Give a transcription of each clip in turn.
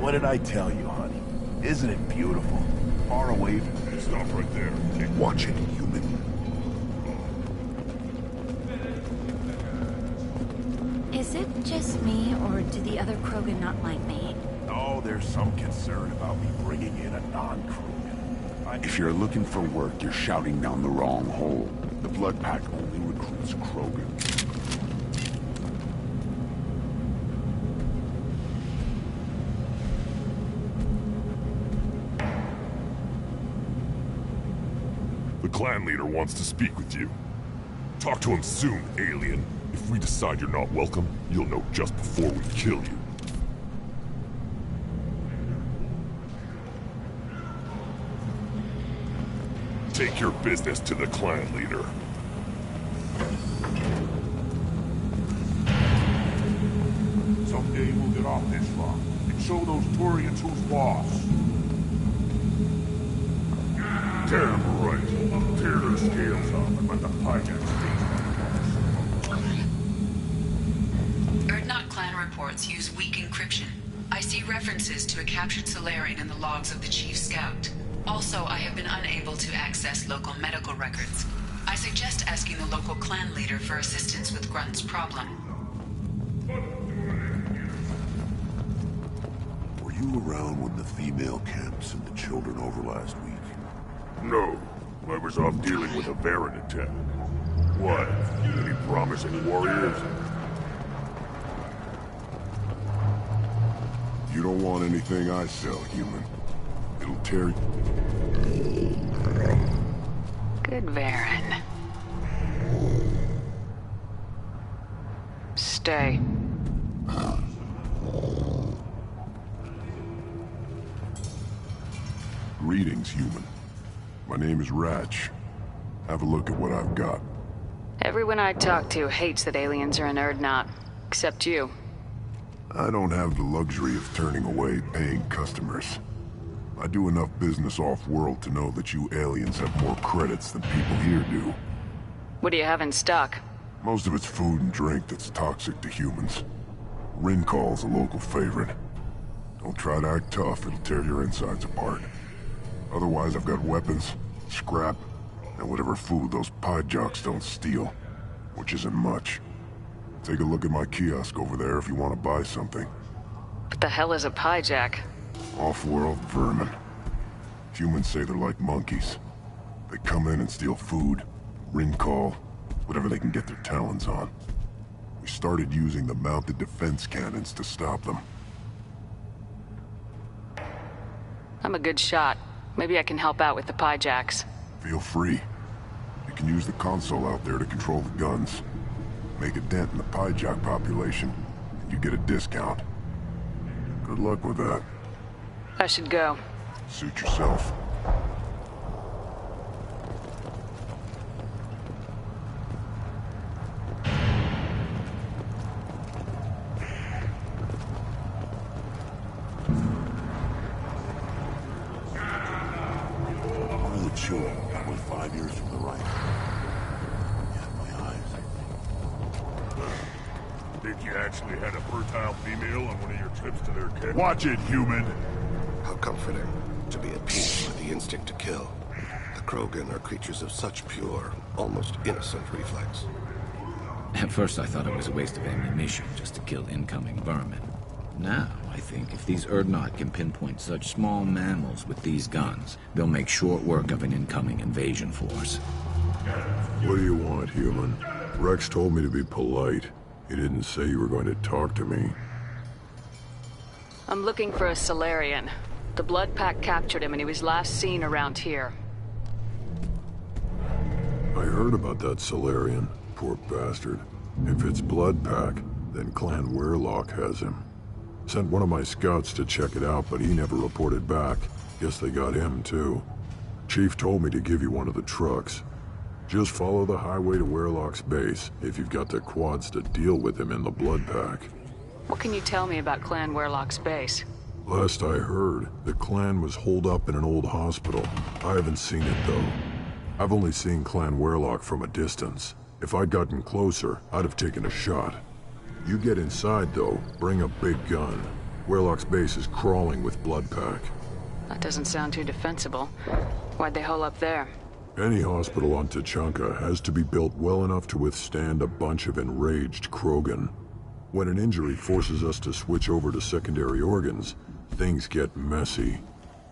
What did I tell you, honey? Isn't it beautiful? Far away from... Stop right there. Watch it, human. Is it just me, or do the other Krogan not like me? Oh, there's some concern about me bringing in a non-Krogan. If you're looking for work, you're shouting down the wrong hole. The Blood Pack only recruits Krogan. The clan leader wants to speak with you. Talk to him soon, alien. If we decide you're not welcome, you'll know just before we kill you. Take your business to the clan leader. Someday we'll get off this rock and show those Turians who's boss. Damn right. Tear their scales off and let the Pyjaks Erdnot clan reports use weak encryption. I see references to a captured Solarian in the logs of the Chief Scout. Also, I have been unable to access local medical records. I suggest asking the local clan leader for assistance with Grunt's problem. Were you around when the female camps and the children over last week? No. I was off dealing with a Baron attack. What? Any promising warriors? You don't want anything I sell, human. It'll tear... Good Baron. Stay. Greetings, human. My name is Ratch. Have a look at what I've got. Everyone I talk to hates that aliens are in Erdnot. Except you. I don't have the luxury of turning away paying customers. I do enough business off-world to know that you aliens have more credits than people here do. What do you have in stock? Most of it's food and drink that's toxic to humans. Rincall's a local favorite. Don't try to act tough, it'll tear your insides apart. Otherwise, I've got weapons, scrap, and whatever food those Pyjaks don't steal. Which isn't much. Take a look at my kiosk over there if you want to buy something. What the hell is a Pyjak? Off-world vermin. Humans say they're like monkeys. They come in and steal food, Rincall, whatever they can get their talons on. We started using the mounted defense cannons to stop them. I'm a good shot. Maybe I can help out with the Pyjaks. Feel free. You can use the console out there to control the guns. Make a dent in the Pyjak population, and you get a discount. Good luck with that. I should go. Suit yourself. Really chewing. That was 5 years from the right. Yeah, my eyes. Think you actually had a fertile female on one of your trips to their camp? Watch it, human! How comforting to be at peace with the instinct to kill. The Krogan are creatures of such pure, almost innocent reflex. At first I thought it was a waste of ammunition just to kill incoming vermin. Now, I think if these Erdnot can pinpoint such small mammals with these guns, they'll make short work of an incoming invasion force. What do you want, human? Rex told me to be polite. He didn't say you were going to talk to me. I'm looking for a Solarian. The Blood Pack captured him and he was last seen around here. I heard about that Solarian. Poor bastard. If it's Blood Pack, then Clan Weirlock has him. Sent one of my scouts to check it out, but he never reported back. Guess they got him, too. Chief told me to give you one of the trucks. Just follow the highway to Weirlock's base, if you've got the quads to deal with him in the Blood Pack. What can you tell me about Clan Weirlock's base? Last I heard, the clan was holed up in an old hospital. I haven't seen it, though. I've only seen Clan Weirlock from a distance. If I'd gotten closer, I'd have taken a shot. You get inside, though, bring a big gun. Warlock's base is crawling with Bloodpack. That doesn't sound too defensible. Why'd they hole up there? Any hospital on Tachanka has to be built well enough to withstand a bunch of enraged Krogan. When an injury forces us to switch over to secondary organs, things get messy.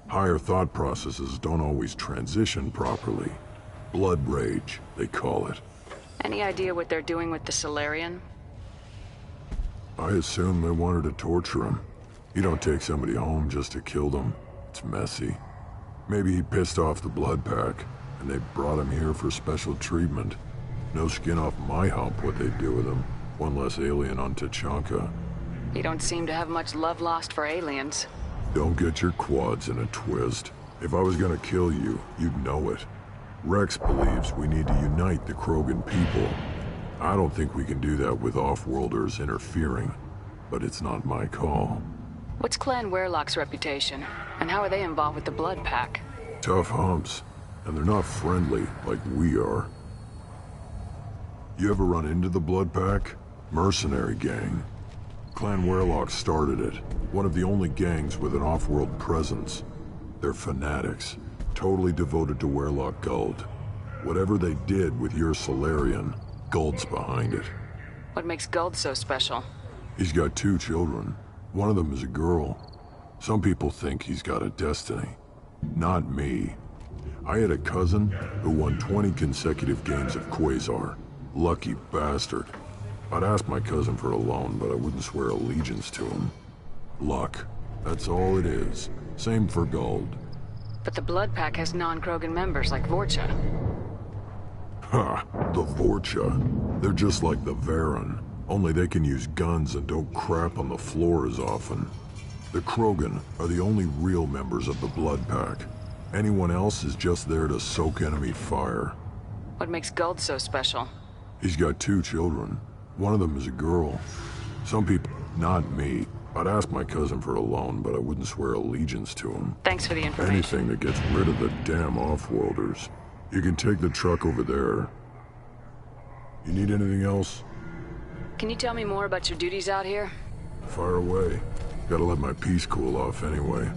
Higher thought processes don't always transition properly. Blood rage, they call it. Any idea what they're doing with the Solarian? I assume they wanted to torture him. You don't take somebody home just to kill them. It's messy. Maybe he pissed off the Blood Pack, and they brought him here for special treatment. No skin off my hump what they'd do with him. One less alien on Tachanka. You don't seem to have much love lost for aliens. Don't get your quads in a twist. If I was gonna kill you, you'd know it. Rex believes we need to unite the Krogan people. I don't think we can do that with off-worlders interfering, but it's not my call. What's Clan Warlock's reputation? And how are they involved with the Blood Pack? Tough humps, and they're not friendly like we are. You ever run into the Blood Pack? Mercenary gang. Clan Warlock started it, one of the only gangs with an off-world presence. They're fanatics, totally devoted to Warlock Guld. Whatever they did with your Solarian, Guld's behind it. What makes Guld so special? He's got 2 children. One of them is a girl. Some people think he's got a destiny. Not me. I had a cousin who won 20 consecutive games of Quasar. Lucky bastard. I'd ask my cousin for a loan, but I wouldn't swear allegiance to him. Luck. That's all it is. Same for Guld. But the Blood Pack has non-Krogan members like Vorcha. Ha! The Vorcha. They're just like the Varen. Only they can use guns and don't crap on the floor as often. The Krogan are the only real members of the Blood Pack. Anyone else is just there to soak enemy fire. What makes Guld so special? He's got 2 children. One of them is a girl. Some people, not me. I'd ask my cousin for a loan, but I wouldn't swear allegiance to him. Thanks for the information. Anything that gets rid of the damn off-worlders. You can take the truck over there. You need anything else? Can you tell me more about your duties out here? Fire away. Gotta let my piece cool off anyway.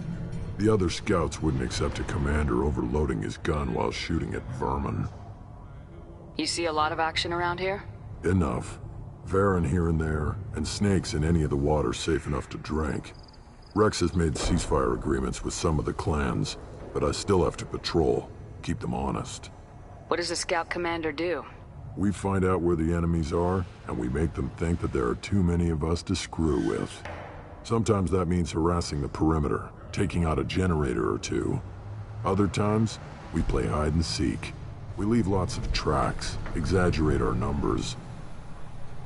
The other scouts wouldn't accept a commander overloading his gun while shooting at vermin. You see a lot of action around here? Enough. Varen here and there, and snakes in any of the water safe enough to drink. Rex has made ceasefire agreements with some of the clans, but I still have to patrol, keep them honest. What does a scout commander do? We find out where the enemies are, and we make them think that there are too many of us to screw with. Sometimes that means harassing the perimeter, taking out a generator or 2. Other times, we play hide and seek. We leave lots of tracks, exaggerate our numbers.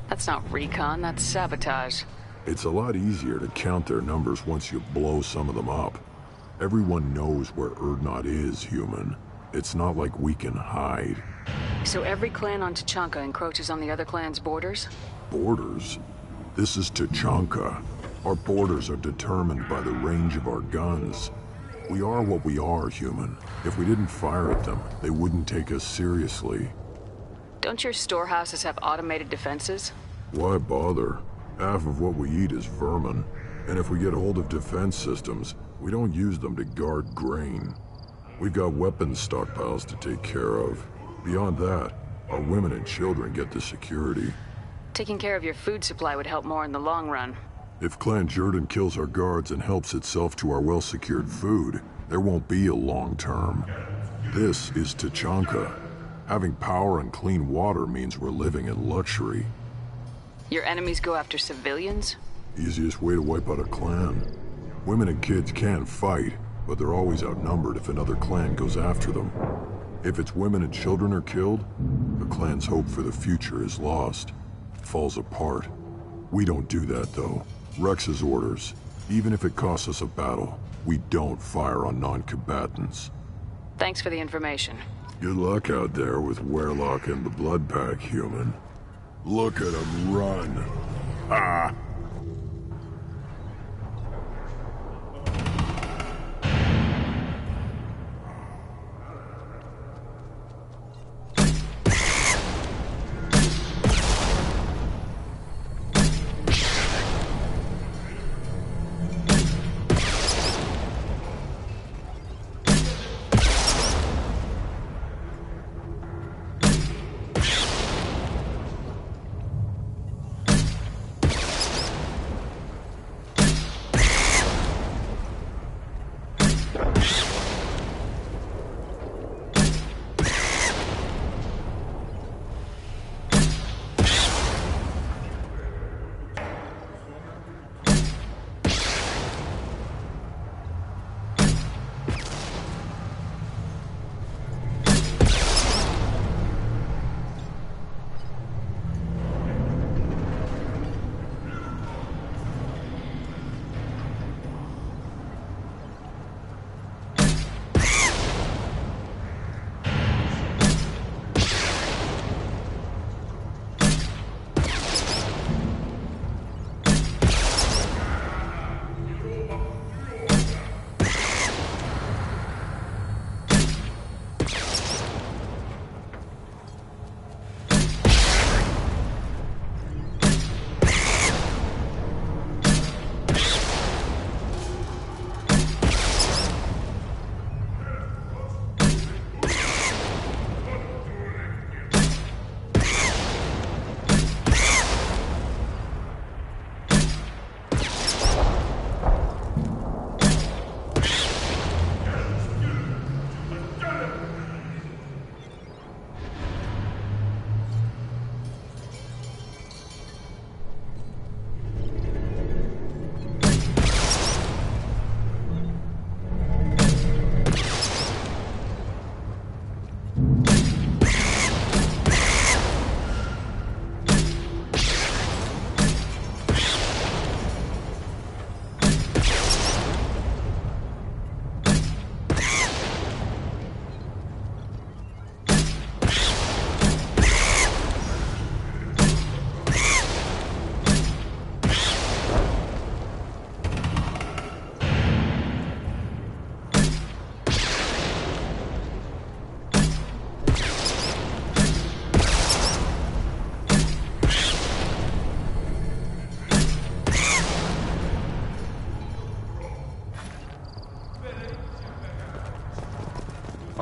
That's not recon, that's sabotage. It's a lot easier to count their numbers once you blow some of them up. Everyone knows where Urdnot is, human. It's not like we can hide. So every clan on Tachanka encroaches on the other clan's borders? Borders? This is Tachanka. Our borders are determined by the range of our guns. We are what we are, human. If we didn't fire at them, they wouldn't take us seriously. Don't your storehouses have automated defenses? Why bother? Half of what we eat is vermin. And if we get hold of defense systems, we don't use them to guard grain. We've got weapons stockpiles to take care of. Beyond that, our women and children get the security. Taking care of your food supply would help more in the long run. If Clan Jordan kills our guards and helps itself to our well-secured food, there won't be a long term. This is Tachanka. Having power and clean water means we're living in luxury. Your enemies go after civilians? Easiest way to wipe out a clan. Women and kids can fight, but they're always outnumbered if another clan goes after them. If its women and children are killed, the clan's hope for the future is lost. It falls apart. We don't do that, though. Rex's orders. Even if it costs us a battle, we don't fire on non-combatants. Thanks for the information. Good luck out there with Warlock and the Blood Pack, human. Look at him run. Ah!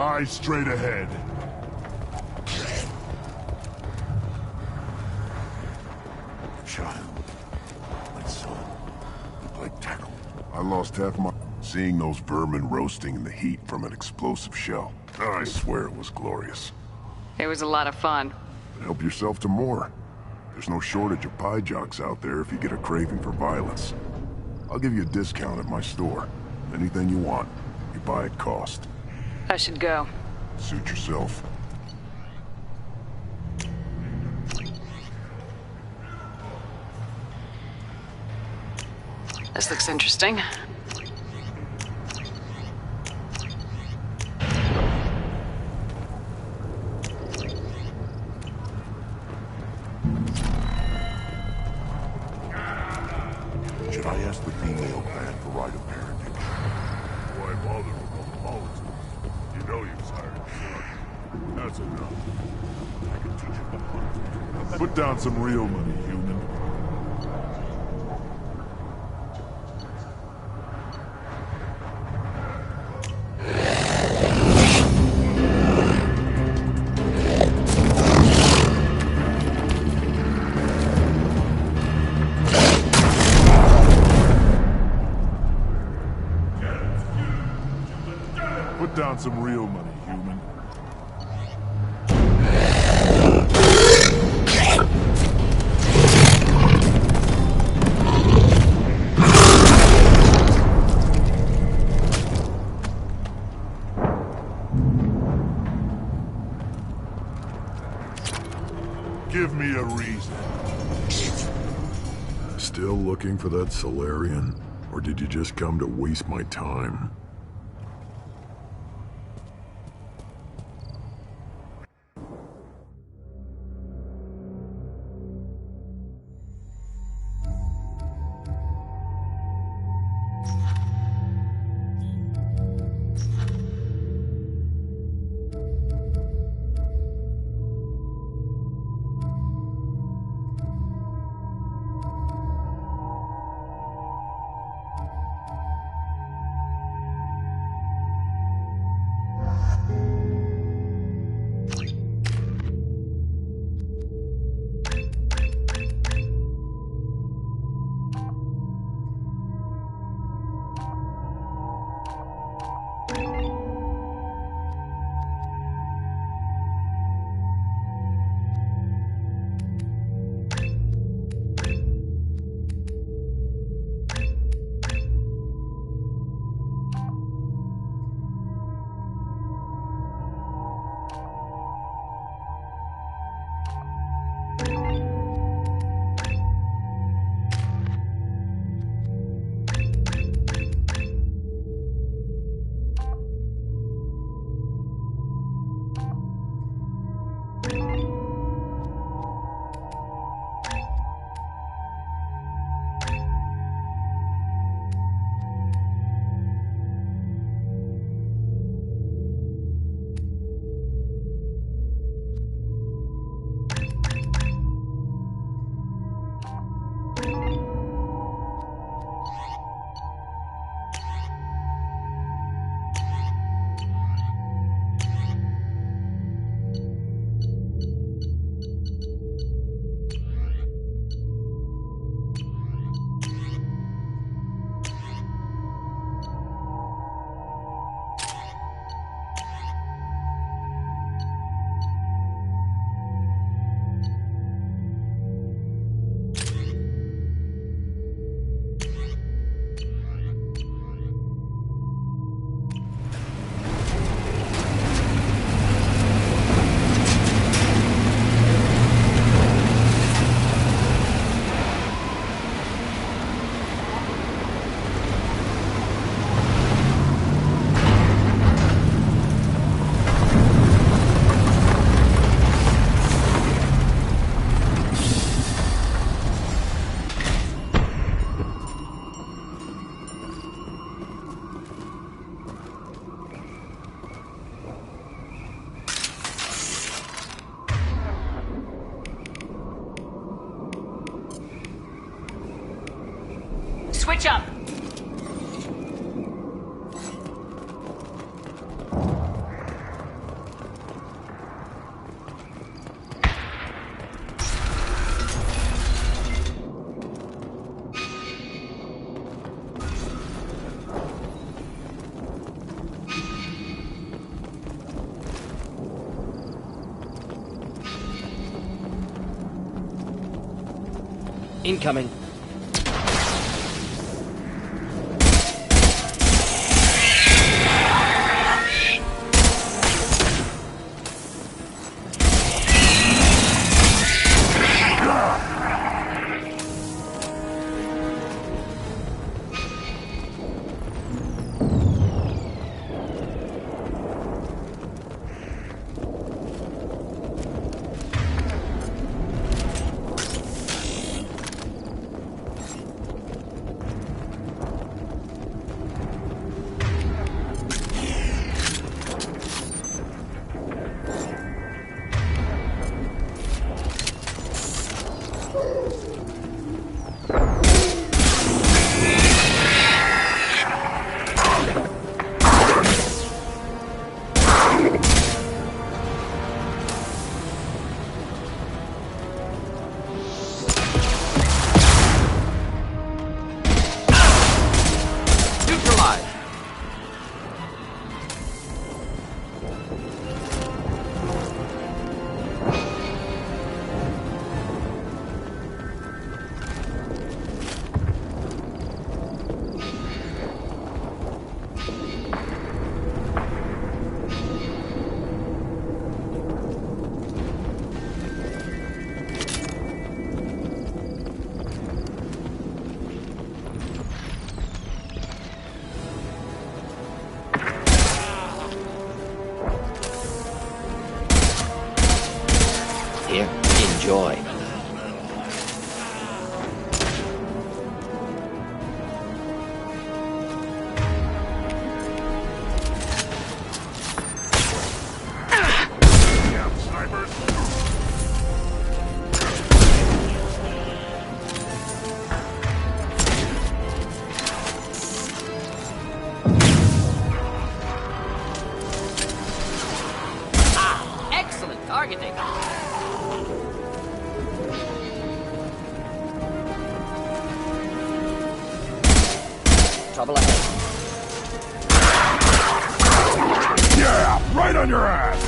Eyes straight ahead. Child. My son. Like tackle. I lost half my... Seeing those vermin roasting in the heat from an explosive shell. I swear it was glorious. It was a lot of fun. Help yourself to more. There's no shortage of pie jocks out there if you get a craving for violence. I'll give you a discount at my store. Anything you want, you buy at cost. I should go. Suit yourself. This looks interesting. Should I ask the female clan for right of parentage? Why bother with all the politics? You know you've sired a son. That's enough. I can teach you the Put down some real money, human. Put down some real money, human. Give me a reason. Still looking for that Solarian? Or did you just come to waste my time? Switch up! Incoming. Here, enjoy. Excellent targeting. Trouble ahead. Yeah, right on your ass!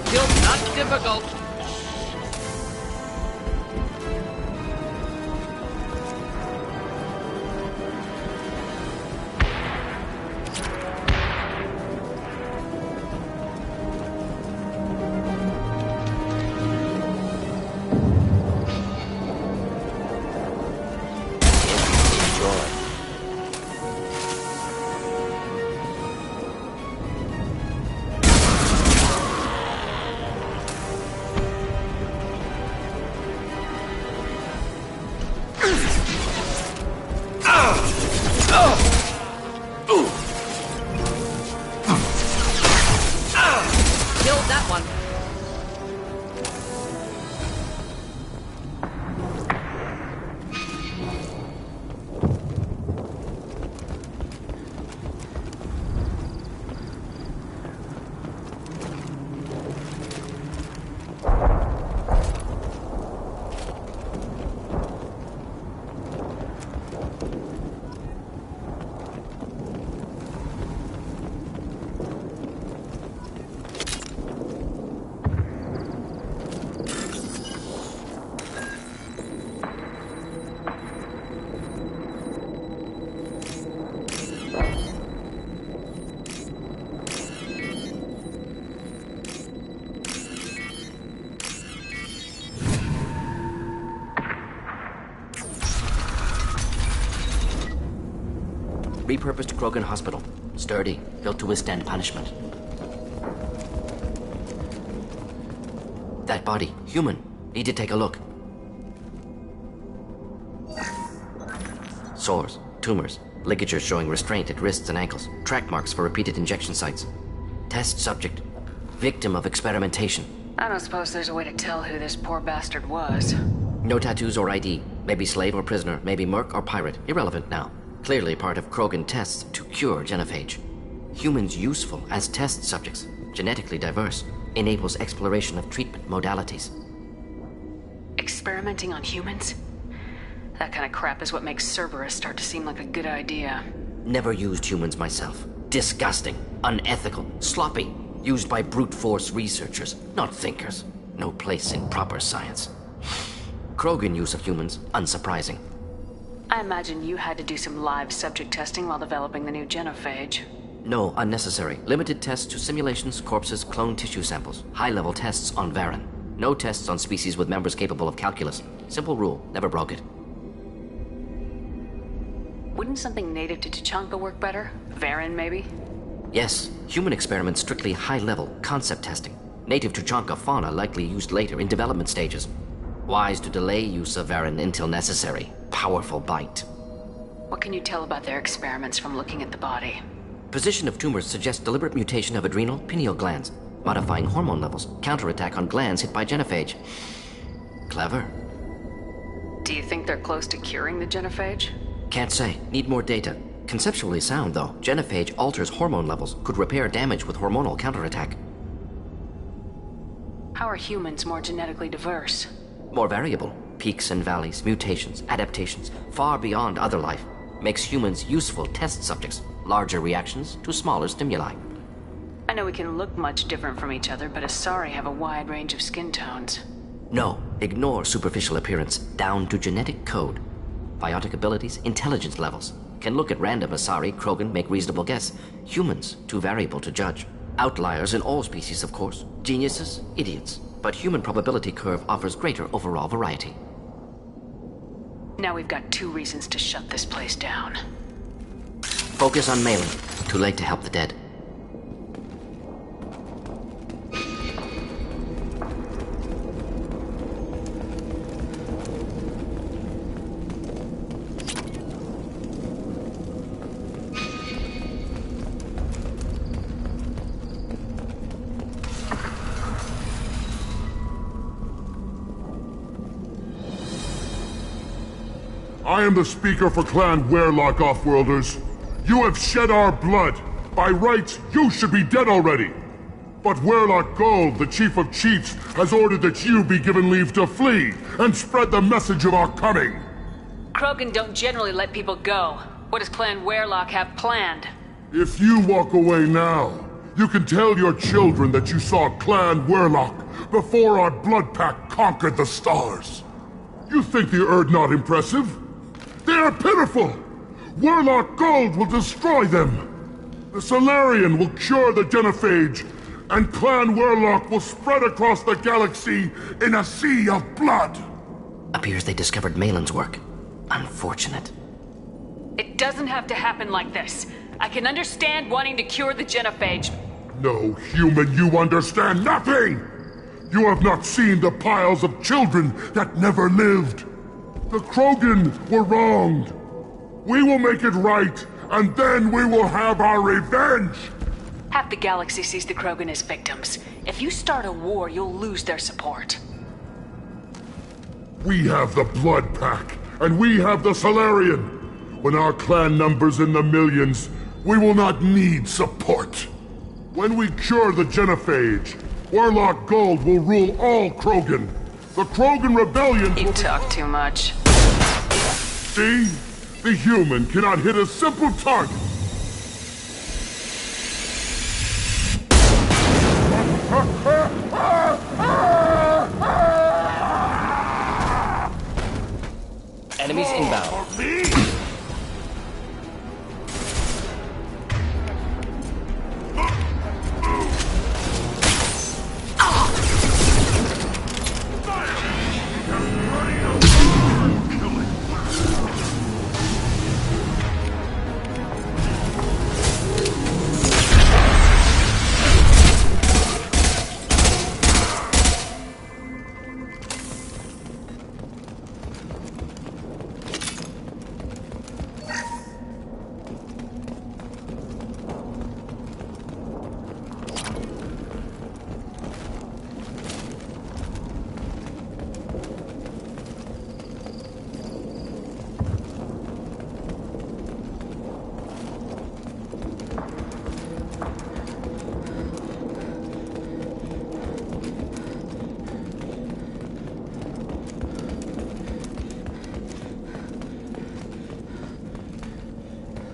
Still not difficult. Enjoy. Killed that one. Repurposed Krogan Hospital. Sturdy, built to withstand punishment. That body, human. Need to take a look. Sores, tumors, ligatures showing restraint at wrists and ankles, track marks for repeated injection sites. Test subject. victim of experimentation. I don't suppose there's a way to tell who this poor bastard was. No tattoos or ID. Maybe slave or prisoner, maybe merc or pirate. Irrelevant now. Clearly part of Krogan tests to cure genophage. Humans useful as test subjects, genetically diverse, enables exploration of treatment modalities. Experimenting on humans? That kind of crap is what makes Cerberus start to seem like a good idea. Never used humans myself. Disgusting, unethical, sloppy. Used by brute force researchers, not thinkers. No place in proper science. Krogan use of humans, unsurprising. I imagine you had to do some live subject testing while developing the new genophage. No, unnecessary. Limited tests to simulations, corpses, cloned tissue samples. High-level tests on Varen. No tests on species with members capable of calculus. Simple rule, never broke it. Wouldn't something native to Tuchanka work better? Varen, maybe? Yes, human experiments strictly high-level, concept testing. Native Tuchanka fauna likely used later in development stages. Wise to delay use of Varen until necessary. Powerful bite. What can you tell about their experiments from looking at the body? Position of tumors suggests deliberate mutation of adrenal, pineal glands, modifying hormone levels, counterattack on glands hit by genophage. Clever. Do you think they're close to curing the genophage? Can't say. Need more data. Conceptually sound, though. Genophage alters hormone levels, could repair damage with hormonal counterattack. How are humans more genetically diverse? More variable. Peaks and valleys, mutations, adaptations, far beyond other life. Makes humans useful test subjects. Larger reactions to smaller stimuli. I know we can look much different from each other, but Asari have a wide range of skin tones. No, ignore superficial appearance, down to genetic code. Biotic abilities, intelligence levels. Can look at random Asari, Krogan, make reasonable guess. Humans, too variable to judge. Outliers in all species, of course. Geniuses, idiots. But human probability curve offers greater overall variety. Now we've got 2 reasons to shut this place down. Focus on Malin. Too late to help the dead. I am the speaker for Clan Werelock, Offworlders. You have shed our blood. By rights, you should be dead already. But Werelock Gold, the Chief of Chiefs, has ordered that you be given leave to flee and spread the message of our coming. Krogan don't generally let people go. What does Clan Werelock have planned? If you walk away now, you can tell your children that you saw Clan Werelock before our blood pack conquered the stars. You think the Erd not impressive? They are pitiful! Werelock Gold will destroy them! The Solarian will cure the genophage, and Clan Werelock will spread across the galaxy in a sea of blood! Appears they discovered Malin's work. Unfortunate. It doesn't have to happen like this. I can understand wanting to cure the genophage. No, human, you understand nothing! You have not seen the piles of children that never lived. The Krogan were wronged. We will make it right, and then we will have our revenge! Half the galaxy sees the Krogan as victims. If you start a war, you'll lose their support. We have the Blood Pack, and we have the Solarian. When our clan numbers in the millions, we will not need support. When we cure the genophage, Werelock Gold will rule all Krogan. The Krogan rebellion You talk too much. See? The human cannot hit a simple target. Enemies inbound.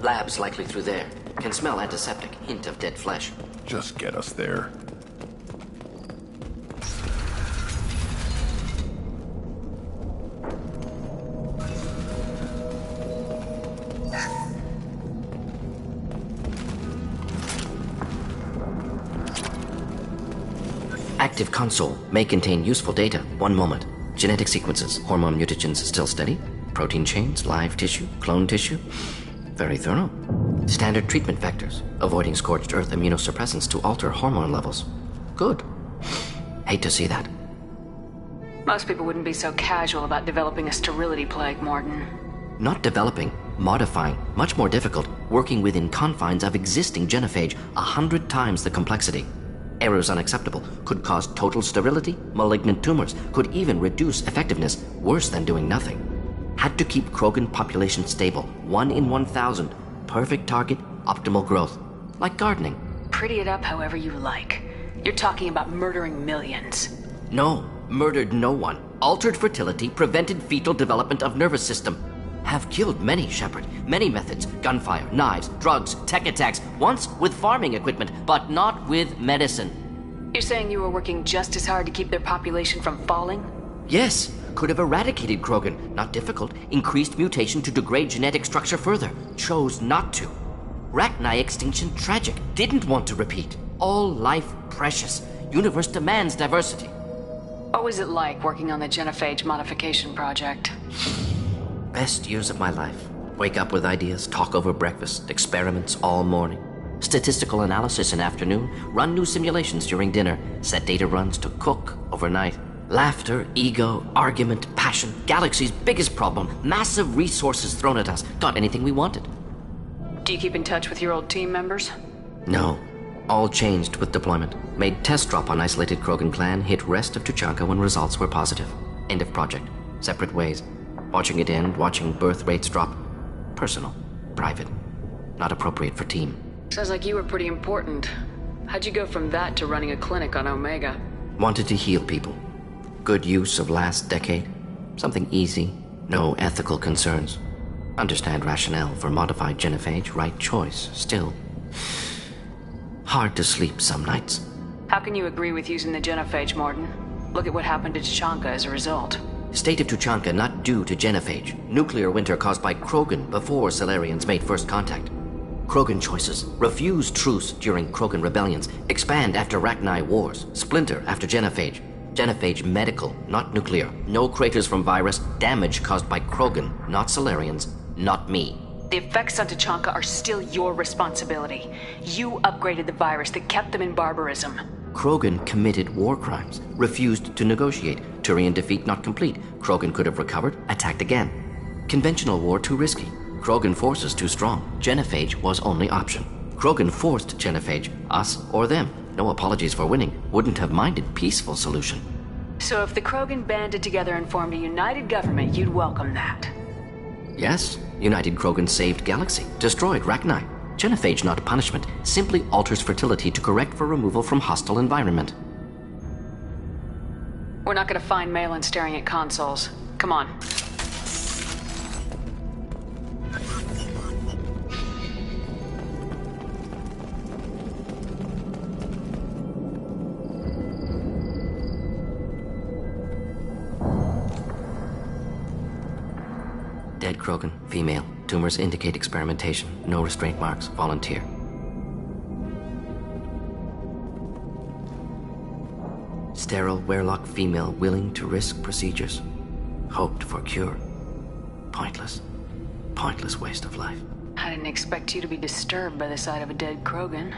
Lab's likely through there. Can smell antiseptic, hint of dead flesh. Just get us there. Active console may contain useful data. 1 moment. Genetic sequences, hormone mutagens still steady. Protein chains, live tissue, clone tissue. Very thorough. Standard treatment vectors, avoiding scorched earth immunosuppressants to alter hormone levels. Good. Hate to see that. Most people wouldn't be so casual about developing a sterility plague, Morton. Not developing, modifying, much more difficult, working within confines of existing genophage, 100 times the complexity. Errors unacceptable, could cause total sterility, malignant tumors, could even reduce effectiveness, worse than doing nothing. Had to keep Krogan population stable, 1 in 1,000. Perfect target, optimal growth. Like gardening. Pretty it up however you like. You're talking about murdering millions. No, murdered no one. Altered fertility, prevented fetal development of nervous system. Have killed many, Shepard. Many methods. Gunfire, knives, drugs, tech attacks. Once with farming equipment, but not with medicine. You're saying you were working just as hard to keep their population from falling? Yes. Could have eradicated Krogan. Not difficult. Increased mutation to degrade genetic structure further. Chose not to. Rachni extinction tragic. Didn't want to repeat. All life precious. Universe demands diversity. What was it like working on the genophage modification project? Best years of my life. Wake up with ideas, talk over breakfast, experiments all morning. Statistical analysis in afternoon, run new simulations during dinner, set data runs to cook overnight. Laughter, ego, argument, passion, galaxy's biggest problem, massive resources thrown at us. Got anything we wanted. Do you keep in touch with your old team members? No. All changed with deployment. Made test drop on isolated Krogan clan, hit rest of Tuchanka when results were positive. End of project. Separate ways. Watching it end, watching birth rates drop. Personal. Private. Not appropriate for team. Sounds like you were pretty important. How'd you go from that to running a clinic on Omega? Wanted to heal people. Good use of last decade. Something easy. No ethical concerns. Understand rationale for modified genophage. Right choice. Still. Hard to sleep some nights. How can you agree with using the genophage, Morton? Look at what happened to Tuchanka as a result. State of Tuchanka not due to genophage. Nuclear winter caused by Krogan before Solarians made first contact. Krogan choices. Refuse truce during Krogan rebellions. Expand after Rachni wars. Splinter after genophage. Genophage medical, not nuclear. No craters from virus. Damage caused by Krogan, not Solarians, not me. The effects on Tuchanka are still your responsibility. You upgraded the virus that kept them in barbarism. Krogan committed war crimes. Refused to negotiate. Turian defeat not complete. Krogan could have recovered, attacked again. Conventional war too risky. Krogan forces too strong. Genophage was only option. Krogan forced genophage, us or them. No apologies for winning. Wouldn't have minded peaceful solution. So if the Krogan banded together and formed a united government, you'd welcome that? Yes. United Krogan saved Galaxy. Destroyed Rachni. Genophage not punishment. Simply alters fertility to correct for removal from hostile environment. We're not gonna find Malin staring at consoles. Come on. Dead Krogan, female. Tumors indicate experimentation. No restraint marks. Volunteer. Sterile Werlock female willing to risk procedures. Hoped for cure. Pointless. Pointless waste of life. I didn't expect you to be disturbed by the sight of a dead Krogan.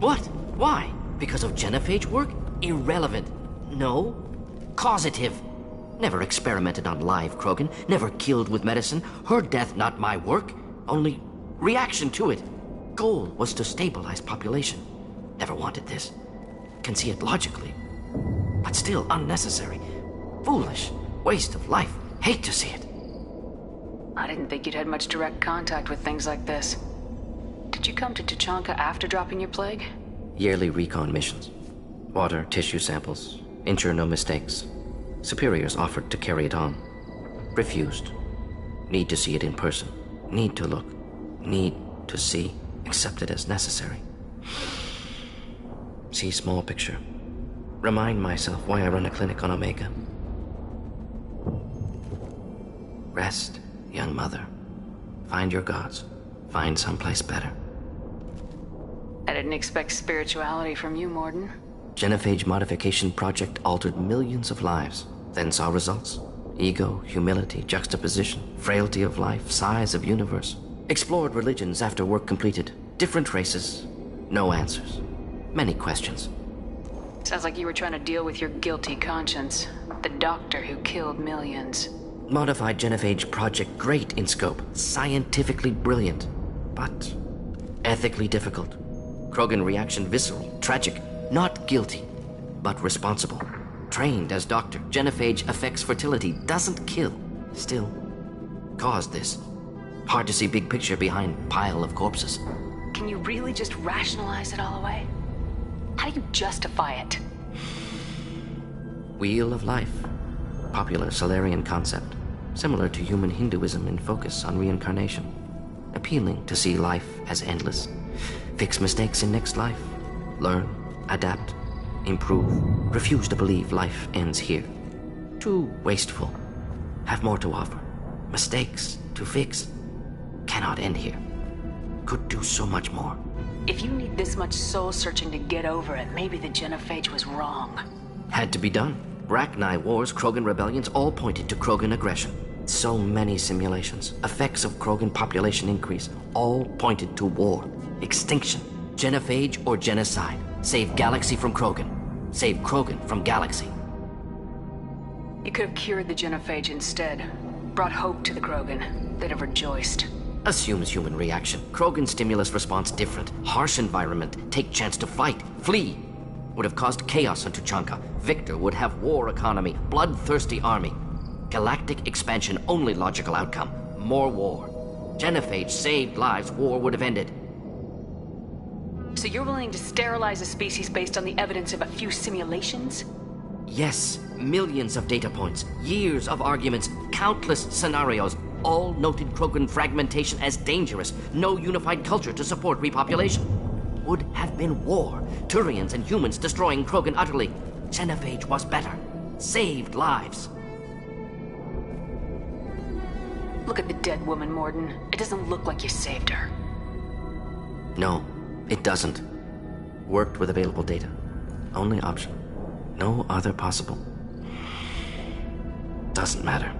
What? Why? Because of genophage work? Irrelevant. No. Causative. Never experimented on live Krogan. Never killed with medicine. Her death not my work. Only reaction to it. Goal was to stabilize population. Never wanted this. Can see it logically. But still unnecessary. Foolish. Waste of life. Hate to see it. I didn't think you'd had much direct contact with things like this. Did you come to Tuchanka after dropping your plague? Yearly recon missions. Water, tissue samples. Ensure no mistakes. Superiors offered to carry it on. Refused. Need to see it in person. Need to look. Need to see, accept it as necessary. See small picture. Remind myself why I run a clinic on Omega. Rest, young mother. Find your gods. Find someplace better. I didn't expect spirituality from you, Morden. Genophage modification project altered millions of lives, then saw results. Ego, humility, juxtaposition, frailty of life, size of universe. Explored religions after work completed. Different races. No answers. Many questions. Sounds like you were trying to deal with your guilty conscience. The doctor who killed millions. Modified genophage project great in scope. Scientifically brilliant. But ethically difficult. Krogan reaction visceral, tragic. Not guilty, but responsible. Trained as doctor, genophage affects fertility, doesn't kill. Still, caused this. Hard to see big picture behind pile of corpses. Can you really just rationalize it all away? How do you justify it? Wheel of life. Popular Solarian concept. Similar to human Hinduism in focus on reincarnation. Appealing to see life as endless. Fix mistakes in next life. Learn, adapt, improve. Refuse to believe life ends here. Too wasteful. Have more to offer. Mistakes to fix. Cannot end here. Could do so much more. If you need this much soul-searching to get over it, maybe the genophage was wrong. Had to be done. Rachni wars, Krogan rebellions, all pointed to Krogan aggression. So many simulations. Effects of Krogan population increase. All pointed to war. Extinction. Genophage or genocide. Save galaxy from Krogan. Save Krogan from galaxy. You could have cured the genophage instead. Brought hope to the Krogan. They'd have rejoiced. Assumes human reaction. Krogan stimulus response different. Harsh environment. Take chance to fight. Flee. Would have caused chaos on Tuchanka. Victor would have war economy. Bloodthirsty army. Galactic expansion only logical outcome. More war. Genophage saved lives. War would have ended. So you're willing to sterilize a species based on the evidence of a few simulations? Yes. Millions of data points. Years of arguments. Countless scenarios. All noted Krogan fragmentation as dangerous. No unified culture to support repopulation. Would have been war. Turians and humans destroying Krogan utterly. Genophage was better. Saved lives. Look at the dead woman, Morden. It doesn't look like you saved her. No, it doesn't. Worked with available data. Only option. No other possible. Doesn't matter.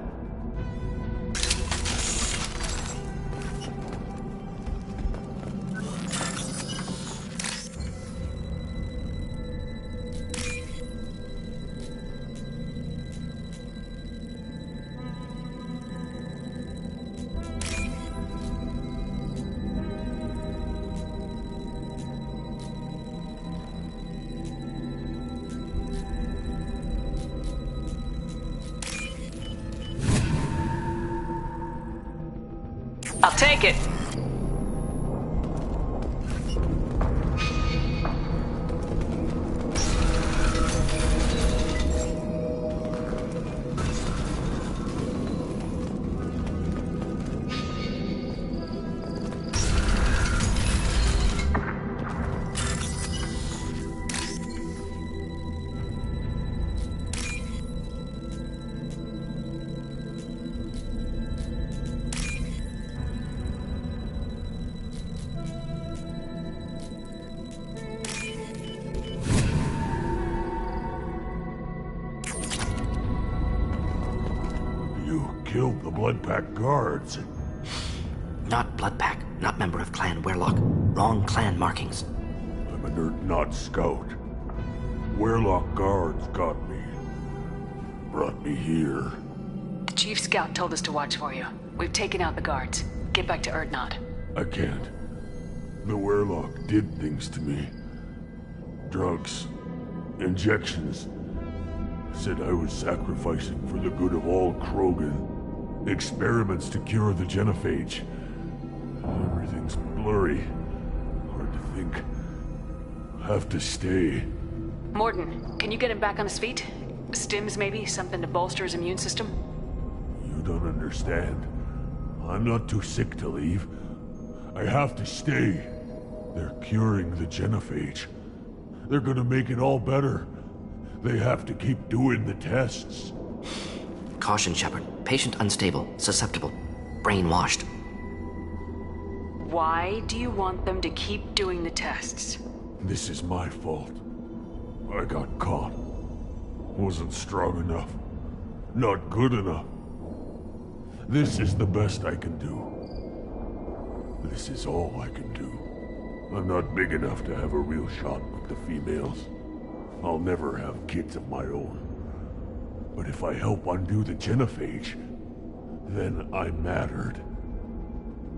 I'll take it. Killed the Blood Pack guards. Not Blood Pack, not member of Clan Werlock. Wrong clan markings. I'm a nerd, not scout. Werlock guards got me. Brought me here. The Chief Scout told us to watch for you. We've taken out the guards. Get back to Erdnot. I can't. The Werlock did things to me. Drugs. Injections. Said I was sacrificing for the good of all Krogan. Experiments to cure the genophage. Everything's blurry. Hard to think. Have to stay. Morden, can you get him back on his feet? Stims, maybe? Something to bolster his immune system? You don't understand. I'm not too sick to leave. I have to stay. They're curing the genophage. They're gonna make it all better. They have to keep doing the tests. Caution, Shepard. Patient unstable, susceptible, brainwashed. Why do you want them to keep doing the tests? This is my fault. I got caught. Wasn't strong enough. Not good enough. This is the best I can do. This is all I can do. I'm not big enough to have a real shot with the females. I'll never have kids of my own. But if I help undo the genophage, then I mattered.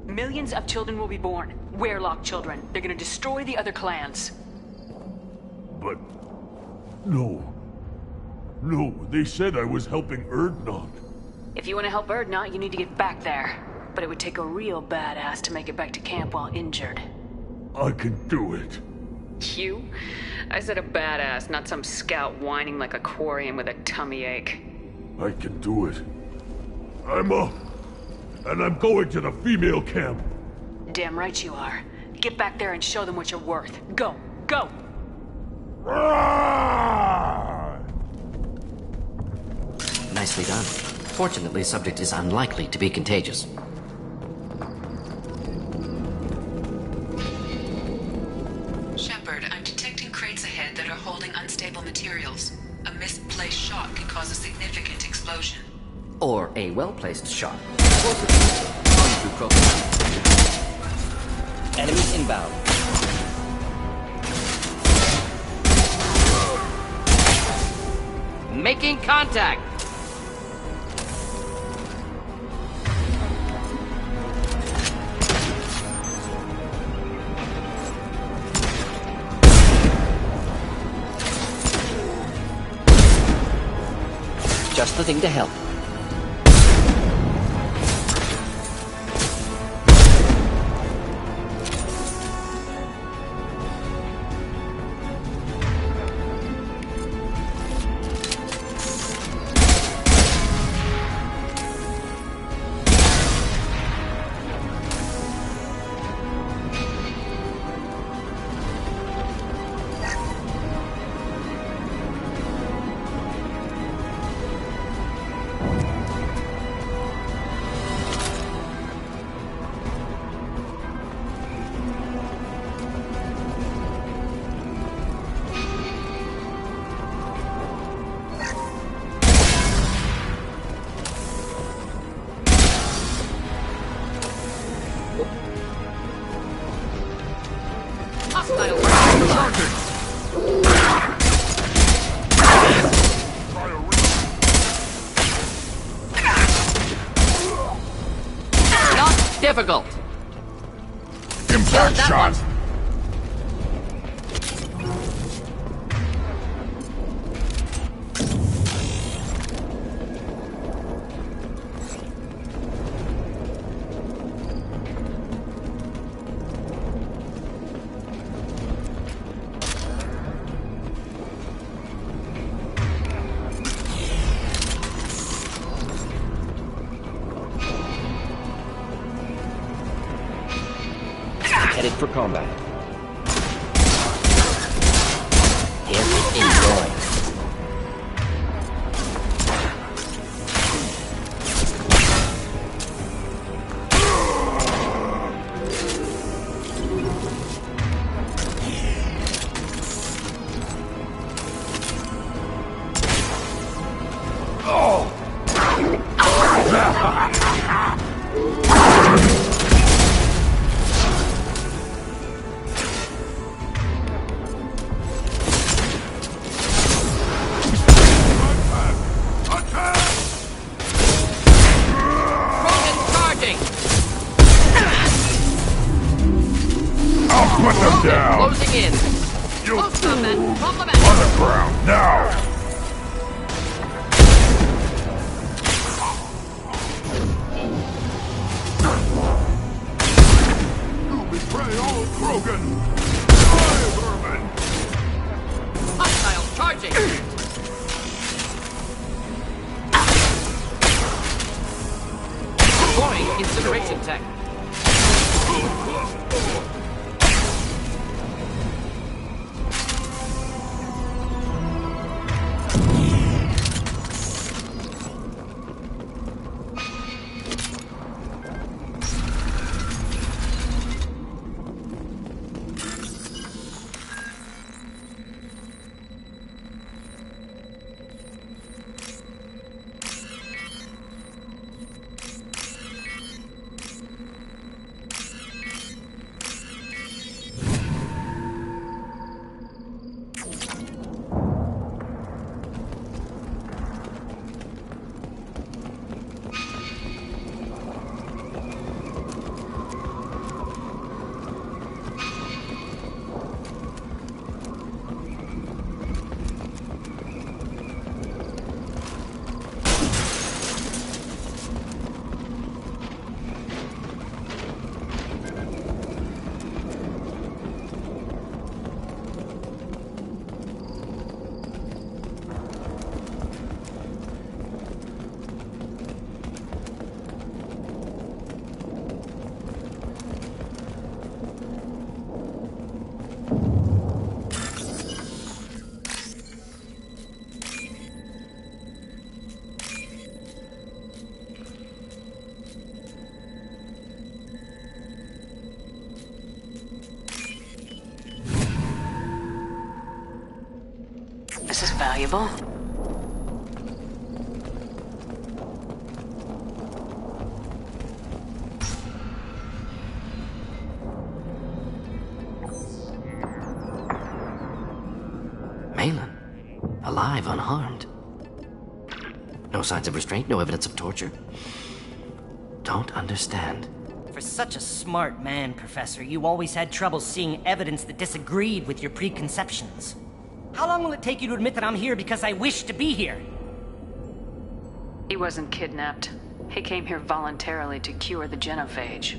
Millions of children will be born. Werelock children. They're gonna destroy the other clans. But... No. No, they said I was helping Erdnot. If you want to help Erdnot, you need to get back there. But it would take a real badass to make it back to camp while injured. I can do it. You? I said a badass, not some scout whining like a quarian with a tummy ache. I can do it. I'm up. And I'm going to the female camp. Damn right you are. Get back there and show them what you're worth. Go! Go! Nicely done. Fortunately, subject is unlikely to be contagious. Shepard, I'm detecting crates ahead that are holding unstable materials. A misplaced shot can cause a significant explosion. Or a well-placed shot. Enemy inbound. Making contact! Just the thing to help. Difficult. Impact shot. Headed for combat. Here it enjoy. Put them down! Closing in. You Close combat. Compliment. on the ground now! You betray all Krogan! Die, vermin! Hostile charging. Deploying incineration tech. This is valuable. Malin, alive, unharmed. No signs of restraint, no evidence of torture. Don't understand. For such a smart man, Professor, you always had trouble seeing evidence that disagreed with your preconceptions. How long will it take you to admit that I'm here because I wish to be here? He wasn't kidnapped. He came here voluntarily to cure the genophage.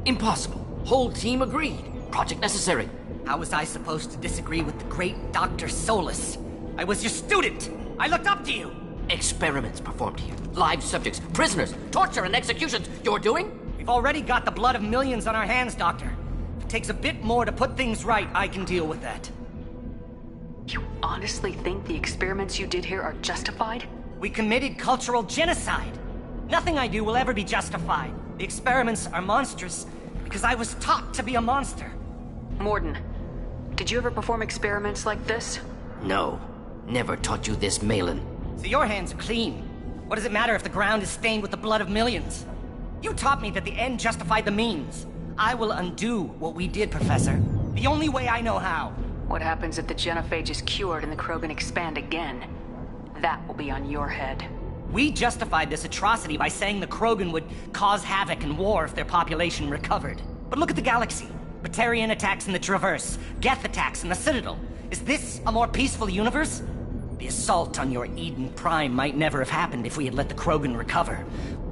Impossible. Whole team agreed. Project necessary. How was I supposed to disagree with the great Dr. Solus? I was your student! I looked up to you! Experiments performed here. Live subjects, prisoners, torture and executions. You're doing? We've already got the blood of millions on our hands, Doctor. If it takes a bit more to put things right, I can deal with that. You honestly think the experiments you did here are justified? We committed cultural genocide. Nothing I do will ever be justified. The experiments are monstrous because I was taught to be a monster. Morden, did you ever perform experiments like this? No. Never taught you this, Malin. So your hands are clean. What does it matter if the ground is stained with the blood of millions? You taught me that the end justified the means. I will undo what we did, Professor. The only way I know how. What happens if the genophage is cured and the Krogan expand again? That will be on your head. We justified this atrocity by saying the Krogan would cause havoc and war if their population recovered. But look at the galaxy. Batarian attacks in the Traverse, Geth attacks in the Citadel. Is this a more peaceful universe? The assault on your Eden Prime might never have happened if we had let the Krogan recover.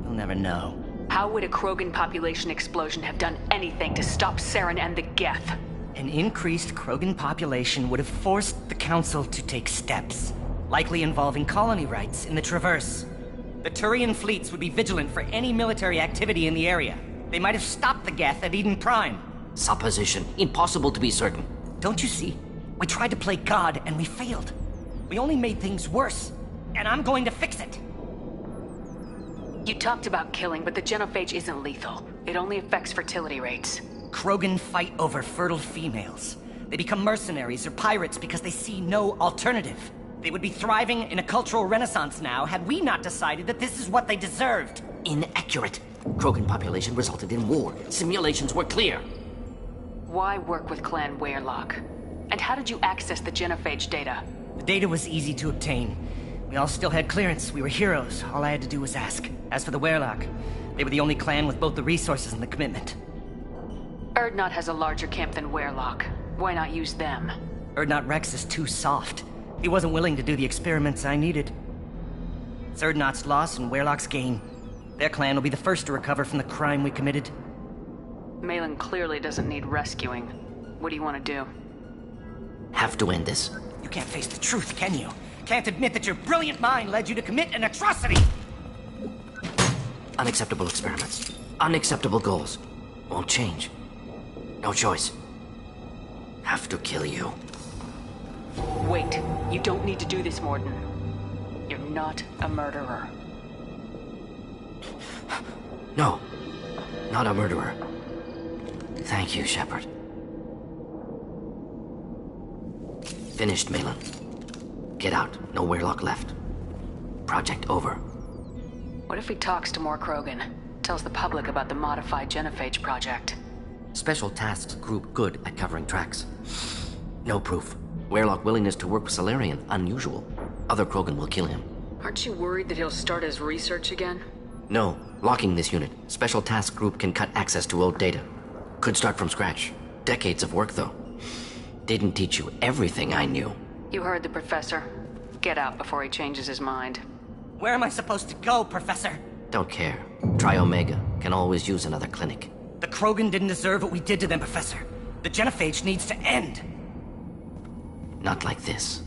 We'll never know. How would a Krogan population explosion have done anything to stop Saren and the Geth? An increased Krogan population would have forced the Council to take steps, likely involving colony rights in the Traverse. The Turian fleets would be vigilant for any military activity in the area. They might have stopped the Geth at Eden Prime. Supposition. Impossible to be certain. Don't you see? We tried to play God and we failed. We only made things worse, and I'm going to fix it. You talked about killing, but the genophage isn't lethal. It only affects fertility rates. Krogan fight over fertile females. They become mercenaries or pirates because they see no alternative. They would be thriving in a cultural renaissance now had we not decided that this is what they deserved. Inaccurate. Krogan population resulted in war. Simulations were clear. Why work with Clan Weyrloc? And how did you access the genophage data? The data was easy to obtain. We all still had clearance. We were heroes. All I had to do was ask. As for the Weyrloc, they were the only clan with both the resources and the commitment. Urdnot has a larger camp than Weyrloc. Why not use them? Urdnot Rex is too soft. He wasn't willing to do the experiments I needed. It's Urdnot's loss and Weyrloc's gain. Their clan will be the first to recover from the crime we committed. Malin clearly doesn't need rescuing. What do you want to do? Have to end this. You can't face the truth, can you? Can't admit that your brilliant mind led you to commit an atrocity! Unacceptable experiments. Unacceptable goals. Won't change. No choice. Have to kill you. Wait. You don't need to do this, Morden. You're not a murderer. No. Not a murderer. Thank you, Shepard. Finished, Malin. Get out. No Weirlock left. Project over. What if he talks to more Krogan? Tells the public about the modified genophage project? Special Tasks Group good at covering tracks. No proof. Weirlock willingness to work with Salarian, unusual. Other Krogan will kill him. Aren't you worried that he'll start his research again? No. Locking this unit. Special Task Group can cut access to old data. Could start from scratch. Decades of work, though. Didn't teach you everything I knew. You heard the professor. Get out before he changes his mind. Where am I supposed to go, Professor? Don't care. Try Omega. Can always use another clinic. The Krogan didn't deserve what we did to them, Professor. The genophage needs to end. Not like this.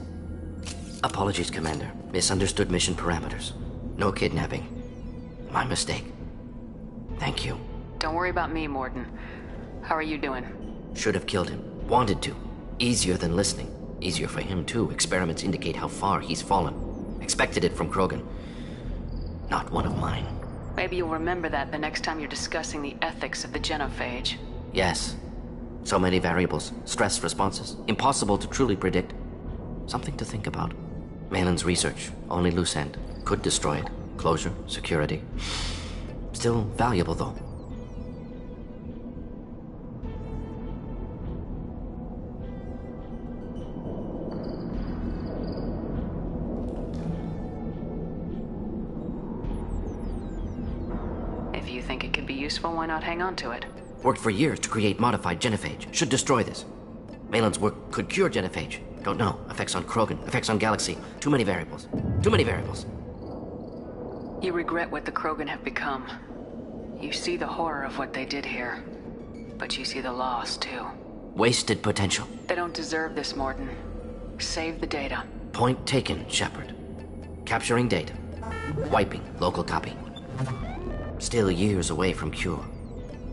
Apologies, Commander. Misunderstood mission parameters. No kidnapping. My mistake. Thank you. Don't worry about me, Morden. How are you doing? Should have killed him. Wanted to. Easier than listening. Easier for him, too. Experiments indicate how far he's fallen. Expected it from Krogan. Not one of mine. Maybe you'll remember that the next time you're discussing the ethics of the genophage. Yes. So many variables. Stress responses. Impossible to truly predict. Something to think about. Malin's research. Only loose end. Could destroy it. Closure. Security. Still valuable, though. If you think it could be useful, why not hang on to it? Worked for years to create modified genophage. Should destroy this. Malin's work could cure genophage. Don't know. Effects on Krogan. Effects on Galaxy. Too many variables. Too many variables. You regret what the Krogan have become. You see the horror of what they did here. But you see the loss, too. Wasted potential. They don't deserve this, Morden. Save the data. Point taken, Shepard. Capturing data. Wiping local copy. Still years away from cure.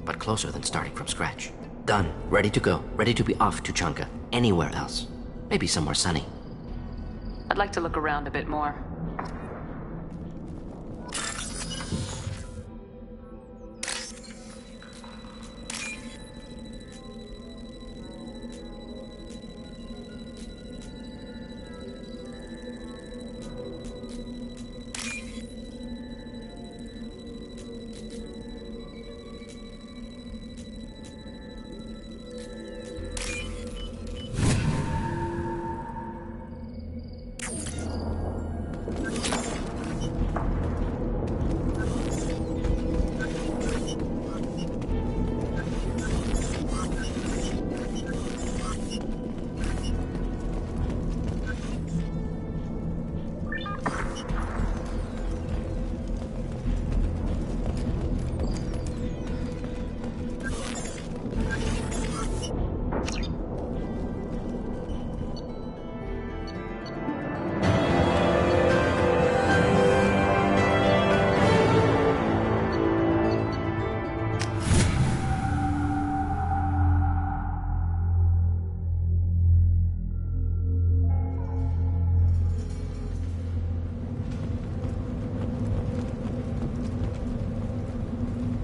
But closer than starting from scratch. Done. Ready to go. Ready to be off to Chunka. Anywhere else. Maybe somewhere sunny. I'd like to look around a bit more.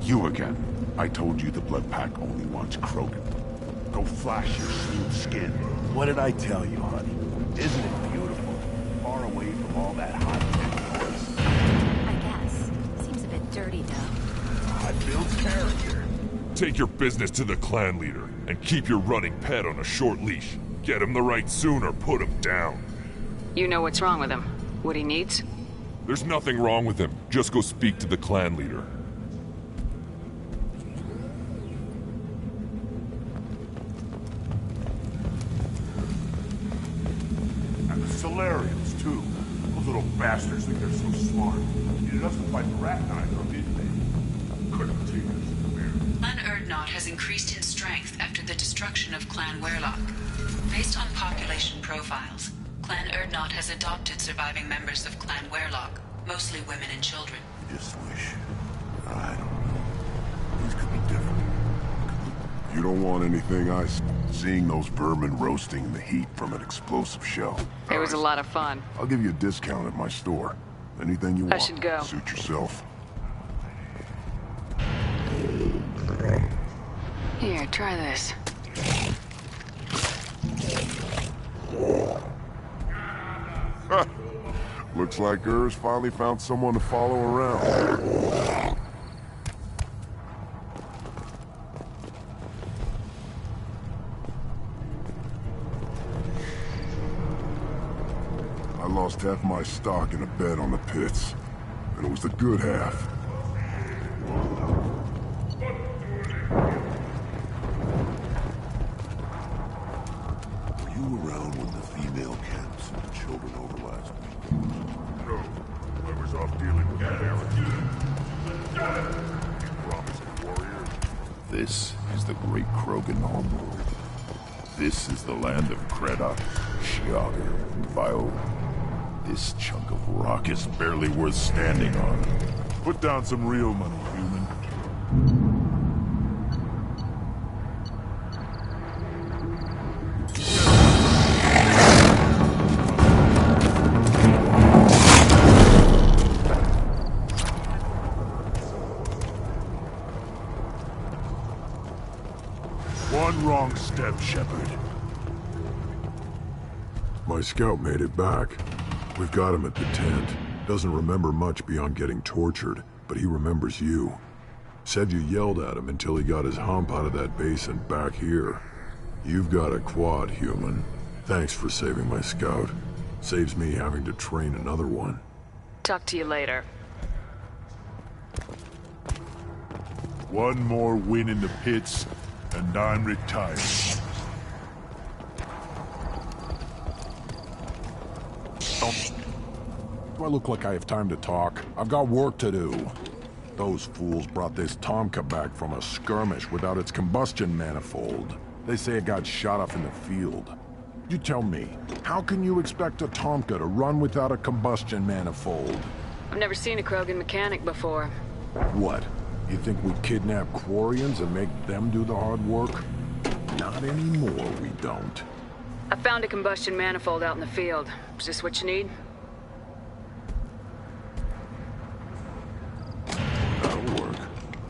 You again. I told you the Blood Pack only wants Krogan. Go flash your smooth skin. What did I tell you, honey? Isn't it beautiful? Far away from all that hot noise. I guess. Seems a bit dirty, though. I build character. Take your business to the clan leader, and keep your running pet on a short leash. Get him the right soon or put him down. You know what's wrong with him. What he needs? There's nothing wrong with him. Just go speak to the clan leader. And the Solarians, too. Those little bastards think they're so smart. Needed us to fight the Rat Nitro, didn't they? Couldn't take us to the bear. Clan Urdnot has increased in strength after the destruction of Clan Weirlock. Based on population profiles, Clan Urdnot has adopted surviving members of Clan Weirlock, mostly women and children. I just wish. I don't know. Things could be different. You don't want anything I... Seeing those vermin roasting in the heat from an explosive shell. It was a lot of fun. I'll give you a discount at my store. Anything you want. I should go. Suit yourself. Here, try this. Looks like Urs finally found someone to follow around. I lost half my stock in a bet on the pits, and it was the good half. Were you around when the female camp sent the children over last week? No, I was off dealing with that promising warrior. This is the great Krogan homeworld. This is the land of Kreda, Shiager, and Vio. This chunk of rock is barely worth standing on. Put down some real money, human. One wrong step, Shepard. My scout made it back. We've got him at the tent. Doesn't remember much beyond getting tortured, but he remembers you. Said you yelled at him until he got his hump out of that basin back here. You've got a quad, human. Thanks for saving my scout. Saves me having to train another one. Talk to you later. One more win in the pits, and I'm retired. Do I look like I have time to talk? I've got work to do. Those fools brought this Tomka back from a skirmish without its combustion manifold. They say it got shot off in the field. You tell me, how can you expect a Tomka to run without a combustion manifold? I've never seen a Krogan mechanic before. What? You think we kidnap Quarians and make them do the hard work? Not anymore, we don't. I found a combustion manifold out in the field. Is this what you need? That'll work.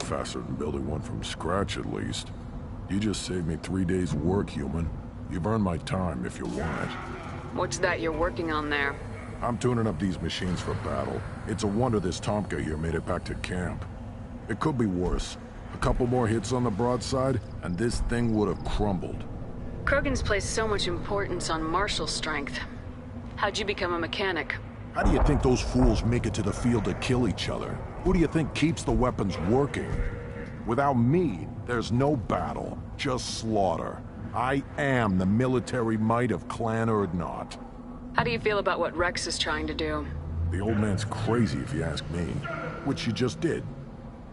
Faster than building one from scratch, at least. You just saved me 3 days' work, human. You've earned my time if you want it. What's that you're working on there? I'm tuning up these machines for battle. It's a wonder this Tomka here made it back to camp. It could be worse. A couple more hits on the broadside, and this thing would have crumbled. Krogans place so much importance on martial strength. How'd you become a mechanic? How do you think those fools make it to the field to kill each other? Who do you think keeps the weapons working? Without me, there's no battle, just slaughter. I am the military might of Clan Urdnot. How do you feel about what Rex is trying to do? The old man's crazy if you ask me, which you just did.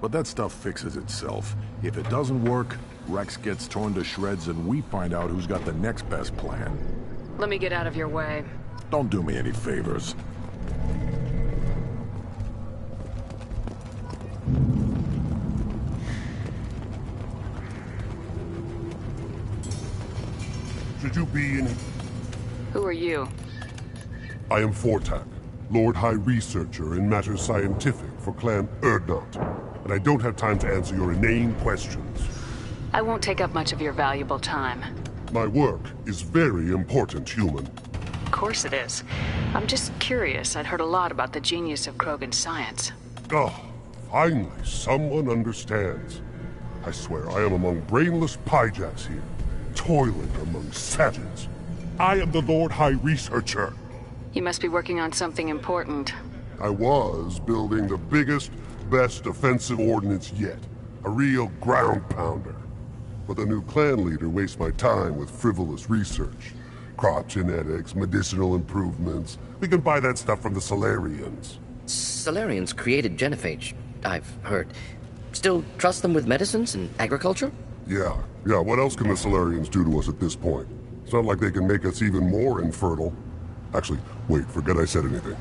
But that stuff fixes itself. If it doesn't work, Rex gets torn to shreds and we find out who's got the next best plan. Let me get out of your way. Don't do me any favors. Should you be in... Who are you? I am Fortak, Lord High Researcher in matters scientific for Clan Urdnot, and I don't have time to answer your inane questions. I won't take up much of your valuable time. My work is very important, human. Of course it is. I'm just curious. I'd heard a lot about the genius of Krogan science. Oh, finally, someone understands. I swear I am among brainless pyjaks here, toiling among savages. I am the Lord High Researcher. You must be working on something important. I was building the biggest, best offensive ordnance yet. A real ground pounder. But the new clan leader wastes my time with frivolous research. Crop genetics, medicinal improvements. We can buy that stuff from the Solarians. Solarians created genophage, I've heard. Still trust them with medicines and agriculture? Yeah. What else can the Solarians do to us at this point? It's not like they can make us even more infertile. Actually, wait, forget I said anything.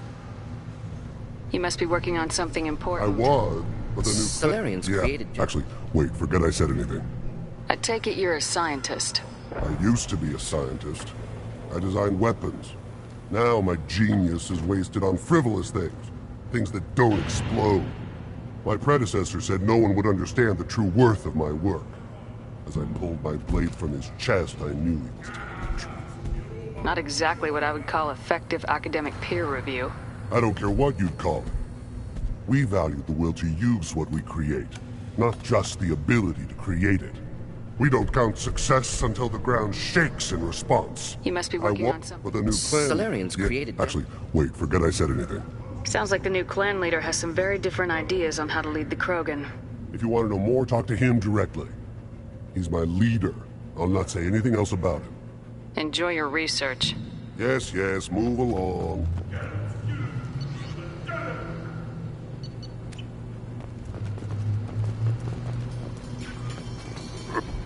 You must be working on something important. I was, but the new... Solarians created... Actually, wait, forget I said anything. I take it you're a scientist. I used to be a scientist. I designed weapons. Now my genius is wasted on frivolous things. Things that don't explode. My predecessor said no one would understand the true worth of my work. As I pulled my blade from his chest, I knew he was telling the truth. Not exactly what I would call effective academic peer review. I don't care what you'd call it. We value the will to use what we create, not just the ability to create it. We don't count success until the ground shakes in response. You must be working on something. With a new clan. Solarians created... Actually, wait, forget I said anything. Sounds like the new clan leader has some very different ideas on how to lead the Krogan. If you want to know more, talk to him directly. He's my leader. I'll not say anything else about him. Enjoy your research. Yes, yes, move along.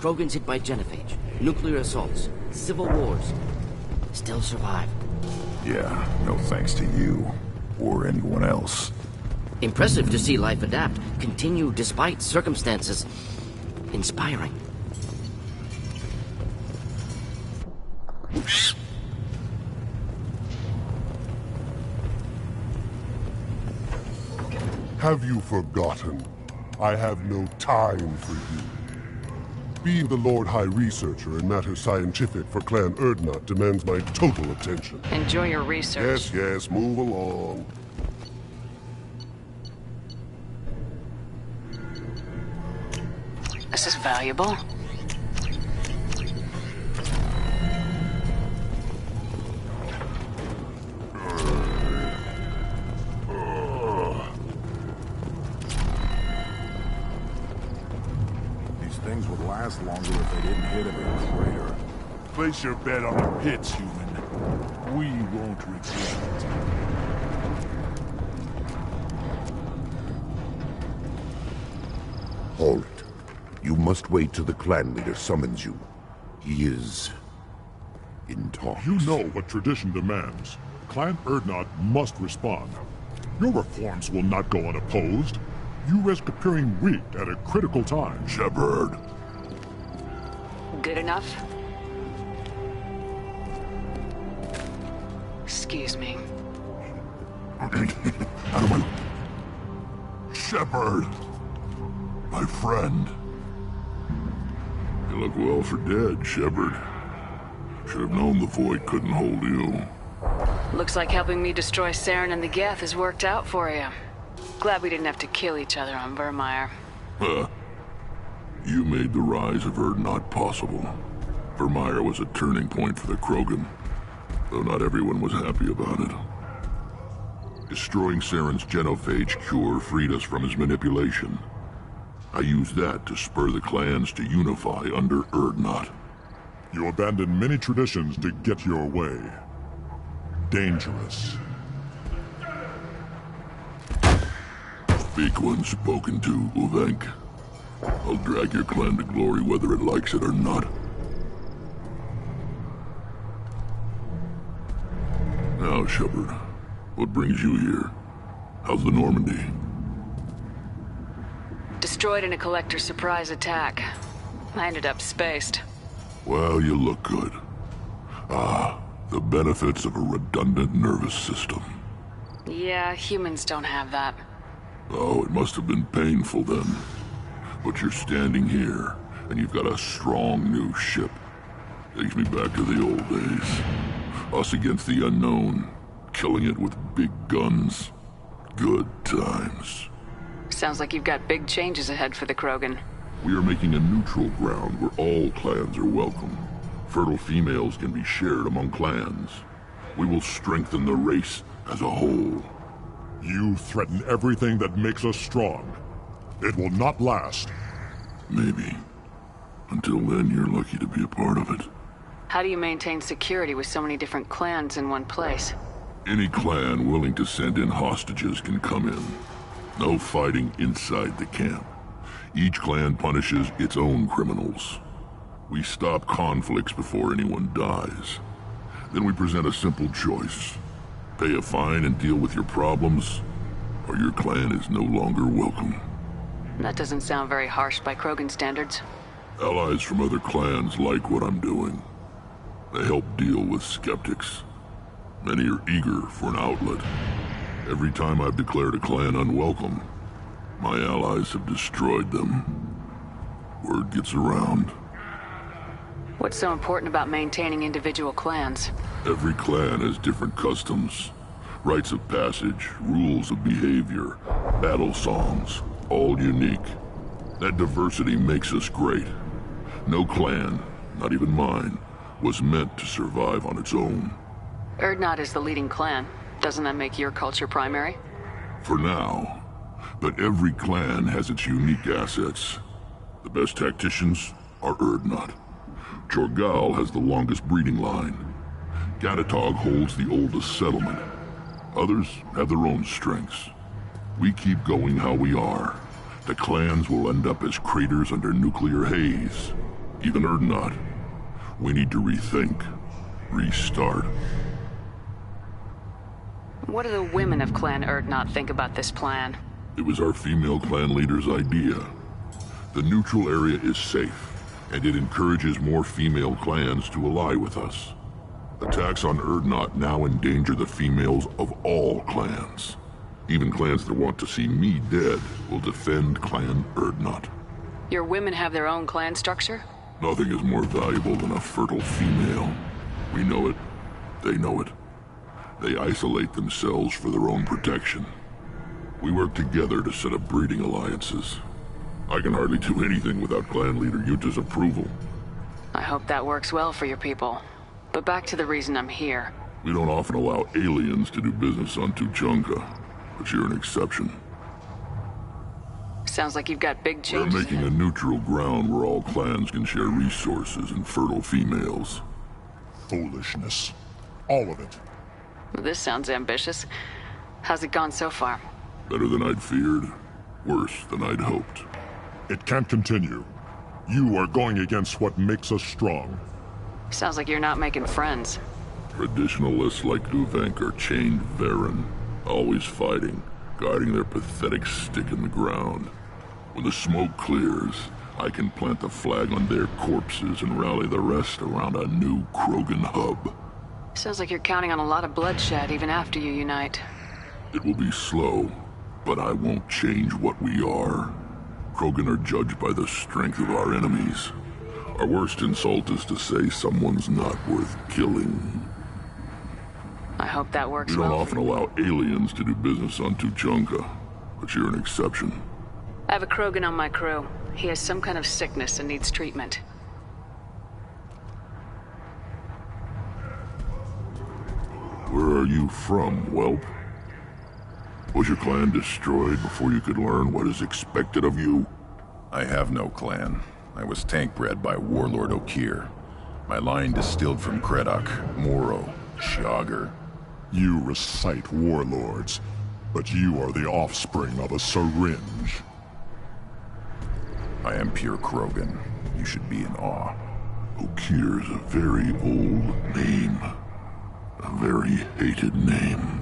Krogans hit by genophage, nuclear assaults, civil wars. Still survive. Yeah, no thanks to you. Or anyone else. Impressive to see life adapt, continue despite circumstances. Inspiring. Have you forgotten? I have no time for you. Being the Lord High Researcher in matters scientific for Clan Urdnot demands my total attention. Enjoy your research. Yes, yes, move along. This is valuable. Things would last longer if they didn't hit him in the crater. Place your bet on the pits, human. We won't regret it. Halt. You must wait till the clan leader summons you. He is... in talks. You know what tradition demands. Clan Urdnot must respond. Your reforms will not go unopposed. You risk appearing weak at a critical time. Shepard. Good enough? Excuse me. Shepard. My friend. You look well for dead, Shepard. Should have known the Void couldn't hold you. Looks like helping me destroy Saren and the Geth has worked out for you. Glad we didn't have to kill each other on Vermeer. Huh. You made the rise of Urdnot possible. Vermeer was a turning point for the Krogan, though not everyone was happy about it. Destroying Saren's genophage cure freed us from his manipulation. I used that to spur the clans to unify under Urdnot. You abandoned many traditions to get your way. Dangerous. Speak when spoken to, Uvenk. I'll drag your clan to glory whether it likes it or not. Now, Shepard, what brings you here? How's the Normandy? Destroyed in a collector surprise attack. I ended up spaced. Well, you look good. Ah, the benefits of a redundant nervous system. Yeah, humans don't have that. Oh, it must have been painful then. But you're standing here, and you've got a strong new ship. Takes me back to the old days. Us against the unknown, killing it with big guns. Good times. Sounds like you've got big changes ahead for the Krogan. We are making a neutral ground where all clans are welcome. Fertile females can be shared among clans. We will strengthen the race as a whole. You threaten everything that makes us strong. It will not last. Maybe. Until then, you're lucky to be a part of it. How do you maintain security with so many different clans in one place? Any clan willing to send in hostages can come in. No fighting inside the camp. Each clan punishes its own criminals. We stop conflicts before anyone dies. Then we present a simple choice. Pay a fine and deal with your problems, or your clan is no longer welcome. That doesn't sound very harsh by Krogan standards. Allies from other clans like what I'm doing. They help deal with skeptics. Many are eager for an outlet. Every time I've declared a clan unwelcome, my allies have destroyed them. Word gets around. What's so important about maintaining individual clans? Every clan has different customs, rites of passage, rules of behavior, battle songs, all unique. That diversity makes us great. No clan, not even mine, was meant to survive on its own. Urdnot is the leading clan. Doesn't that make your culture primary? For now. But every clan has its unique assets. The best tacticians are Urdnot. Jorgal has the longest breeding line. Gatatog holds the oldest settlement. Others have their own strengths. We keep going how we are. The clans will end up as craters under nuclear haze. Even Urdnot. We need to rethink. Restart. What do the women of Clan Urdnot think about this plan? It was our female clan leader's idea. The neutral area is safe, and it encourages more female clans to ally with us. Attacks on Urdnot now endanger the females of all clans. Even clans that want to see me dead will defend Clan Urdnot. Your women have their own clan structure? Nothing is more valuable than a fertile female. We know it. They know it. They isolate themselves for their own protection. We work together to set up breeding alliances. I can hardly do anything without clan leader Yuta's approval. I hope that works well for your people. But back to the reason I'm here. We don't often allow aliens to do business on Tuchanka, but you're an exception. Sounds like you've got big We're changes. making a neutral ground where all clans can share resources and fertile females. Foolishness. All of it. This sounds ambitious. How's it gone so far? Better than I'd feared. Worse than I'd hoped. It can't continue. You are going against what makes us strong. Sounds like you're not making friends. Traditionalists like Uvenk are chained Varen, always fighting, guiding their pathetic stick in the ground. When the smoke clears, I can plant the flag on their corpses and rally the rest around a new Krogan hub. Sounds like you're counting on a lot of bloodshed even after you unite. It will be slow, but I won't change what we are. Krogan are judged by the strength of our enemies. Our worst insult is to say someone's not worth killing. I hope that works We don't well. often allow aliens to do business on Tuchanka, but you're an exception. I have a Krogan on my crew. He has some kind of sickness and needs treatment. Where are you from, whelp? Was your clan destroyed before you could learn what is expected of you? I have no clan. I was tank bred by Warlord Okir. My line distilled from Kredok, Moro, Shogger. You recite warlords, but you are the offspring of a syringe. I am pure Krogan. You should be in awe. Okir's a very old name. A very hated name.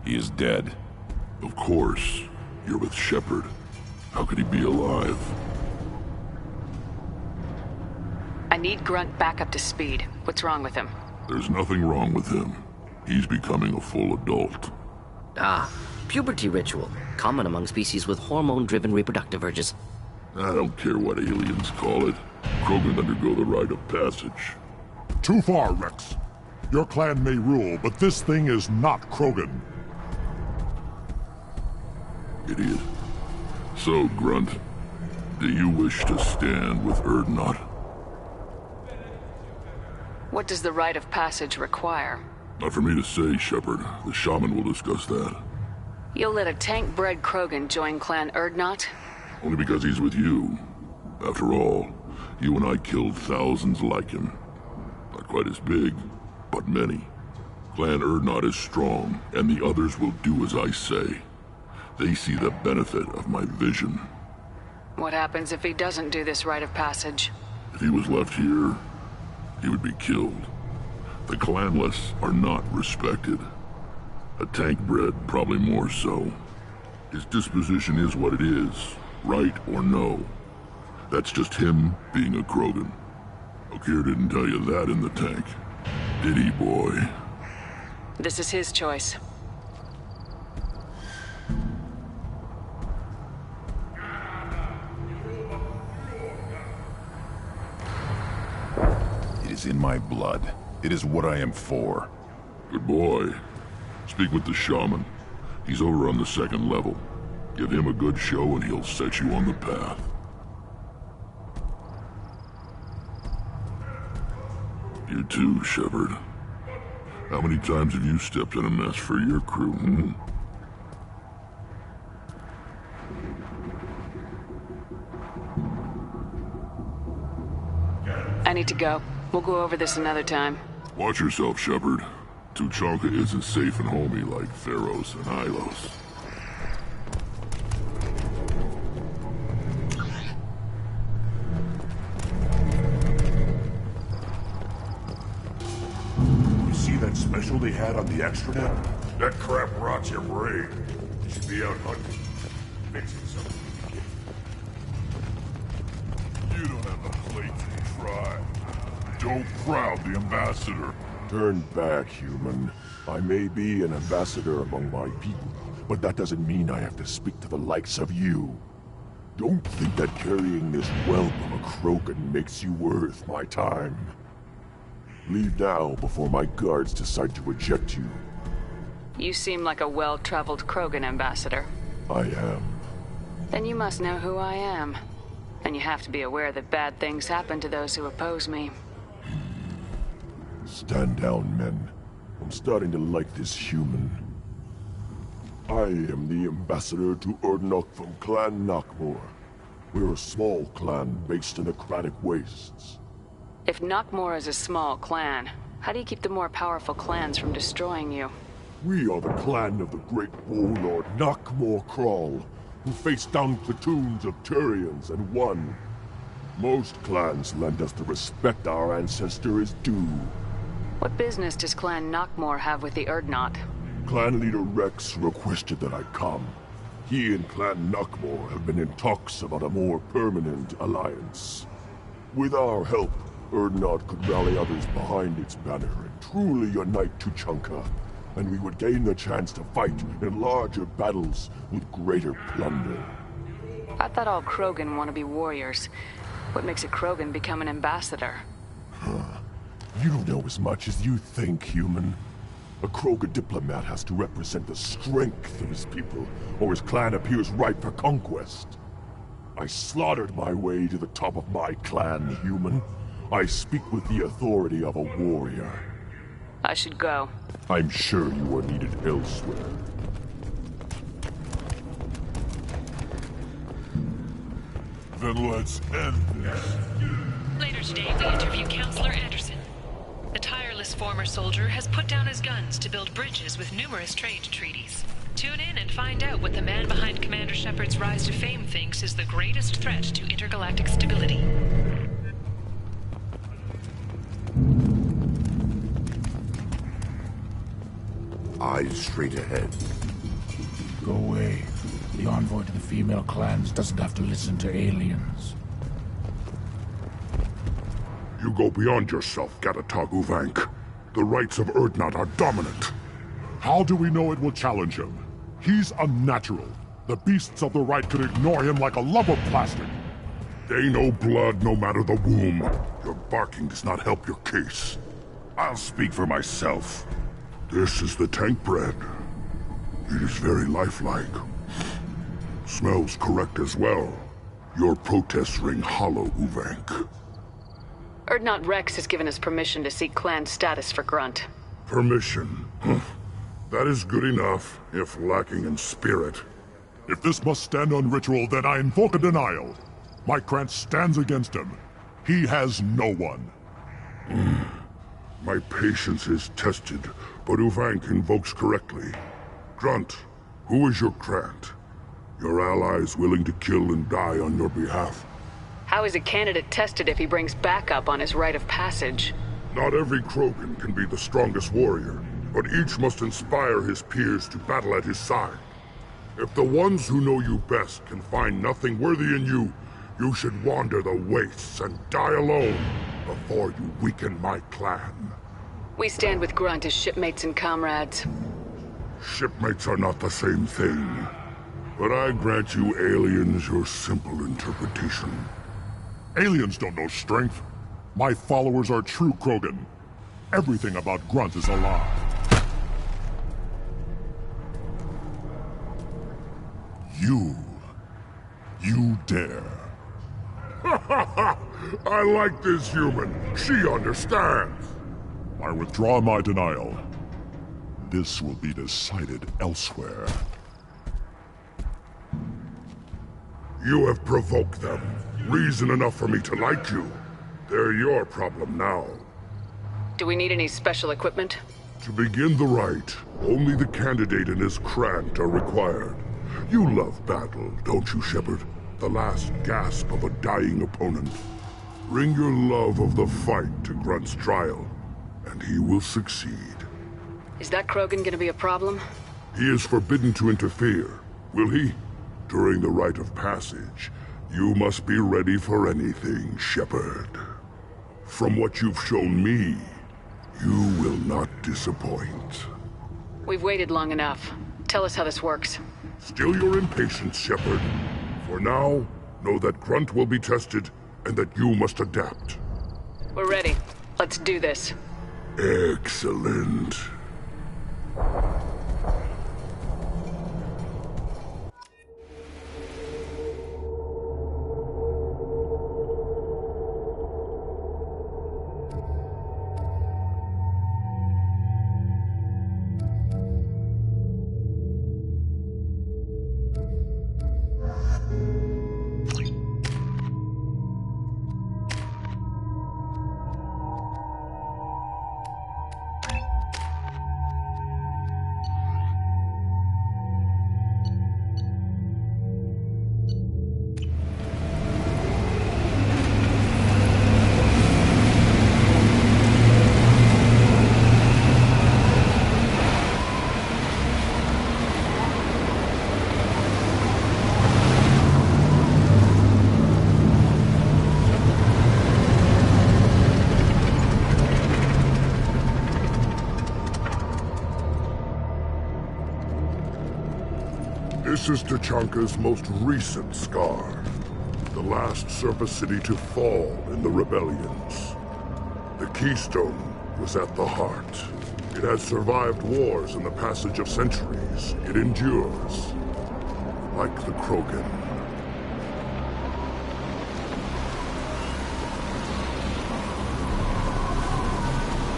He is dead. Of course. You're with Shepard. How could he be alive? I need Grunt back up to speed. What's wrong with him? There's nothing wrong with him. He's becoming a full adult. Ah, puberty ritual. Common among species with hormone-driven reproductive urges. I don't care what aliens call it. Krogan undergo the rite of passage. Too far, Rex. Your clan may rule, but this thing is not Krogan. Idiot. So, Grunt, do you wish to stand with Urdnot? What does the rite of passage require? Not for me to say, Shepard. The shaman will discuss that. You'll let a tank-bred Krogan join Clan Urdnot? Only because he's with you. After all, you and I killed thousands like him. Not quite as big, but many. Clan Urdnot is strong, and the others will do as I say. They see the benefit of my vision. What happens if he doesn't do this rite of passage? If he was left here, he would be killed. The clanless are not respected. A tank-bred, probably more so. His disposition is what it is, right or no. That's just him being a Krogan. Okeer didn't tell you that in the tank. Did he, boy? This is his choice. It is in my blood. It is what I am for. Good boy. Speak with the shaman. He's over on the second level. Give him a good show and he'll set you on the path. You too, Shepard. How many times have you stepped in a mess for your crew, hmm? I need to go. We'll go over this another time. Watch yourself, Shepard. Tuchanka isn't safe and homey like Theros and Ilos. You see that special they had on the extranet? That crap rots your brain. You should be out hunting. Fixing something. You don't have a plate to try. Don't crowd the ambassador. Turn back, human. I may be an ambassador among my people, but that doesn't mean I have to speak to the likes of you. Don't think that carrying this whelp of a Krogan makes you worth my time. Leave now before my guards decide to eject you. You seem like a well-traveled Krogan ambassador. I am. Then you must know who I am. And you have to be aware that bad things happen to those who oppose me. Stand down, men. I'm starting to like this human. I am the ambassador to Urdnot from Clan Nakmor. We're a small clan based in the Kratic Wastes. If Nakmor is a small clan, how do you keep the more powerful clans from destroying you? We are the clan of the great warlord Nakmor Crawl, who faced down platoons of Turians and won. Most clans lend us the respect our ancestor is due. What business does Clan Nakmor have with the Urdnot? Clan leader Rex requested that I come. He and Clan Nakmor have been in talks about a more permanent alliance. With our help, Urdnot could rally others behind its banner and truly unite Tuchanka, and we would gain the chance to fight in larger battles with greater plunder. I thought all Krogan want to be warriors. What makes a Krogan become an ambassador? You don't know as much as you think, human. A Krogan diplomat has to represent the strength of his people, or his clan appears ripe for conquest. I slaughtered my way to the top of my clan, human. I speak with the authority of a warrior. I should go. I'm sure you are needed elsewhere. Then let's end this. Later today, we interview Counselor Anderson. The tireless former soldier has put down his guns to build bridges with numerous trade treaties. Tune in and find out what the man behind Commander Shepard's rise to fame thinks is the greatest threat to intergalactic stability. Eyes straight ahead. Go away. The envoy to the female clans doesn't have to listen to aliens. You go beyond yourself, Gatatog Uvank. The rights of Urdnot are dominant. How do we know it will challenge him? He's unnatural. The beasts of the right could ignore him like a lump of plastic. They know blood no matter the womb. Your barking does not help your case. I'll speak for myself. This is the tank bread. It is very lifelike. Smells correct as well. Your protests ring hollow, Uvank. Urdnot Rex has given us permission to seek clan status for Grunt. Permission? That is good enough, if lacking in spirit. If this must stand on ritual, then I invoke a denial. My Krant stands against him. He has no one. My patience is tested, but Uvank invokes correctly. Grunt, who is your Krant? Your allies willing to kill and die on your behalf? How is a candidate tested if he brings backup on his rite of passage? Not every Krogan can be the strongest warrior, but each must inspire his peers to battle at his side. If the ones who know you best can find nothing worthy in you, You should wander the wastes and die alone before you weaken my clan. We stand with Grunt as shipmates and comrades. Shipmates are not the same thing. But I grant you aliens your simple interpretation. Aliens don't know strength. My followers are true Krogan. Everything about Grunt is a lie. You dare. I like this human. She understands. I withdraw my denial. This will be decided elsewhere. You have provoked them. Reason enough for me to like you. They're your problem now. Do we need any special equipment? To begin the rite, only the candidate and his Krant are required. You love battle, don't you, Shepard? The last gasp of a dying opponent. Bring your love of the fight to Grunt's trial, and he will succeed. Is that Krogan gonna be a problem? He is forbidden to interfere, will he? During the rite of passage, you must be ready for anything, Shepard. From what you've shown me, you will not disappoint. We've waited long enough. Tell us how this works. Still your impatience, Shepard. For now, know that Grunt will be tested, and that you must adapt. We're ready. Let's do this. Excellent. This is Tachanka's most recent scar. The last surface city to fall in the rebellions. The Keystone was at the heart. It has survived wars and the passage of centuries. It endures. Like the Krogan.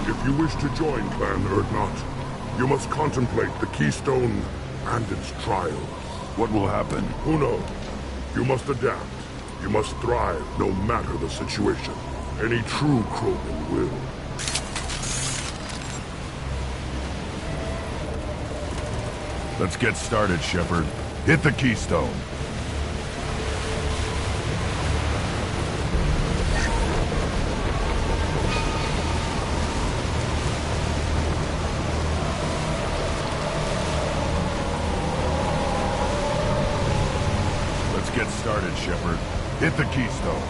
If you wish to join Clan Urdnot, you must contemplate the Keystone and its trials. What will happen? Who knows? You must adapt. You must thrive no matter the situation. Any true Krogan will. Let's get started, Shepard. Hit the Keystone. Get started, Shepard. Hit the Keystone.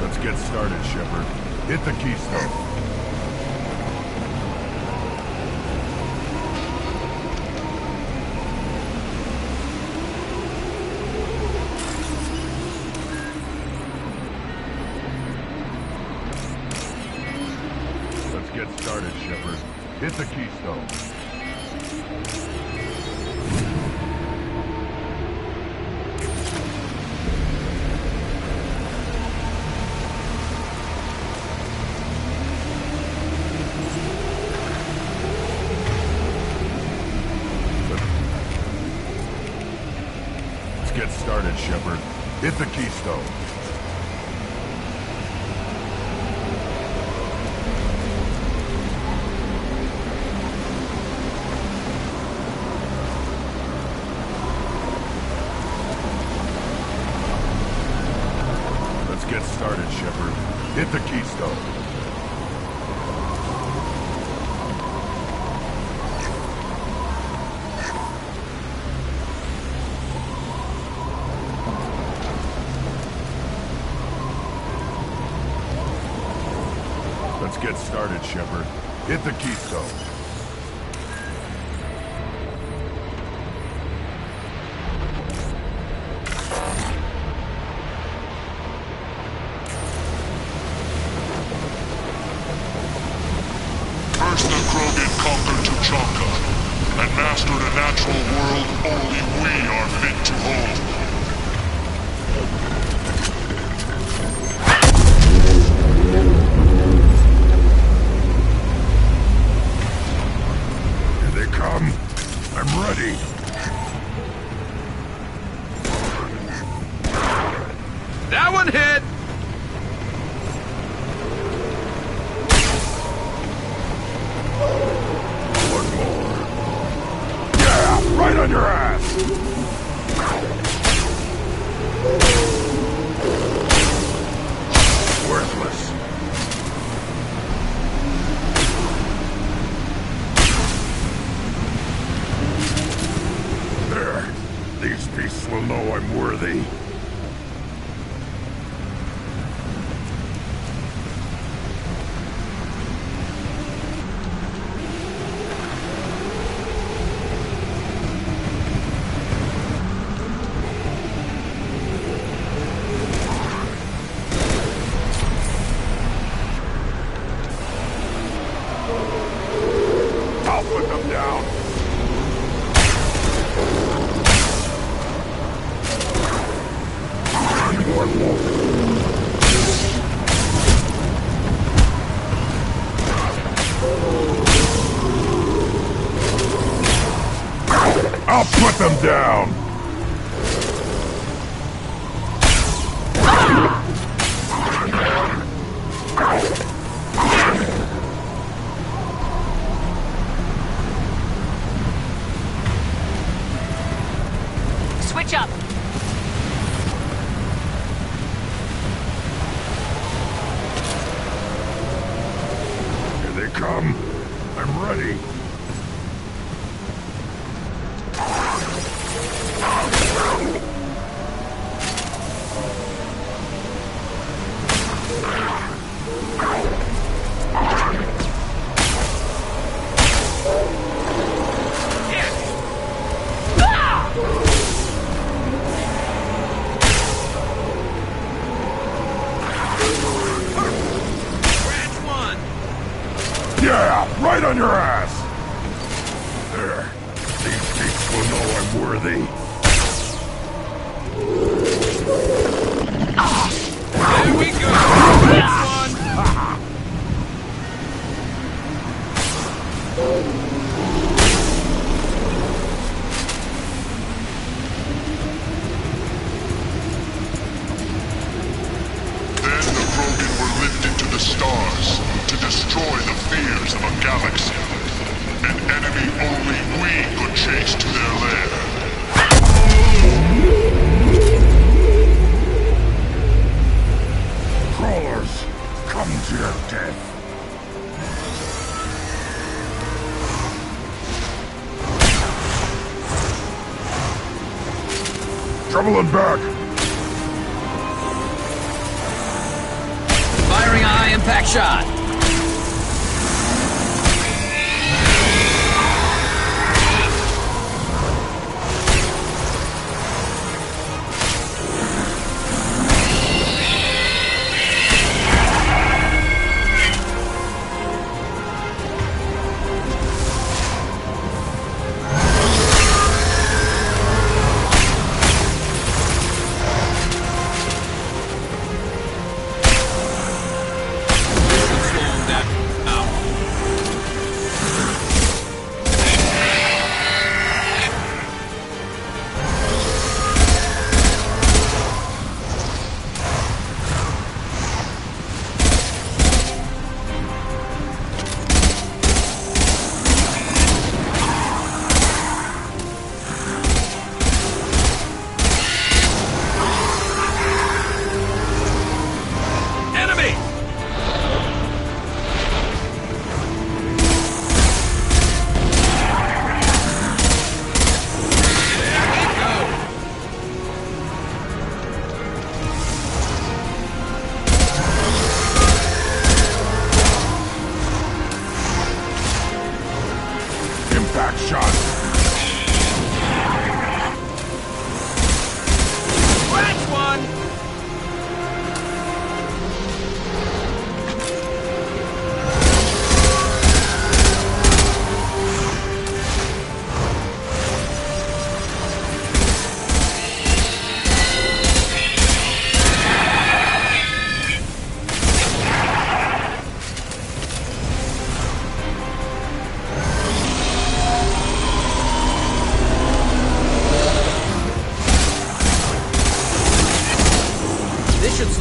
Let's get started, Shepard. Hit the Keystone. Get started, Shepard. Hit the Keystone. Let's get started, Shepard. Hit the Keystone. started, Shepard. Hit the keystone. Let's get started, Shepard. Hit the keystone. First the Krogan conquered Tuchanka, and mastered a natural world only we are fit to hold. Here they come. I'm ready. That one hit! Right on your ass! Worthless. There. These beasts will know I'm worthy. I'll put them down. I'll put them down. Switch up! Here they come. I'm ready. Yeah, right on your ass! There. These beasts will know I'm worthy. Here we go! Next one! Then the Krogan were lifted to the stars to destroy the fears of a galaxy. An enemy only we could chase to their lair. Crawlers, come to your death. Trouble and back. Firing a high-impact shot.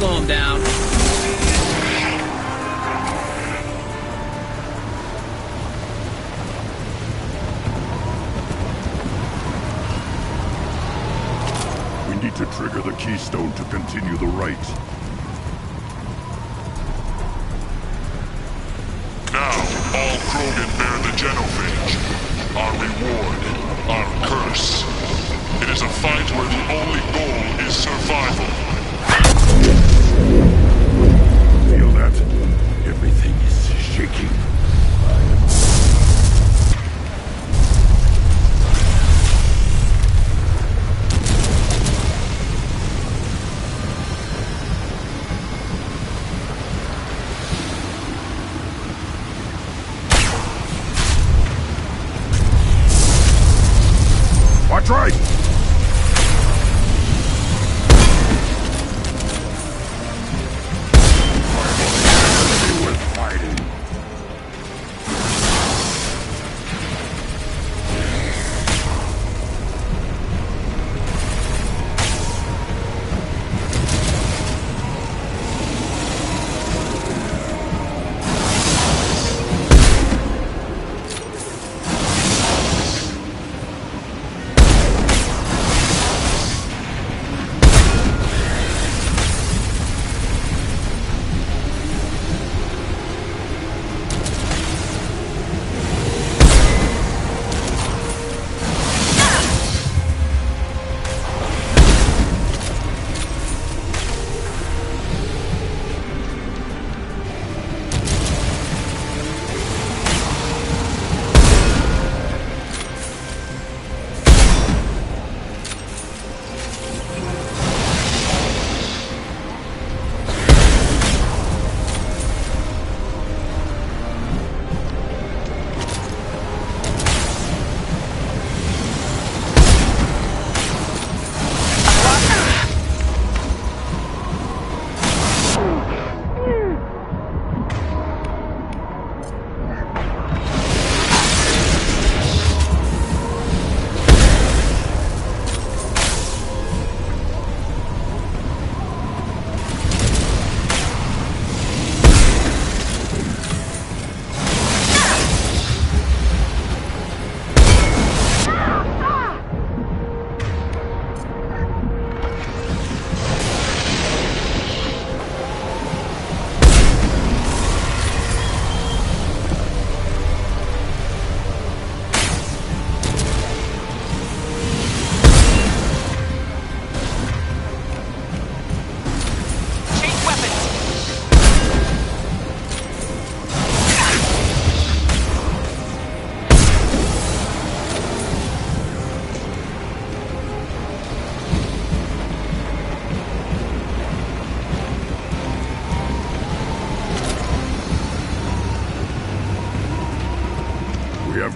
slow him down. We need to trigger the keystone to continue the rite. Now, all Krogan bear the genophage. Our reward, our curse. It is a fight where the only goal is survival. Feel that? Everything is shaking. Watch right!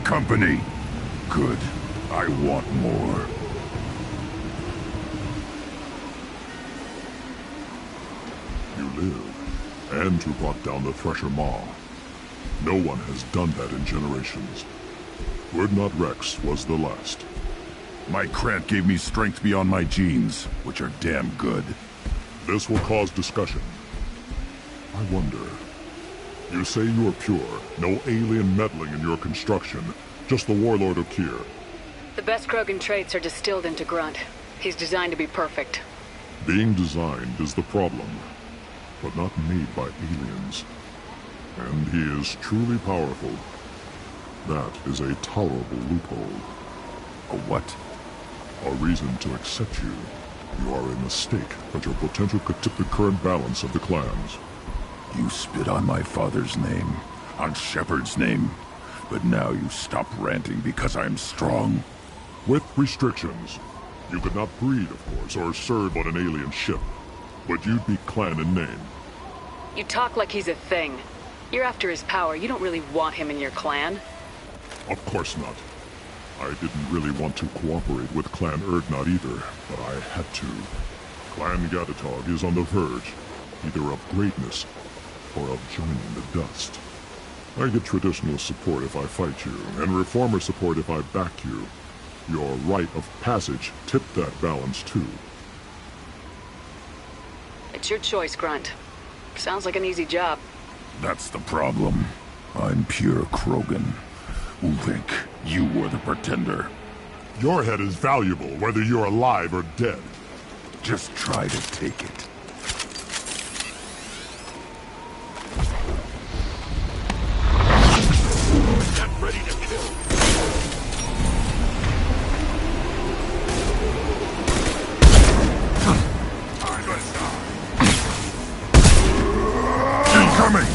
Company. Good. I want more. You live, and you brought down the Thresher Maw. No one has done that in generations. Urdnot Rex was the last. My Krant gave me strength beyond my genes, which are damn good. This will cause discussion. I wonder... You say you are pure, no alien meddling in your construction, just the Warlord Okeer. The best Krogan traits are distilled into Grunt. He's designed to be perfect. Being designed is the problem, but not made by aliens. And he is truly powerful. That is a tolerable loophole. A what? A reason to accept you. You are a mistake, but your potential could tip the current balance of the clans. You spit on my father's name, on Shepard's name, but now you stop ranting because I'm strong. With restrictions. You could not breed, of course, or serve on an alien ship, but you'd be clan in name. You talk like he's a thing. You're after his power. You don't really want him in your clan. Of course not. I didn't really want to cooperate with Clan Urdnot either, but I had to. Clan Gatatog is on the verge, either of greatness or of joining the dust. I get traditional support if I fight you, and reformer support if I back you. Your rite of passage tipped that balance too. It's your choice, Grunt. Sounds like an easy job. That's the problem. I'm pure Krogan. Ulvik, you were the pretender. Your head is valuable, whether you're alive or dead. Just try to take it. Get ready to kill. Incoming!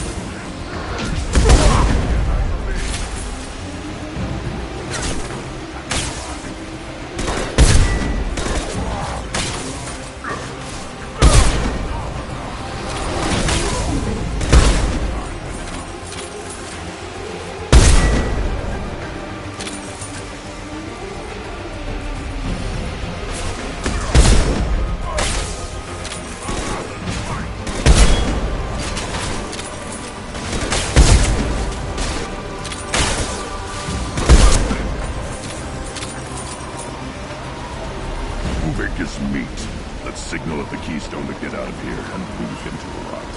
Ulvik is meat. Let's signal at the keystone to get out of here and leave him to rot.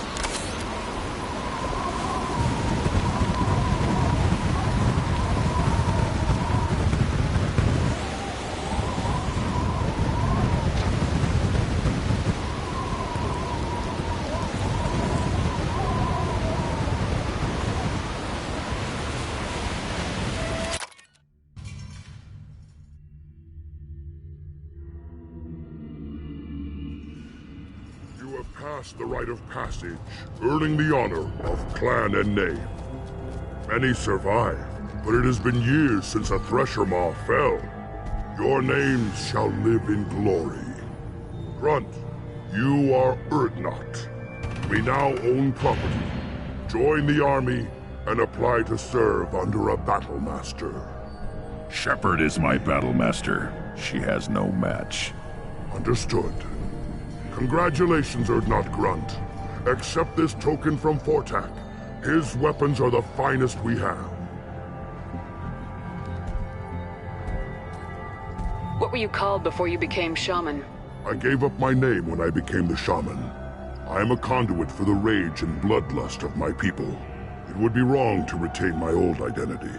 You have passed the rite of passage, earning the honor of clan and name. Many survive, but it has been years since a Thresher Maw fell. Your names shall live in glory. Grunt, you are Urdnot. We now own property. Join the army and apply to serve under a battle master. Shepard is my battle master. She has no match. Understood. Congratulations, Urdnot Grunt. Accept this token from Fortak. His weapons are the finest we have. What were you called before you became shaman? I gave up my name when I became the shaman. I am a conduit for the rage and bloodlust of my people. It would be wrong to retain my old identity.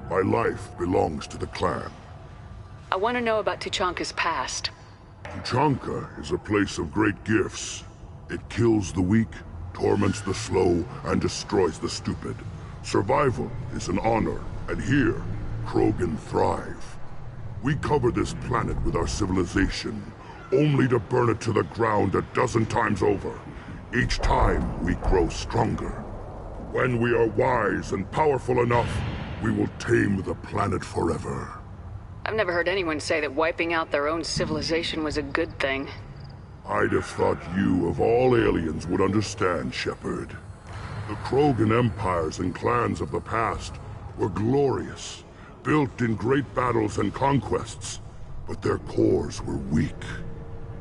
My life belongs to the clan. I want to know about Tuchanka's past. Tuchanka is a place of great gifts. It kills the weak, torments the slow, and destroys the stupid. Survival is an honor, and here, Krogan thrive. We cover this planet with our civilization, only to burn it to the ground a dozen times over. Each time, we grow stronger. When we are wise and powerful enough, we will tame the planet forever. I've never heard anyone say that wiping out their own civilization was a good thing. I'd have thought you, of all aliens, would understand, Shepard. The Krogan empires and clans of the past were glorious, built in great battles and conquests, but their cores were weak.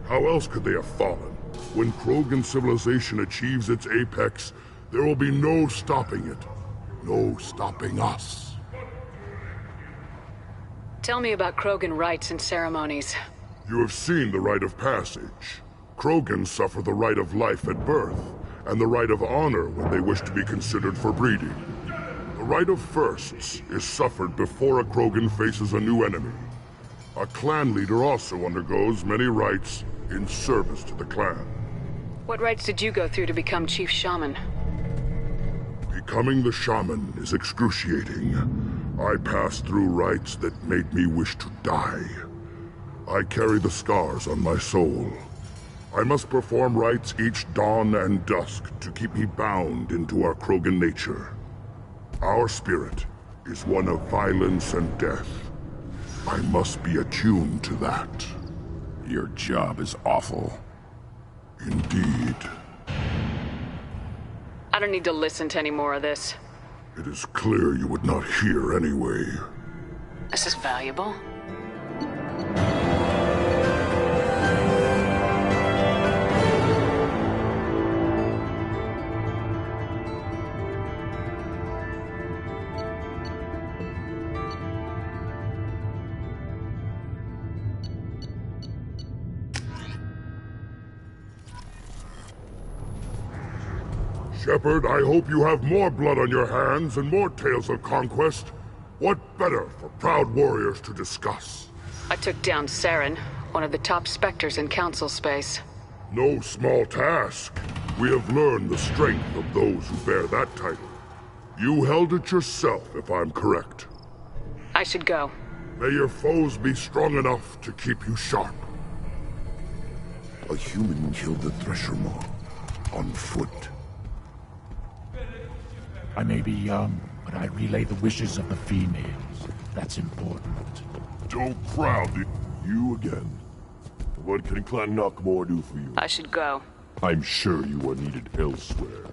How else could they have fallen? When Krogan civilization achieves its apex, there will be no stopping it. No stopping us. Tell me about Krogan rites and ceremonies. You have seen the rite of passage. Krogans suffer the rite of life at birth, and the rite of honor when they wish to be considered for breeding. The rite of firsts is suffered before a Krogan faces a new enemy. A clan leader also undergoes many rites in service to the clan. What rites did you go through to become Chief Shaman? Becoming the shaman is excruciating. I passed through rites that made me wish to die. I carry the scars on my soul. I must perform rites each dawn and dusk to keep me bound into our Krogan nature. Our spirit is one of violence and death. I must be attuned to that. Your job is awful. Indeed. I don't need to listen to any more of this. It is clear you would not hear anyway. This is valuable. Shepard, I hope you have more blood on your hands and more tales of conquest. What better for proud warriors to discuss? I took down Saren, one of the top Spectres in Council space. No small task. We have learned the strength of those who bear that title. You held it yourself, if I'm correct. I should go. May your foes be strong enough to keep you sharp. A human killed the Thresher Maw. On foot. I may be young, but I relay the wishes of the females. That's important. Don't crowd you again. What can Clan Knockmore do for you? I should go. I'm sure you are needed elsewhere.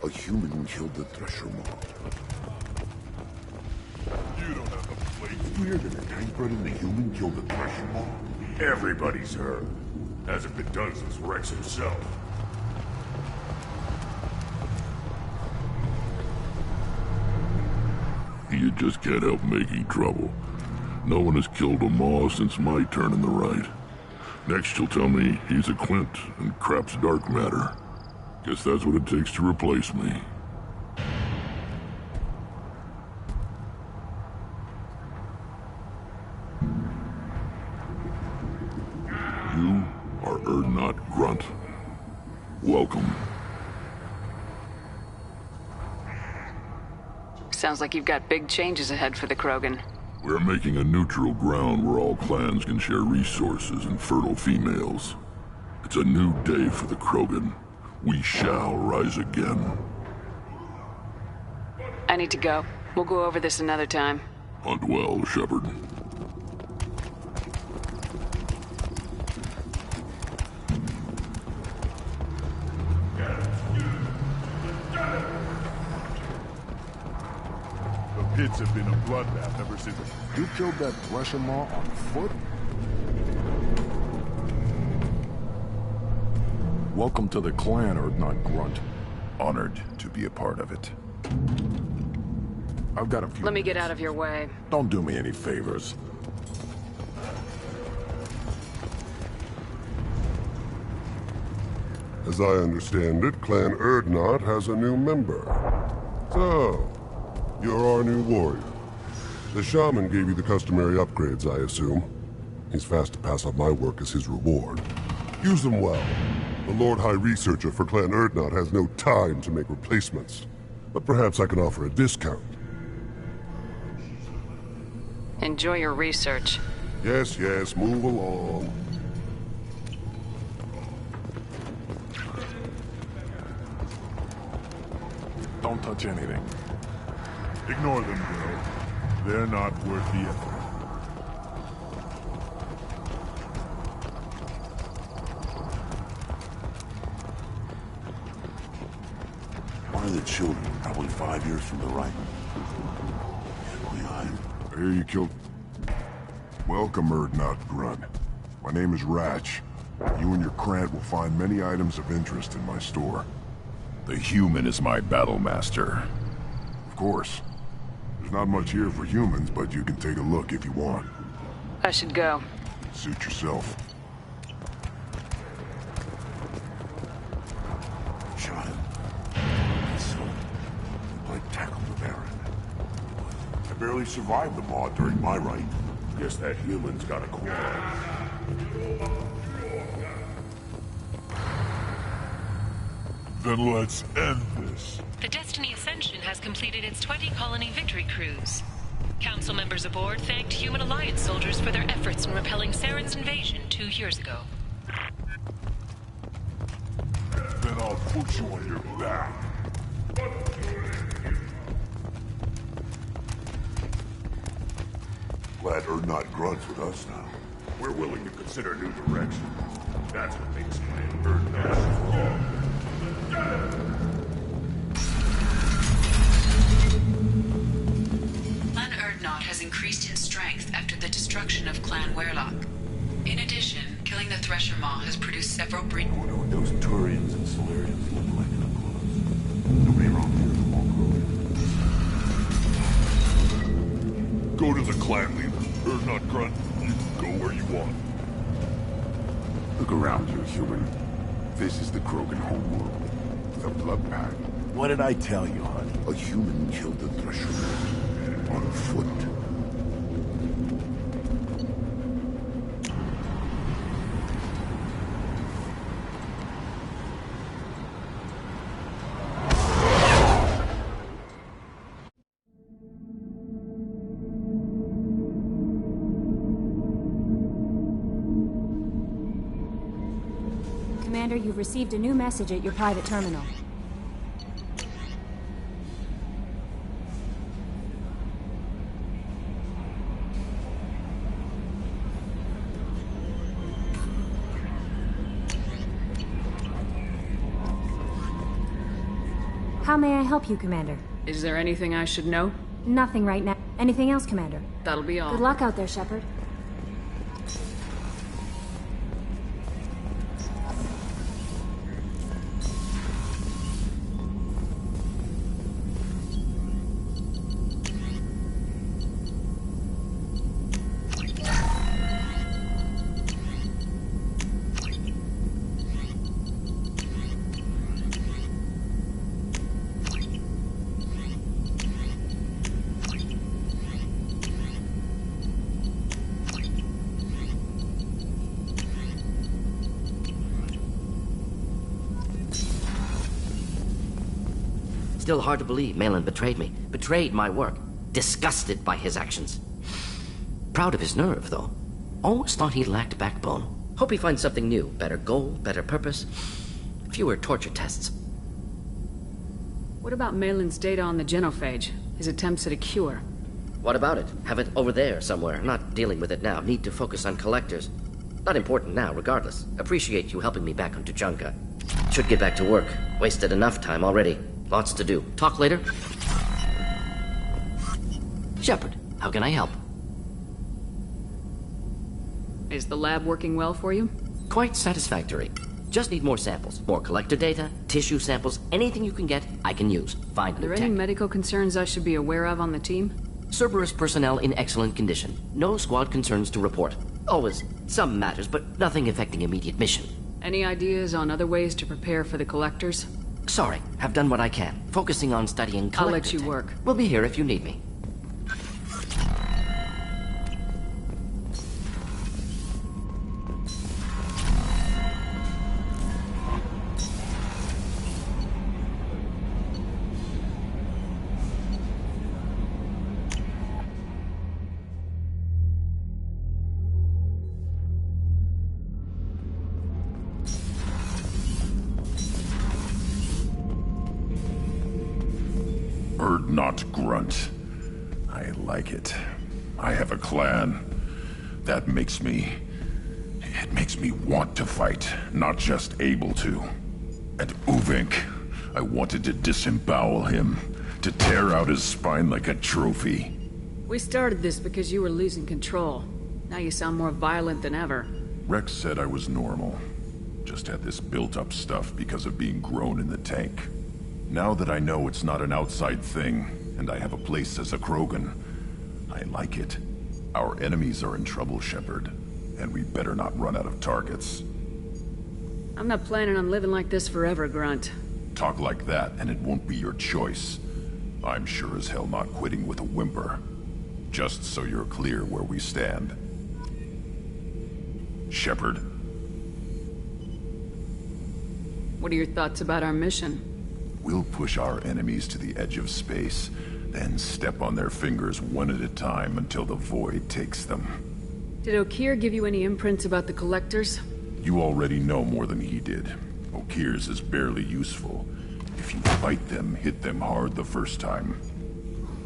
A human killed the Thresher Maw. You don't have the place. Weird that a tank-bred the human killed the Thresher Maw? Everybody's heard. Hasn't been done since Rex himself. You just can't help making trouble. No one has killed a Maw since my turn in the right. Next you'll tell me he's a Quint and crap's dark matter. Guess that's what it takes to replace me. You are Urdnot Grunt. Welcome. Sounds like you've got big changes ahead for the Krogan. We're making a neutral ground where all clans can share resources and fertile females. It's a new day for the Krogan. We shall rise again. I need to go. We'll go over this another time. Hunt well, Shepard. The pits have been a bloodbath ever since. You killed that Thresher Maw on foot? Welcome to the clan, Urdnot Grunt. Honored to be a part of it. I've got a few Let me get out of your way. Don't do me any favors. As I understand it, Clan Urdnot has a new member. So, you're our new warrior. The shaman gave you the customary upgrades, I assume. He's fast to pass on my work as his reward. Use them well. The Lord High Researcher for Clan Urdnot has no time to make replacements. But perhaps I can offer a discount. Enjoy your research. Yes, move along. Don't touch anything. Ignore them, bro. They're not worth the effort. One of the children, probably 5 years from the right. I hear you killed... Welcome, Urdnot Grunt. My name is Ratch. You and your Krant will find many items of interest in my store. The human is my battle master. Of course. There's not much here for humans, but you can take a look if you want. I should go. Suit yourself. Child. So, I tackled the Baron. I barely survived the Maw during my reign. Guess that human's got a quarrel. Then let's end this. The Destiny Ascension has completed its 20-colony victory cruise. Council members aboard thanked Human Alliance soldiers for their efforts in repelling Saren's invasion 2 years ago. Then I'll put you on your back. Glad Urdnot Grunt's with us now. We're willing to consider new direction. That's what makes Clan Urdnot strong. Clan Urdnot has increased in strength after the destruction of Clan Werlock. In addition, killing the Thresher Maw has produced several breed... I wonder what those Turians and Solarians look like up close. Nobody around here from all Krogan. Go to the clan leader. Urdnot Grunt, you can go where you want. Look around you, human. This is the Krogan homeworld. the blood pack. What did I tell you, honey? A human killed the Thresher. On foot. Commander, you've received a new message at your private terminal. How may I help you, Commander? Is there anything I should know? Nothing right now. Anything else, Commander? That'll be all. Good luck out there, Shepard. Still hard to believe Malin betrayed me. Betrayed my work. Disgusted by his actions. Proud of his nerve, though. Always thought he lacked backbone. Hope he finds something new. Better goal, better purpose. Fewer torture tests. What about Malin's data on the genophage? His attempts at a cure? What about it? Have it over there somewhere. Not dealing with it now. Need to focus on collectors. Not important now, regardless. Appreciate you helping me back on Tuchanka. Should get back to work. Wasted enough time already. Lots to do. Talk later. Shepard, how can I help? Is the lab working well for you? Quite satisfactory. Just need more samples. More collector data, tissue samples, anything you can get, I can use. Find Are new there tech. any medical concerns I should be aware of on the team? Cerberus personnel in excellent condition. No squad concerns to report. Always some matters, but nothing affecting immediate mission. Any ideas on other ways to prepare for the collectors? Sorry, have done what I can. Focusing on studying collector I'll let you tech. work. We'll be here if you need me. Not grunt. I like it. I have a clan. That makes me... It makes me want to fight, not just able to. At Uvink, I wanted to disembowel him, to tear out his spine like a trophy. We started this because you were losing control. Now you sound more violent than ever. Rex said I was normal. Just had this built-up stuff because of being grown in the tank. Now that I know it's not an outside thing, and I have a place as a Krogan, I like it. Our enemies are in trouble, Shepard, and we better not run out of targets. I'm not planning on living like this forever, Grunt. Talk like that, and it won't be your choice. I'm sure as hell not quitting with a whimper. Just so you're clear where we stand. Shepard. What are your thoughts about our mission? We'll push our enemies to the edge of space, then step on their fingers one at a time until the void takes them. Did Okeer give you any imprints about the collectors? You already know more than he did. Okeer's is barely useful. If you fight them, hit them hard the first time.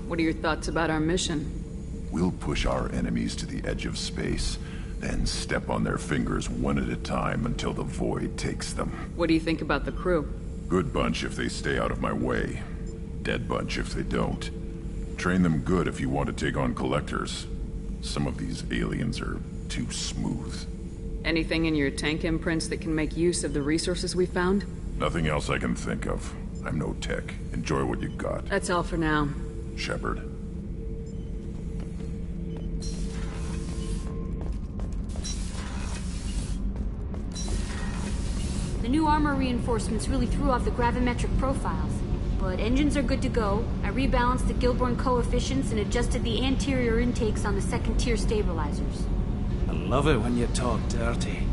What are your thoughts about our mission? We'll push our enemies to the edge of space, then step on their fingers one at a time until the void takes them. What do you think about the crew? Good bunch if they stay out of my way. Dead bunch if they don't. Train them good if you want to take on collectors. Some of these aliens are too smooth. Anything in your tank imprints that can make use of the resources we found? Nothing else I can think of. I'm no tech. Enjoy what you got. That's all for now. Shepard. The new armor reinforcements really threw off the gravimetric profiles. But engines are good to go. I rebalanced the Gilborn coefficients and adjusted the anterior intakes on the second-tier stabilizers. I love it when you talk dirty.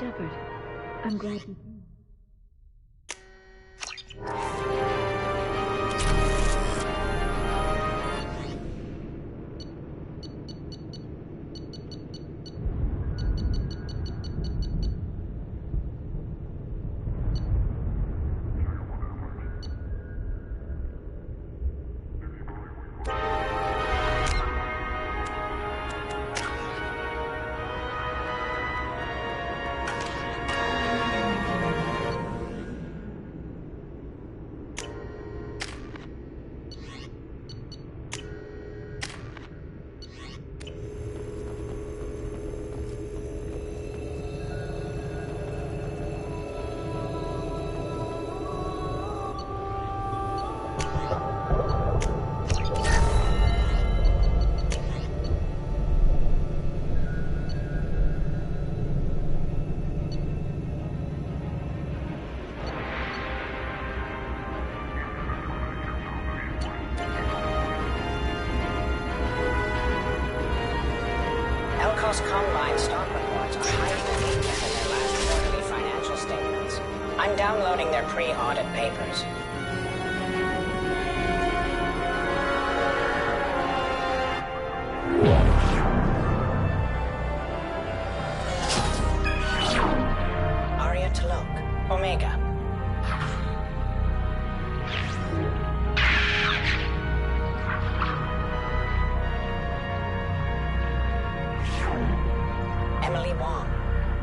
Shepard, I'm glad you... Combine stock reports are higher than weakness in their last quarterly financial statements. I'm downloading their pre-audit papers. Aria Talok, Omega.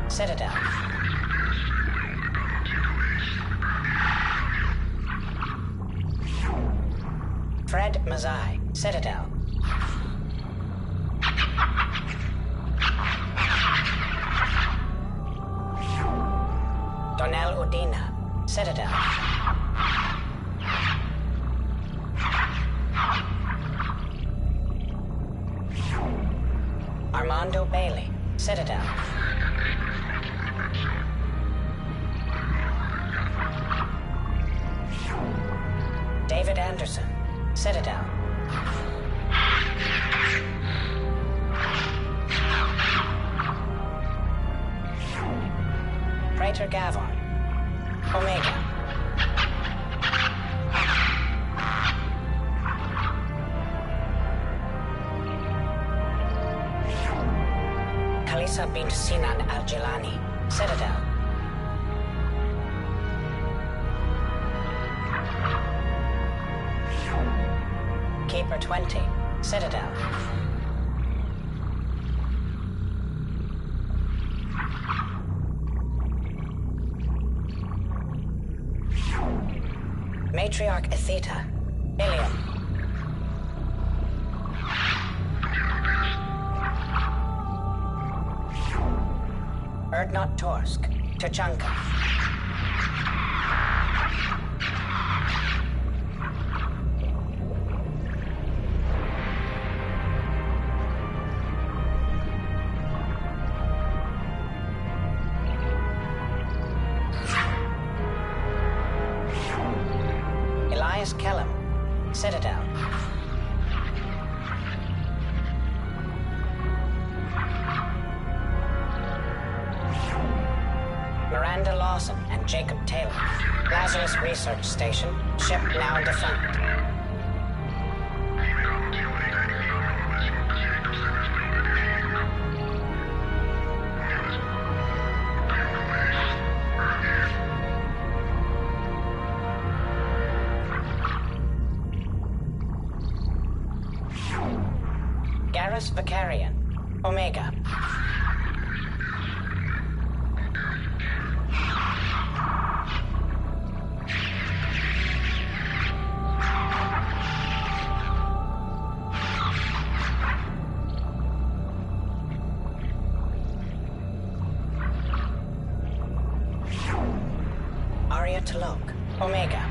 Citadel. Fred Mazai, Citadel. Donnell Udina, Citadel. Armando Bailey, Citadel. David Anderson, Citadel. Praetor Gavon, Omega. Kalisa bint Sinan Al-Jilani, Citadel. Keeper 20, Citadel. Matriarch Atheta, Ilium. Erdnot Torsk, Tuchanka. Elias Kellum, Citadel. Miranda Lawson and Jacob Taylor. Lazarus Research Station, ship now defunct. Garrus Vicarian, Omega. Aria to Loke. Omega.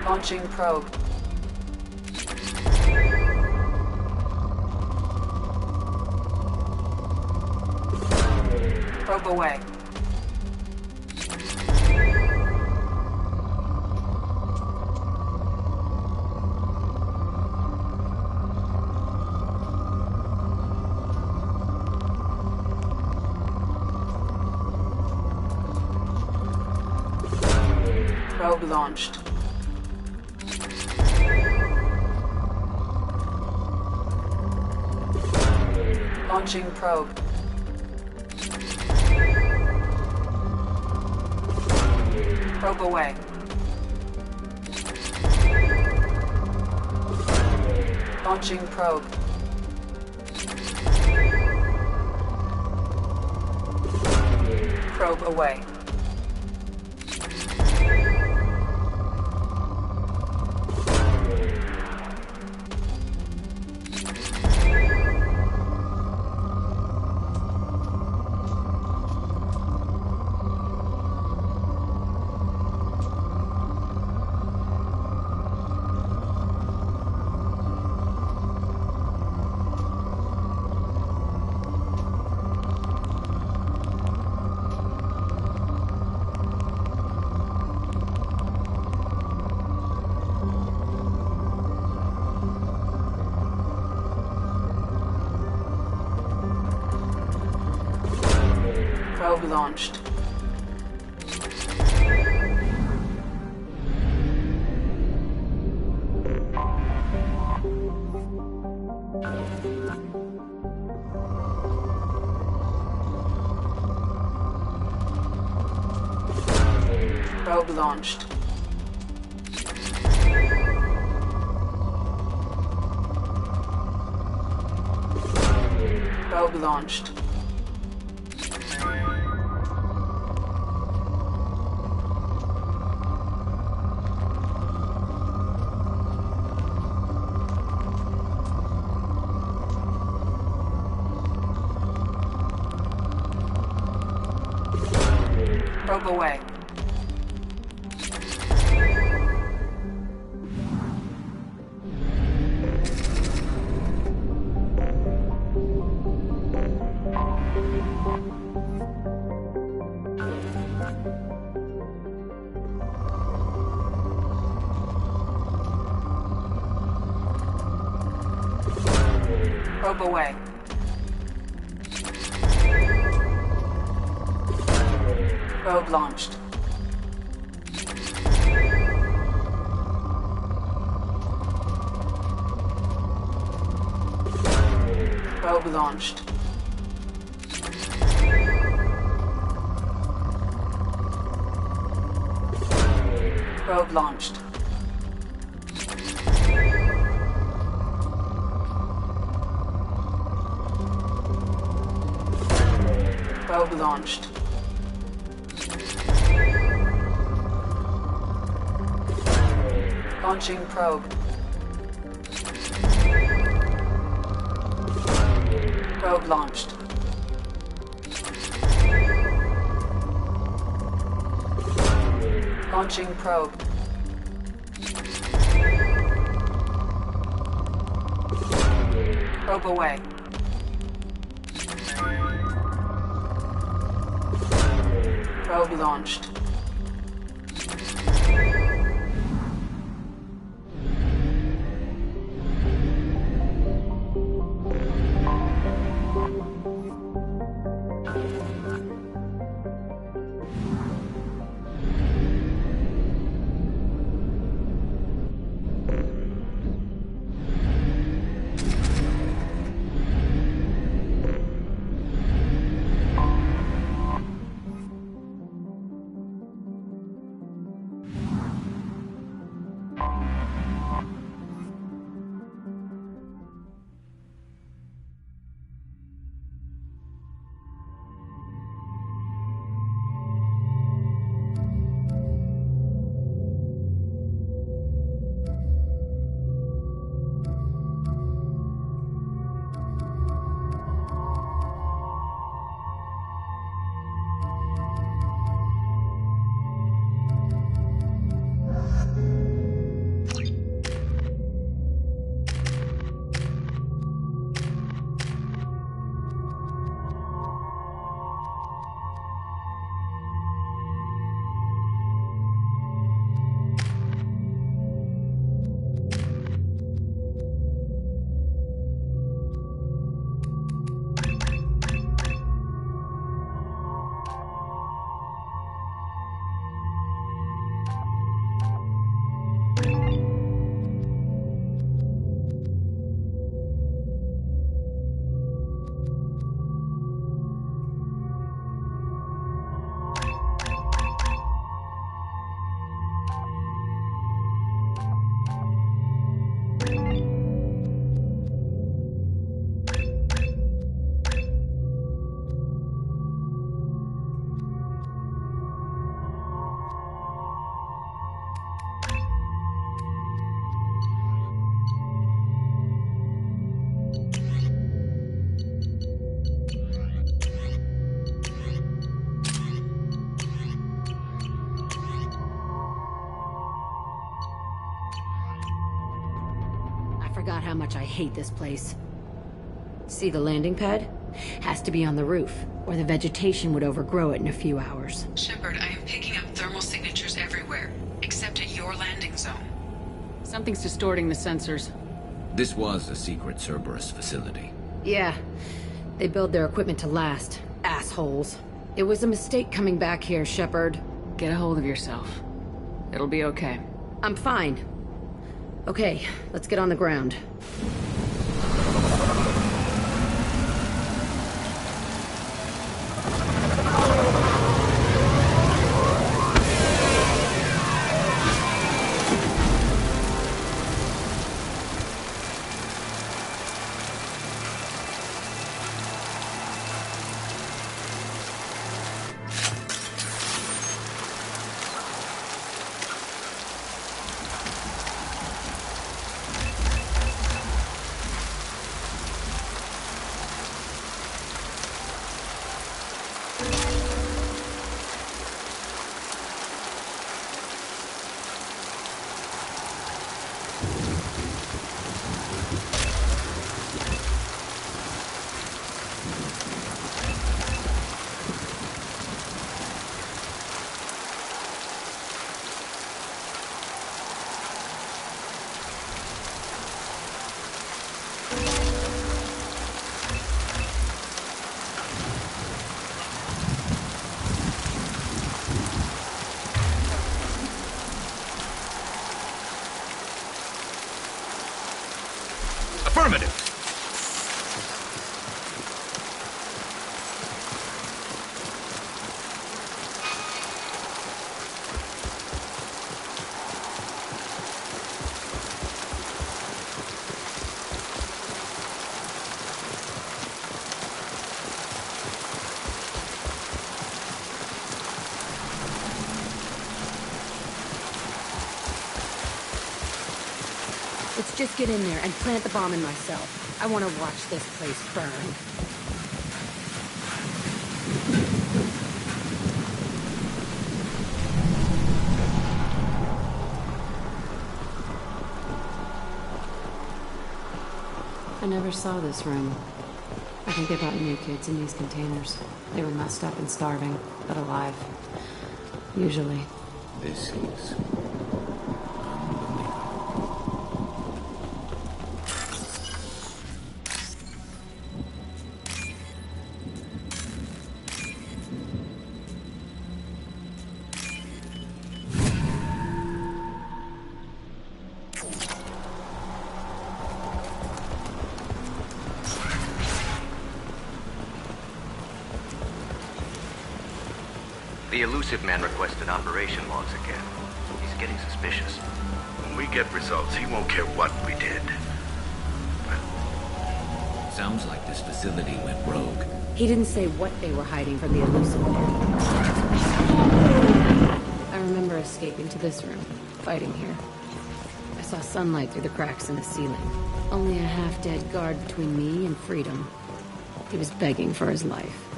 Launching probe. Probe away. Probe launched. Launching probe. Probe away. Launching probe. Probe away. Probe launched. Probe launched. Probe launched. Probe away. Probe away. Probe launched. Probe launched. Probe launched. Probe launched. Launching probe. Probe launched. Launching probe. Probe away. Probe launched. Forgot how much I hate this place. See the landing pad? Has to be on the roof, or the vegetation would overgrow it in a few hours. Shepard, I am picking up thermal signatures everywhere, except at your landing zone. Something's distorting the sensors. This was a secret Cerberus facility. Yeah. They build their equipment to last. Assholes. It was a mistake coming back here, Shepard. Get a hold of yourself. It'll be okay. I'm fine. Okay, let's get on the ground. Affirmative. Let's just get in there and plant the bomb in myself. I want to watch this place burn. I never saw this room. I think they brought new kids in these containers. They were messed up and starving, but alive. Usually. This is... The elusive man requested operation logs again. He's getting suspicious. When we get results, he won't care what we did. Sounds like this facility went rogue. He didn't say what they were hiding from the elusive man. I remember escaping to this room, fighting here. I saw sunlight through the cracks in the ceiling. Only a half-dead guard between me and freedom. He was begging for his life.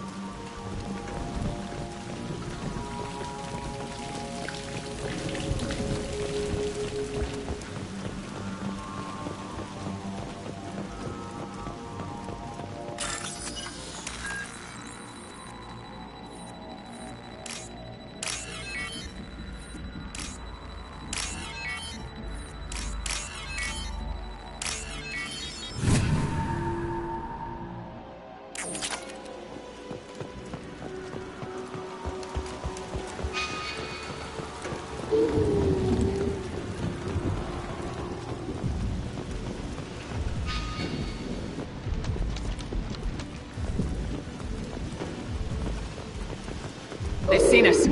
They've seen us.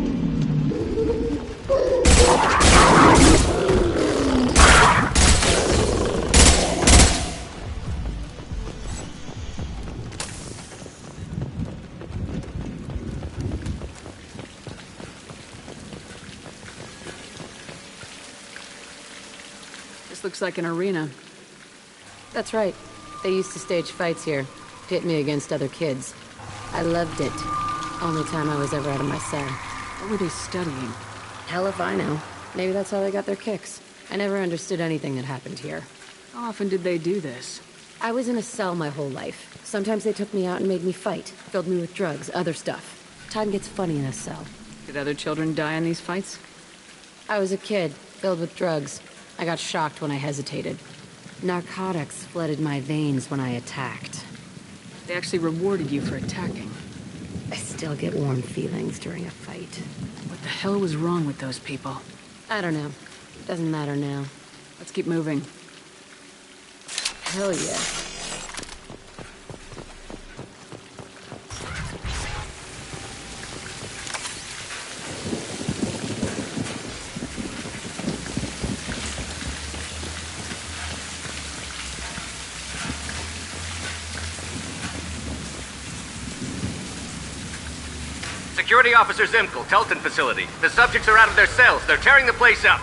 This looks like an arena. That's right. They used to stage fights here, pit me against other kids. I loved it. Only time I was ever out of my cell. What were they studying? Hell if I know. Maybe that's how they got their kicks. I never understood anything that happened here. How often did they do this? I was in a cell my whole life. Sometimes they took me out and made me fight. Filled me with drugs, other stuff. Time gets funny in a cell. Did other children die in these fights? I was a kid, filled with drugs. I got shocked when I hesitated. Narcotics flooded my veins when I attacked. They actually rewarded you for attacking. I still get warm feelings during a fight. What the hell was wrong with those people? I don't know. Doesn't matter now. Let's keep moving. Hell yeah. Security Officer Zimkel, Telton facility. The subjects are out of their cells. They're tearing the place up.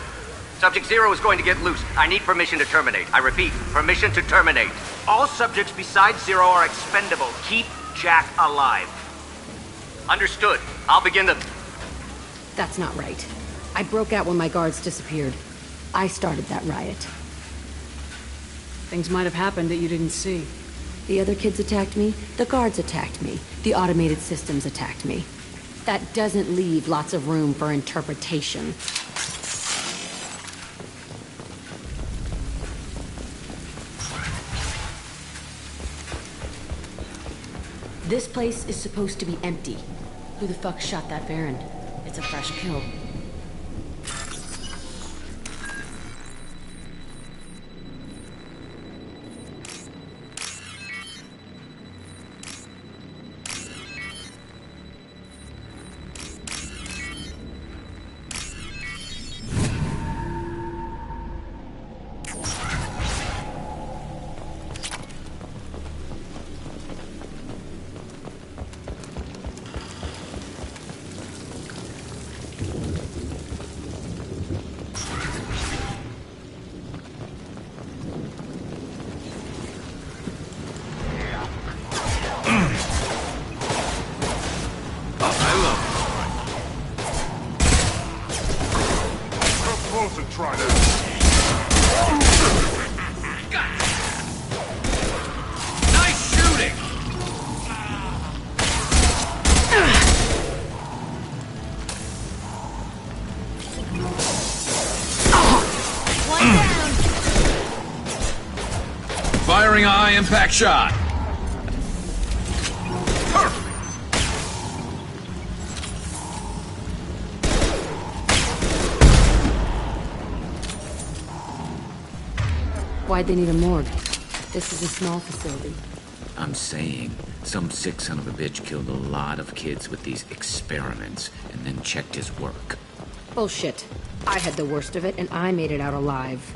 Subject 0 is going to get loose. I need permission to terminate. I repeat, permission to terminate. All subjects besides 0 are expendable. Keep Jack alive. Understood. I'll begin the... That's not right. I broke out when my guards disappeared. I started that riot. Things might have happened that you didn't see. The other kids attacked me. The guards attacked me. The automated systems attacked me. That doesn't leave lots of room for interpretation. This place is supposed to be empty. Who the fuck shot that Baron? It's a fresh kill. else and try that. Nice shooting! One down. Firing a high-impact shot. Why'd they need a morgue? This is a small facility. I'm saying, some sick son of a bitch killed a lot of kids with these experiments and then checked his work. Bullshit. I had the worst of it, and I made it out alive.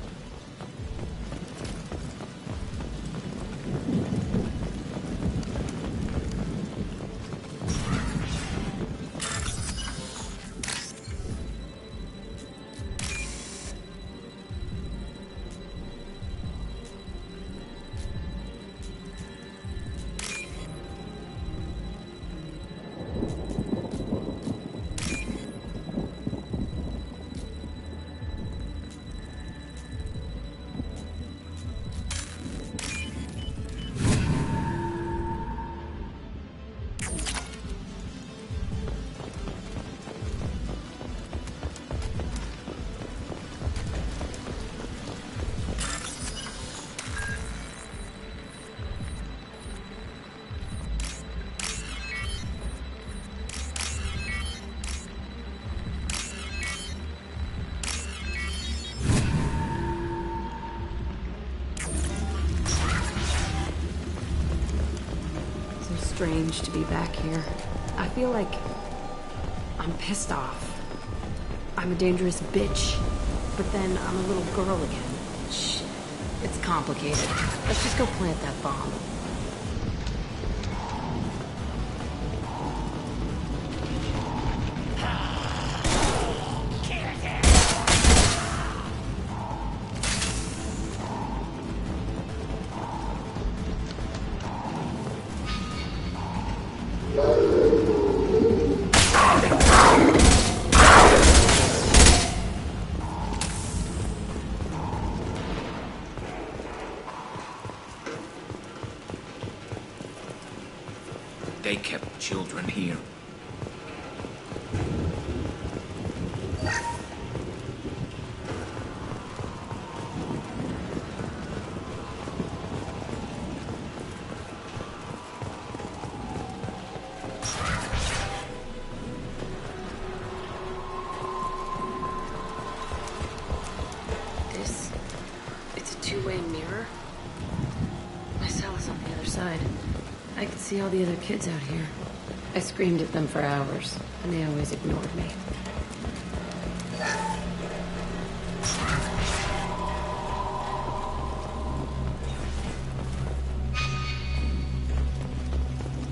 Strange to be back here. I feel like I'm pissed off. I'm a dangerous bitch, but then I'm a little girl again. Shh. It's complicated. Let's just go plant that bomb. They kept children here. It's a two-way mirror. My cell is on the other side. I could see all the other kids out here. I screamed at them for hours, and they always ignored me.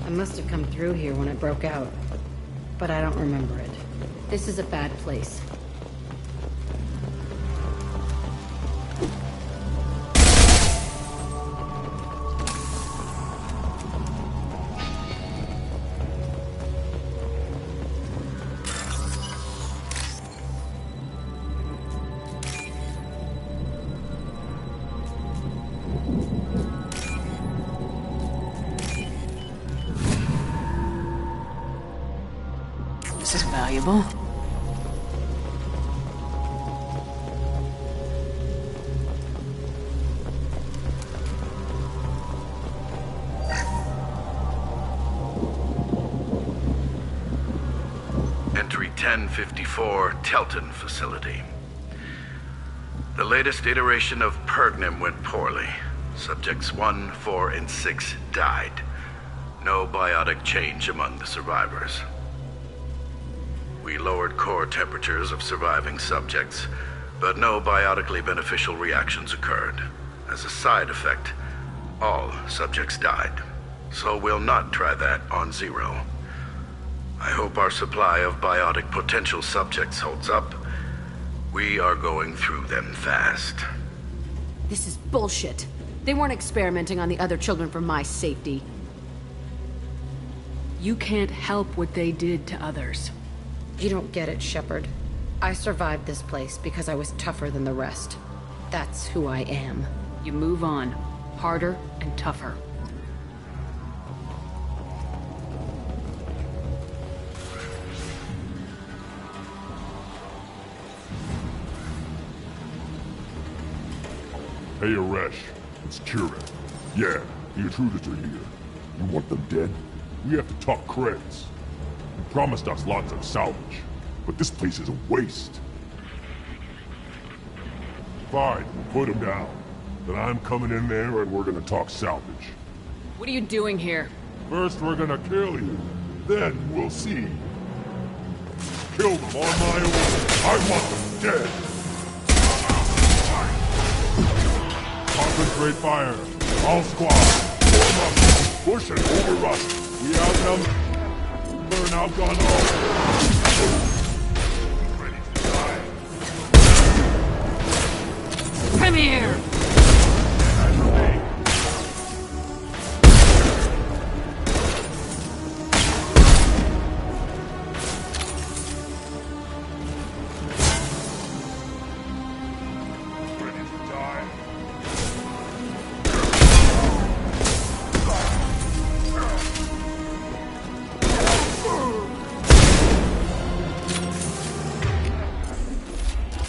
I must have come through here when it broke out, but I don't remember it. This is a bad place. This is valuable. Entry 1054, Telton facility. The latest iteration of Pergnim went poorly. Subjects 1, 4, and 6 died. No biotic change among the survivors. We lowered core temperatures of surviving subjects, but no biotically beneficial reactions occurred. As a side effect, all subjects died. So we'll not try that on Zero. I hope our supply of biotic potential subjects holds up. We are going through them fast. This is bullshit. They weren't experimenting on the other children for my safety. You can't help what they did to others. You don't get it, Shepard. I survived this place because I was tougher than the rest. That's who I am. You move on. Harder and tougher. Hey, Aresh. It's Kira. Yeah, the intruders are here. You want them dead? We have to talk credits. You promised us lots of salvage, but this place is a waste. Fine, put them down. Then I'm coming in there and we're gonna talk salvage. What are you doing here? First we're gonna kill you, then we'll see. Kill them on my own. I want them dead. Concentrate fire. All squad. Form up. Push and overrun. We outnumber. Burn out gone all. Ready to die. Come here!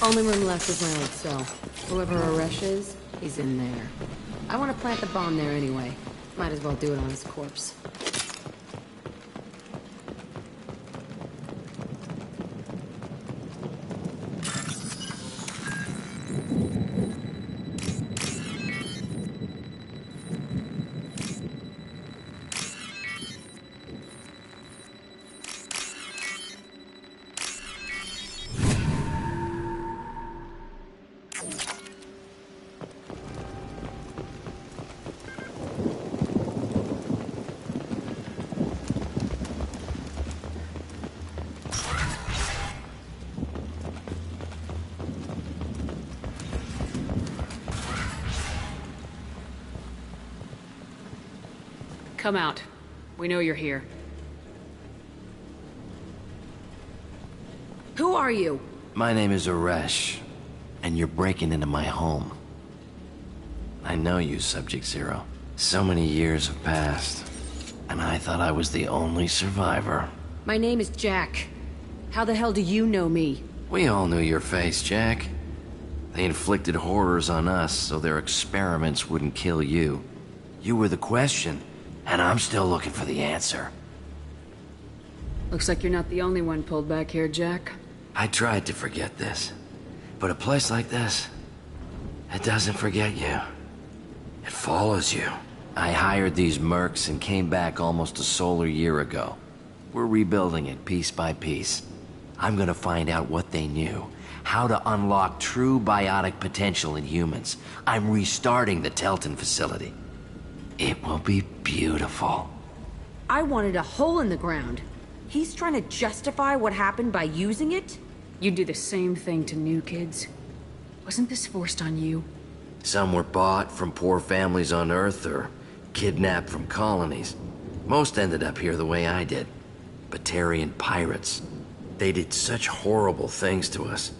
Only room left is my old cell. Whoever Aresh is, he's in there. I want to plant the bomb there anyway. Might as well do it on his corpse. Come out. We know you're here. Who are you? My name is Aresh, and you're breaking into my home. I know you, Subject Zero. So many years have passed, and I thought I was the only survivor. My name is Jack. How the hell do you know me? We all knew your face, Jack. They inflicted horrors on us so their experiments wouldn't kill you. You were the question, and I'm still looking for the answer. Looks like you're not the only one pulled back here, Jack. I tried to forget this, but a place like this, it doesn't forget you. It follows you. I hired these mercs and came back almost a solar year ago. We're rebuilding it piece by piece. I'm gonna find out what they knew, how to unlock true biotic potential in humans. I'm restarting the Telton facility. It will be beautiful. I wanted a hole in the ground. He's trying to justify what happened by using it? You do the same thing to new kids. Wasn't this forced on you? Some were bought from poor families on Earth or kidnapped from colonies. Most ended up here the way I did. Batarian pirates. They did such horrible things to us.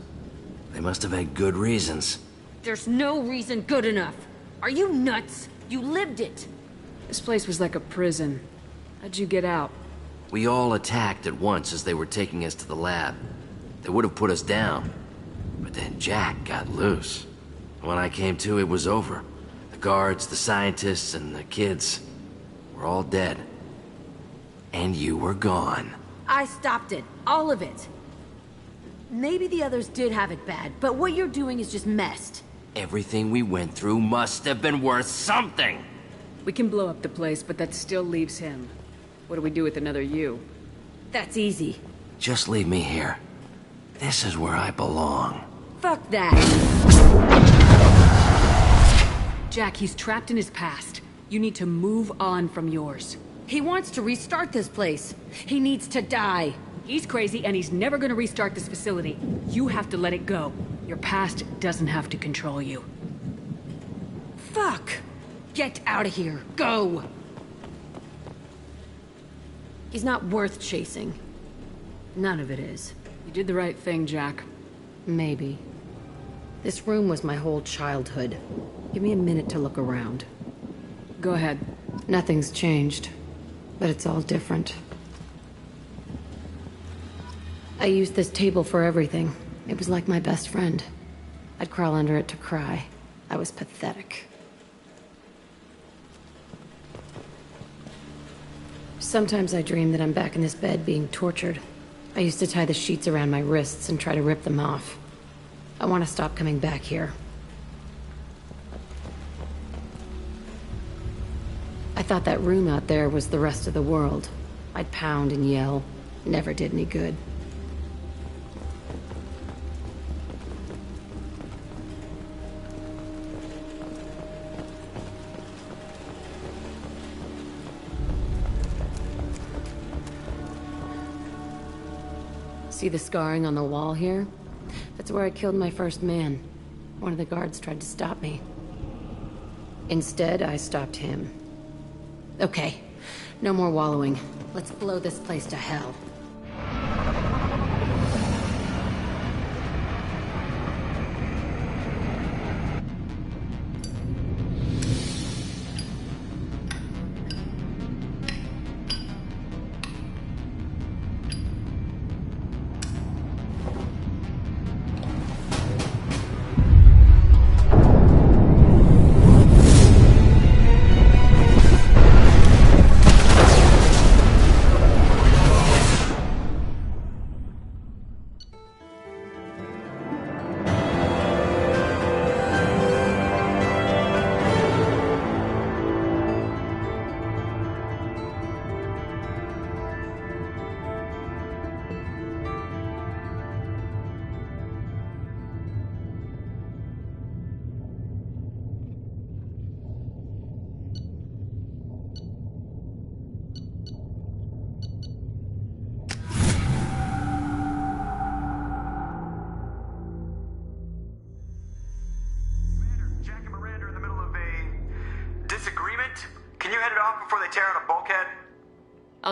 They must have had good reasons. There's no reason good enough. Are you nuts? You lived it. This place was like a prison. How'd you get out? We all attacked at once as they were taking us to the lab. They would have put us down. But then Jack got loose. When I came to, it was over. The guards, the scientists, and the kids were all dead. And you were gone. I stopped it. All of it. Maybe the others did have it bad, but what you're doing is just messed. Everything we went through must have been worth something! We can blow up the place, but that still leaves him. What do we do with another you? That's easy. Just leave me here. This is where I belong. Fuck that. Jack, he's trapped in his past. You need to move on from yours. He wants to restart this place. He needs to die. He's crazy, and he's never gonna restart this facility. You have to let it go. Your past doesn't have to control you. Fuck! Get out of here. Go! He's not worth chasing. None of it is. You did the right thing, Jack. Maybe. This room was my whole childhood. Give me a minute to look around. Go ahead. Nothing's changed, but it's all different. I used this table for everything. It was like my best friend. I'd crawl under it to cry. I was pathetic. Sometimes I dream that I'm back in this bed being tortured. I used to tie the sheets around my wrists and try to rip them off. I want to stop coming back here. I thought that room out there was the rest of the world. I'd pound and yell. Never did any good. See the scarring on the wall here? That's where I killed my first man. One of the guards tried to stop me. Instead, I stopped him. Okay, no more wallowing. Let's blow this place to hell.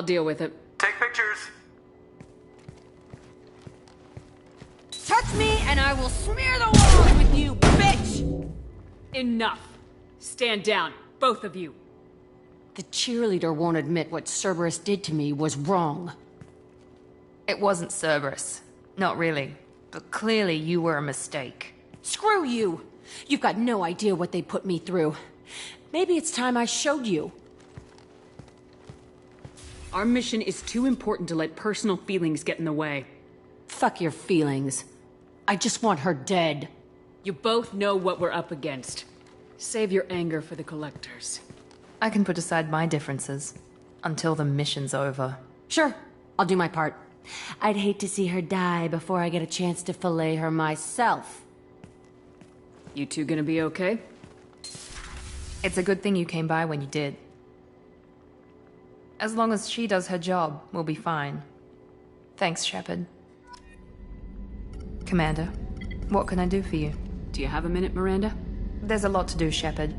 I'll deal with it. Take pictures. Touch me and I will smear the walls with you, bitch! Enough. Stand down, both of you. The cheerleader won't admit what Cerberus did to me was wrong. It wasn't Cerberus. Not really. But clearly you were a mistake. Screw you! You've got no idea what they put me through. Maybe it's time I showed you. Our mission is too important to let personal feelings get in the way. Fuck your feelings. I just want her dead. You both know what we're up against. Save your anger for the collectors. I can put aside my differences until the mission's over. Sure, I'll do my part. I'd hate to see her die before I get a chance to fillet her myself. You two gonna be okay? It's a good thing you came by when you did. As long as she does her job, we'll be fine. Thanks, Shepard. Commander, what can I do for you? Do you have a minute, Miranda? There's a lot to do, Shepard.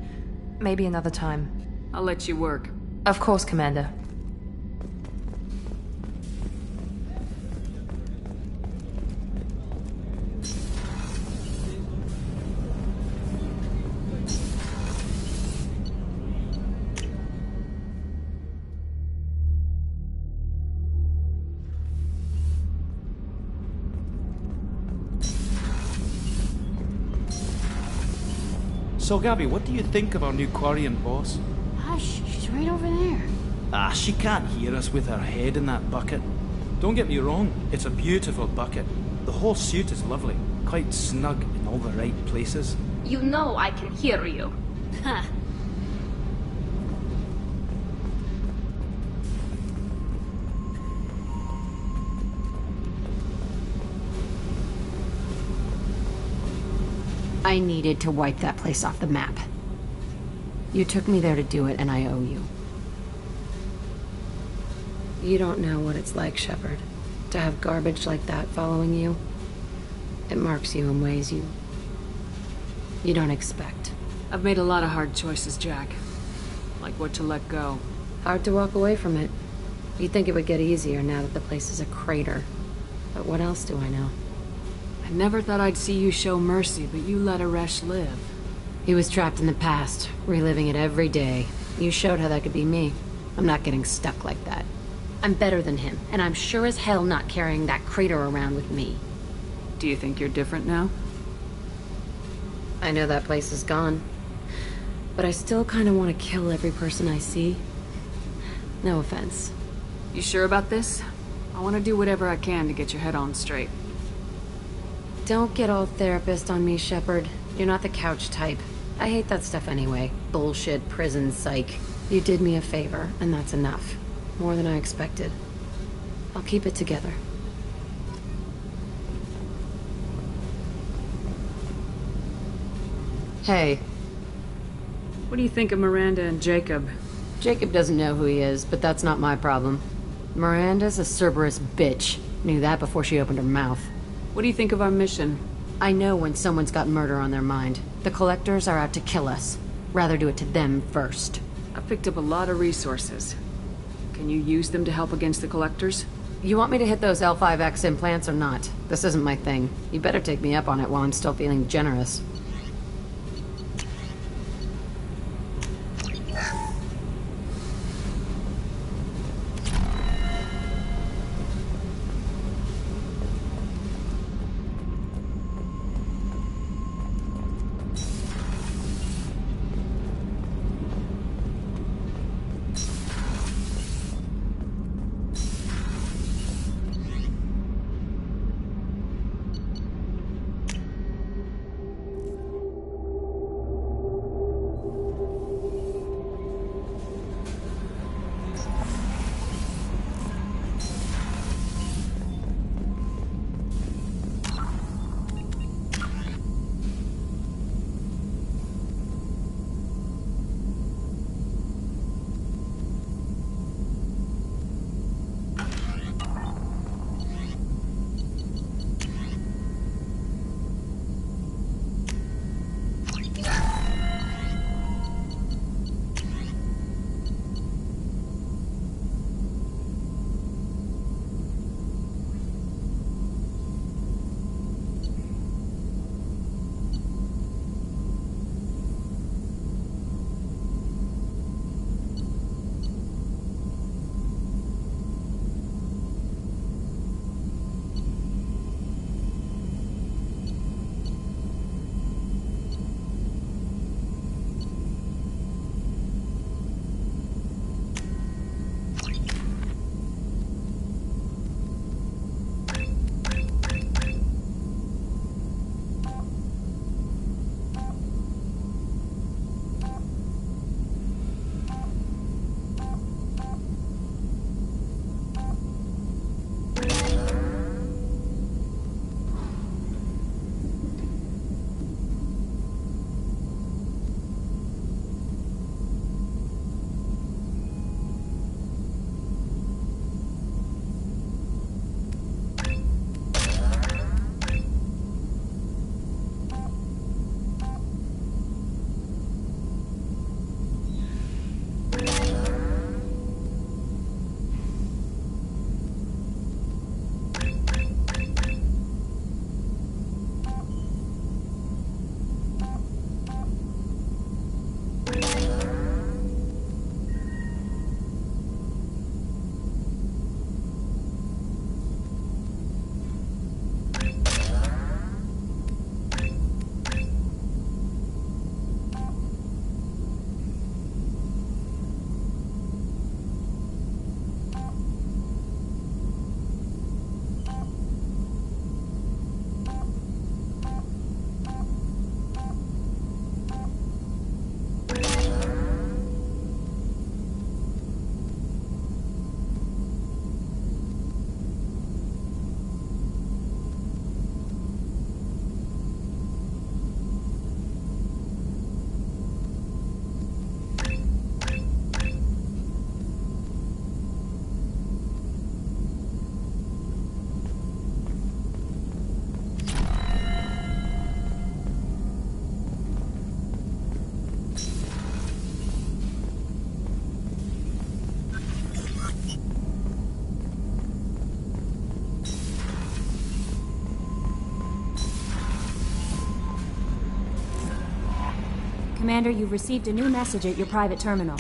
Maybe another time. I'll let you work. Of course, Commander. So, Gabby, what do you think of our new Quarian boss? Hush, she's right over there. Ah, she can't hear us with her head in that bucket. Don't get me wrong, it's a beautiful bucket. The whole suit is lovely, quite snug in all the right places. You know I can hear you. Huh. I needed to wipe that place off the map. You took me there to do it, and I owe you. You don't know what it's like, Shepard, to have garbage like that following you. It marks you in ways you don't expect. I've made a lot of hard choices, Jack. Like what to let go. Hard to walk away from it. You'd think it would get easier now that the place is a crater. But what else do I know? I never thought I'd see you show mercy, but you let Aresh live. He was trapped in the past, reliving it every day. You showed how that could be me. I'm not getting stuck like that. I'm better than him, and I'm sure as hell not carrying that crater around with me. Do you think you're different now? I know that place is gone. But I still kind of want to kill every person I see. No offense. You sure about this? I want to do whatever I can to get your head on straight. Don't get all therapist on me, Shepard. You're not the couch type. I hate that stuff anyway. Bullshit, prison, psych. You did me a favor, and that's enough. More than I expected. I'll keep it together. Hey. What do you think of Miranda and Jacob? Jacob doesn't know who he is, but that's not my problem. Miranda's a Cerberus bitch. Knew that before she opened her mouth. What do you think of our mission? I know when someone's got murder on their mind. The Collectors are out to kill us. Rather do it to them first. I picked up a lot of resources. Can you use them to help against the Collectors? You want me to hit those L5X implants or not? This isn't my thing. You better take me up on it while I'm still feeling generous. Commander, you've received a new message at your private terminal.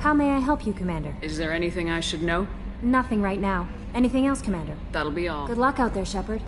How may I help you, Commander? Is there anything I should know? Nothing right now. Anything else, Commander? That'll be all. Good luck out there, Shepard.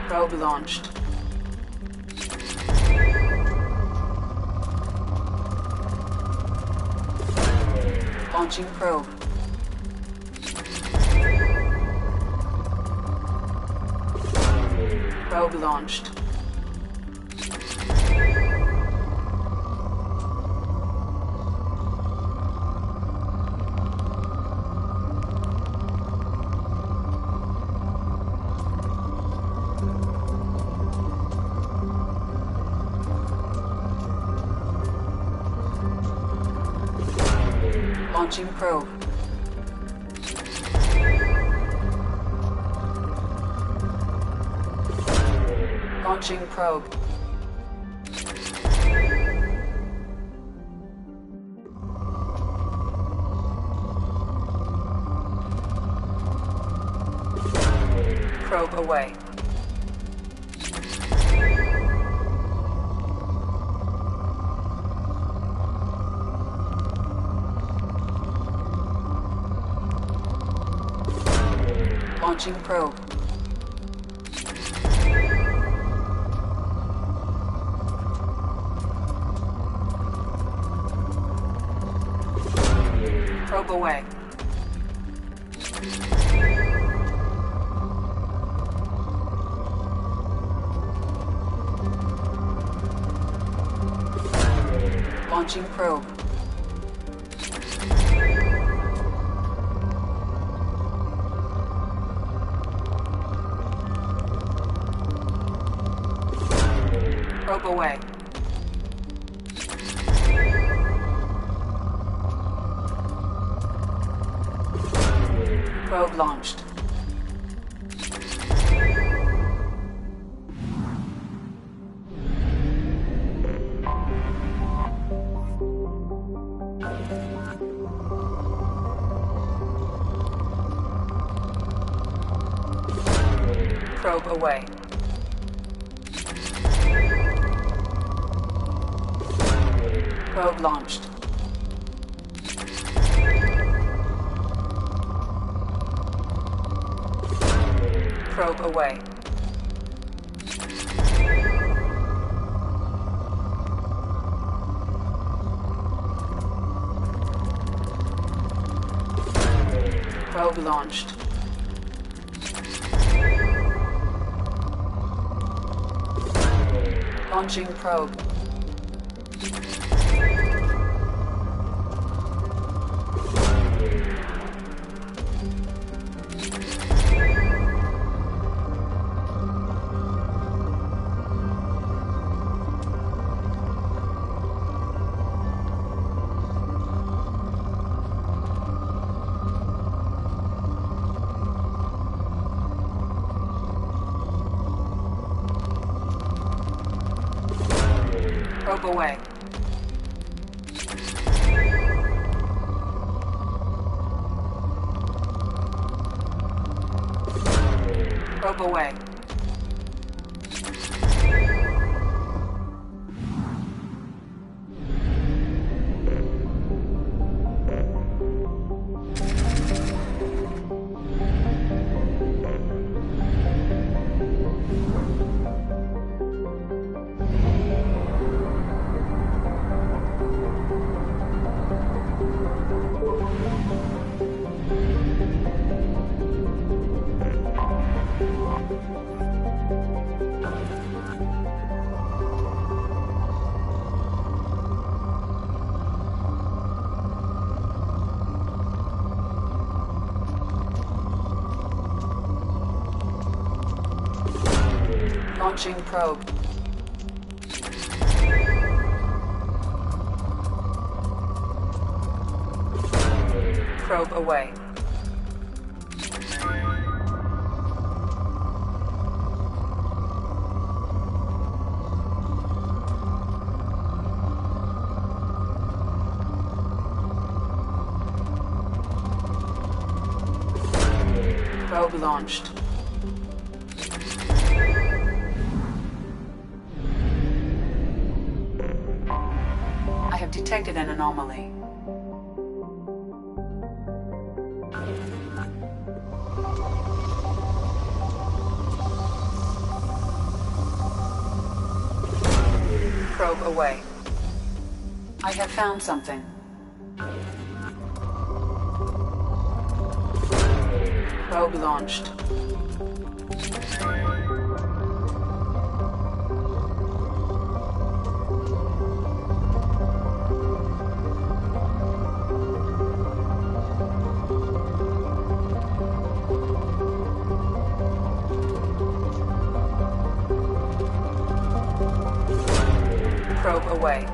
Probe launched. Launching probe. Probe launched. Launching probe. Launching probe. Probe away. Launching probe. Probe away. Launching probe. Probe away. Probe launched. Probe away. Probe launched. Probe away. Probe launched. Launching probe. Probe away. Probe away. Launching probe. Probe away. Probe launched. I have detected an anomaly. Probe away. I have found something. Probe launched. Probe away.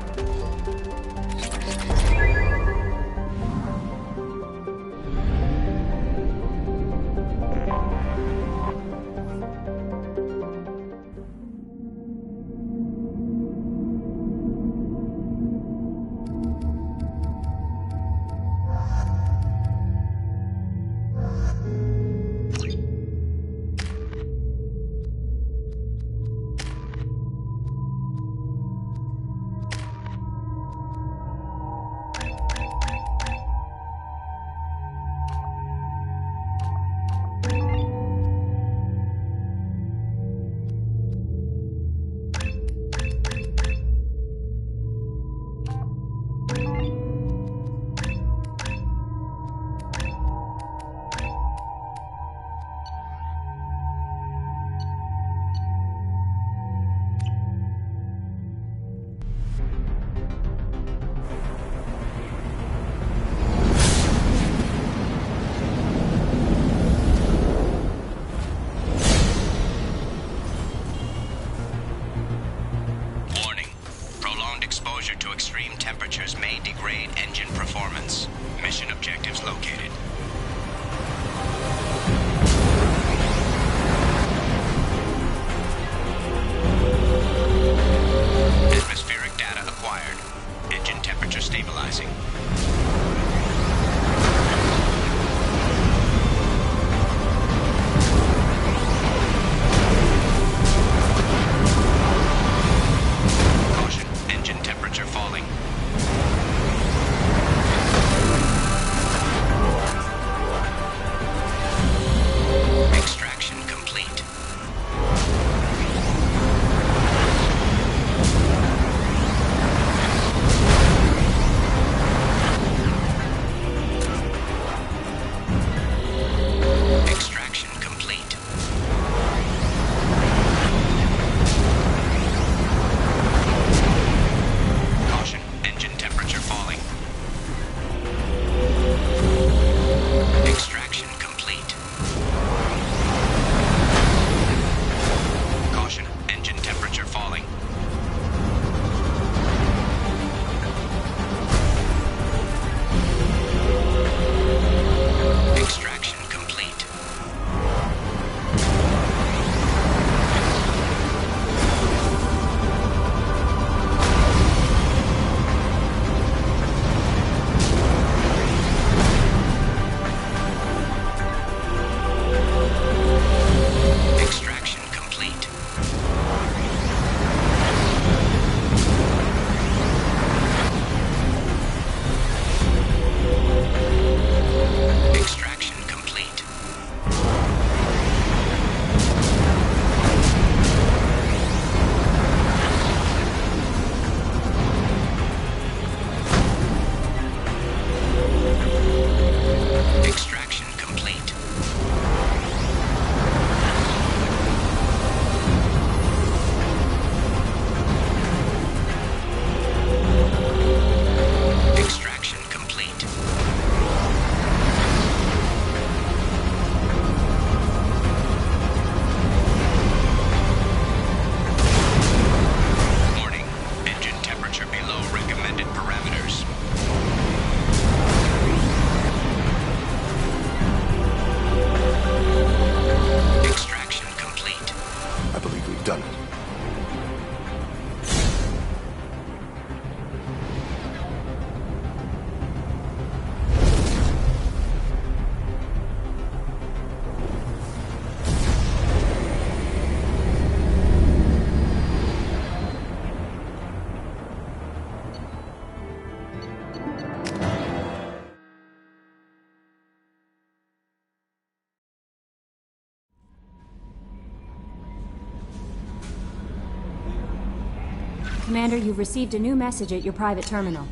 Commander, you've received a new message at your private terminal.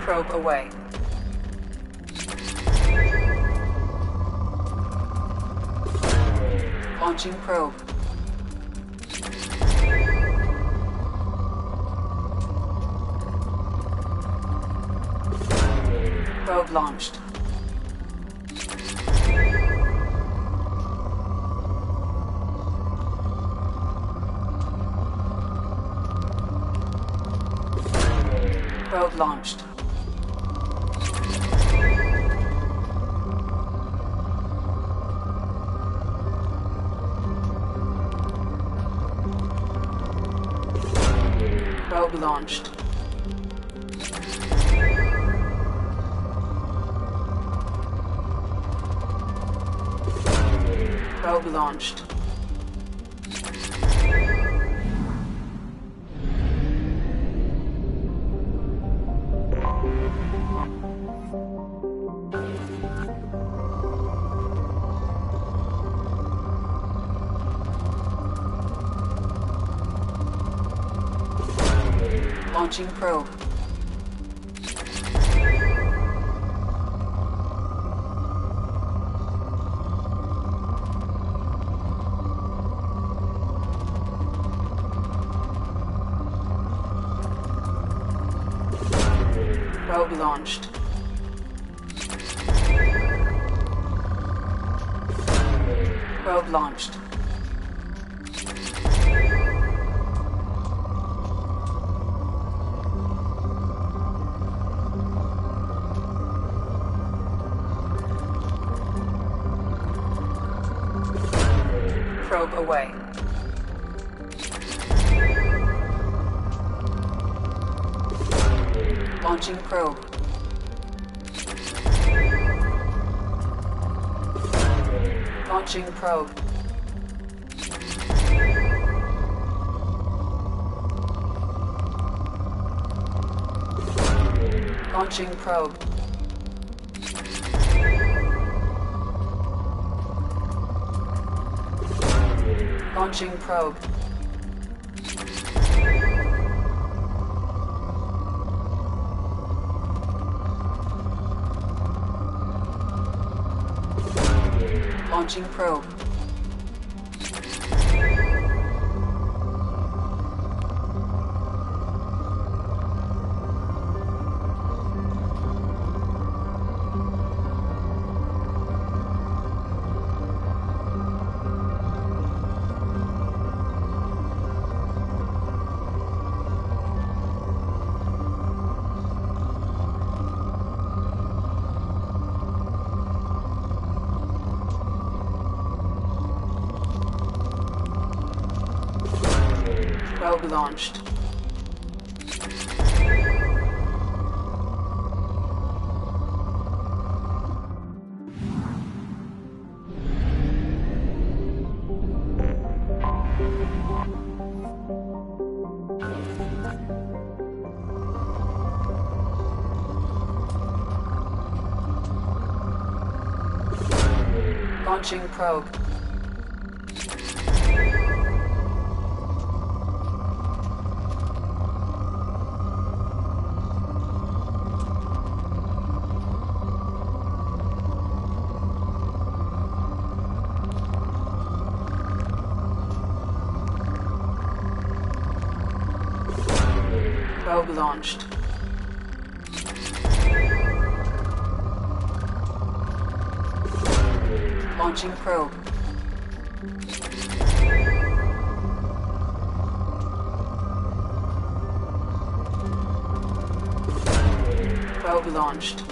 Probe away. Launching probe. Probe launched. Probe launched. Probe launched. Probe launched. Launching probe. Probe launched. launched. Probe away. Launching probe. Launching probe. Launching probe. Launching probe. Launching probe. Probe launched. Launching probe. Probe launched. Launching probe. Probe launched.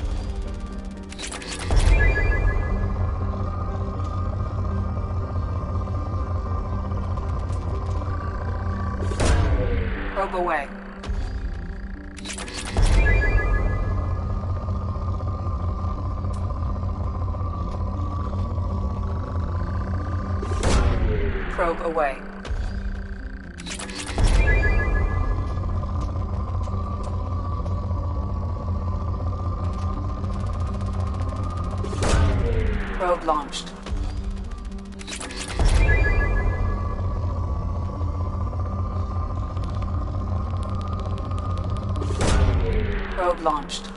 Probe away. Probe away. Probe launched. Probe launched.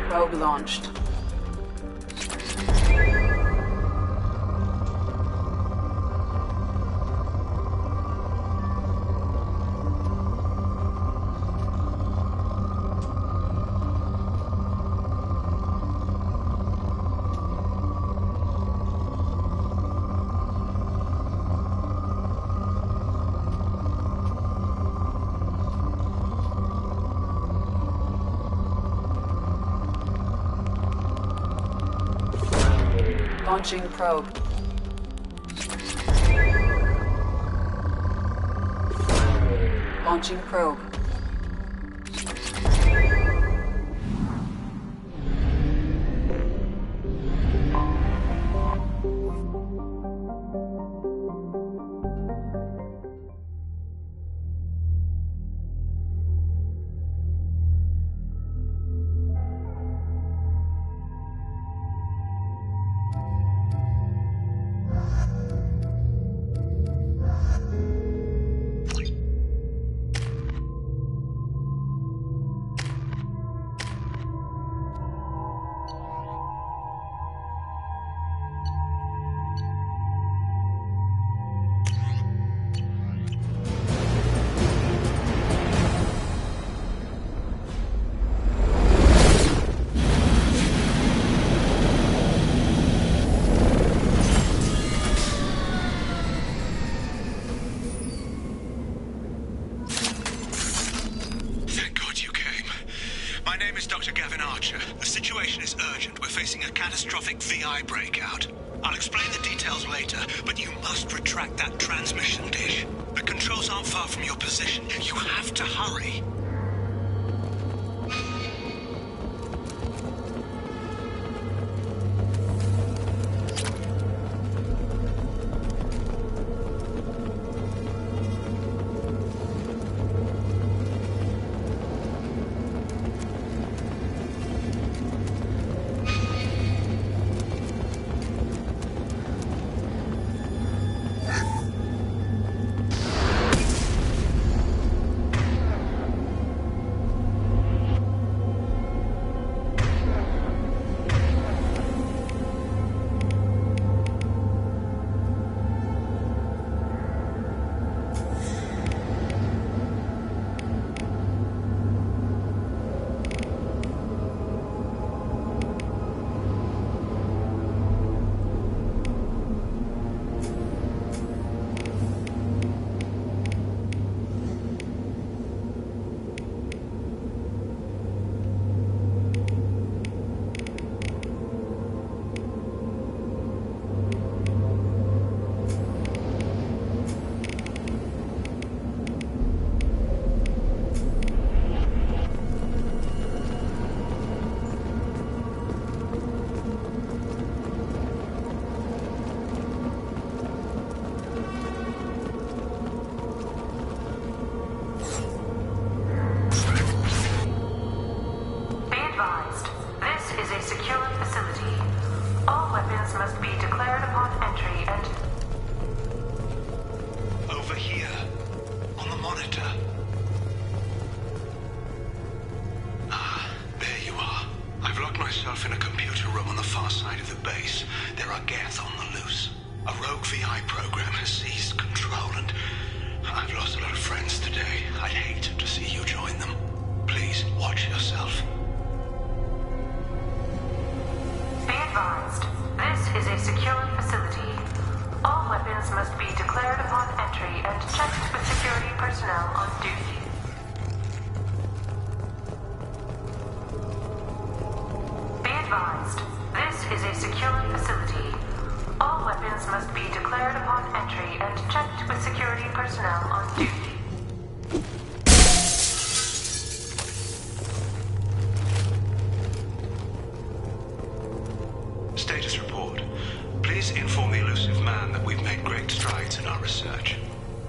Probe launched. Launching probe. Launching probe. name is Dr. Gavin Archer. The situation is urgent. We're facing a catastrophic VI breakout. I'll explain the details later, but you must retract that transmission dish. The controls aren't far from your position. You have to hurry. Status report. Please inform the elusive man that we've made great strides in our research.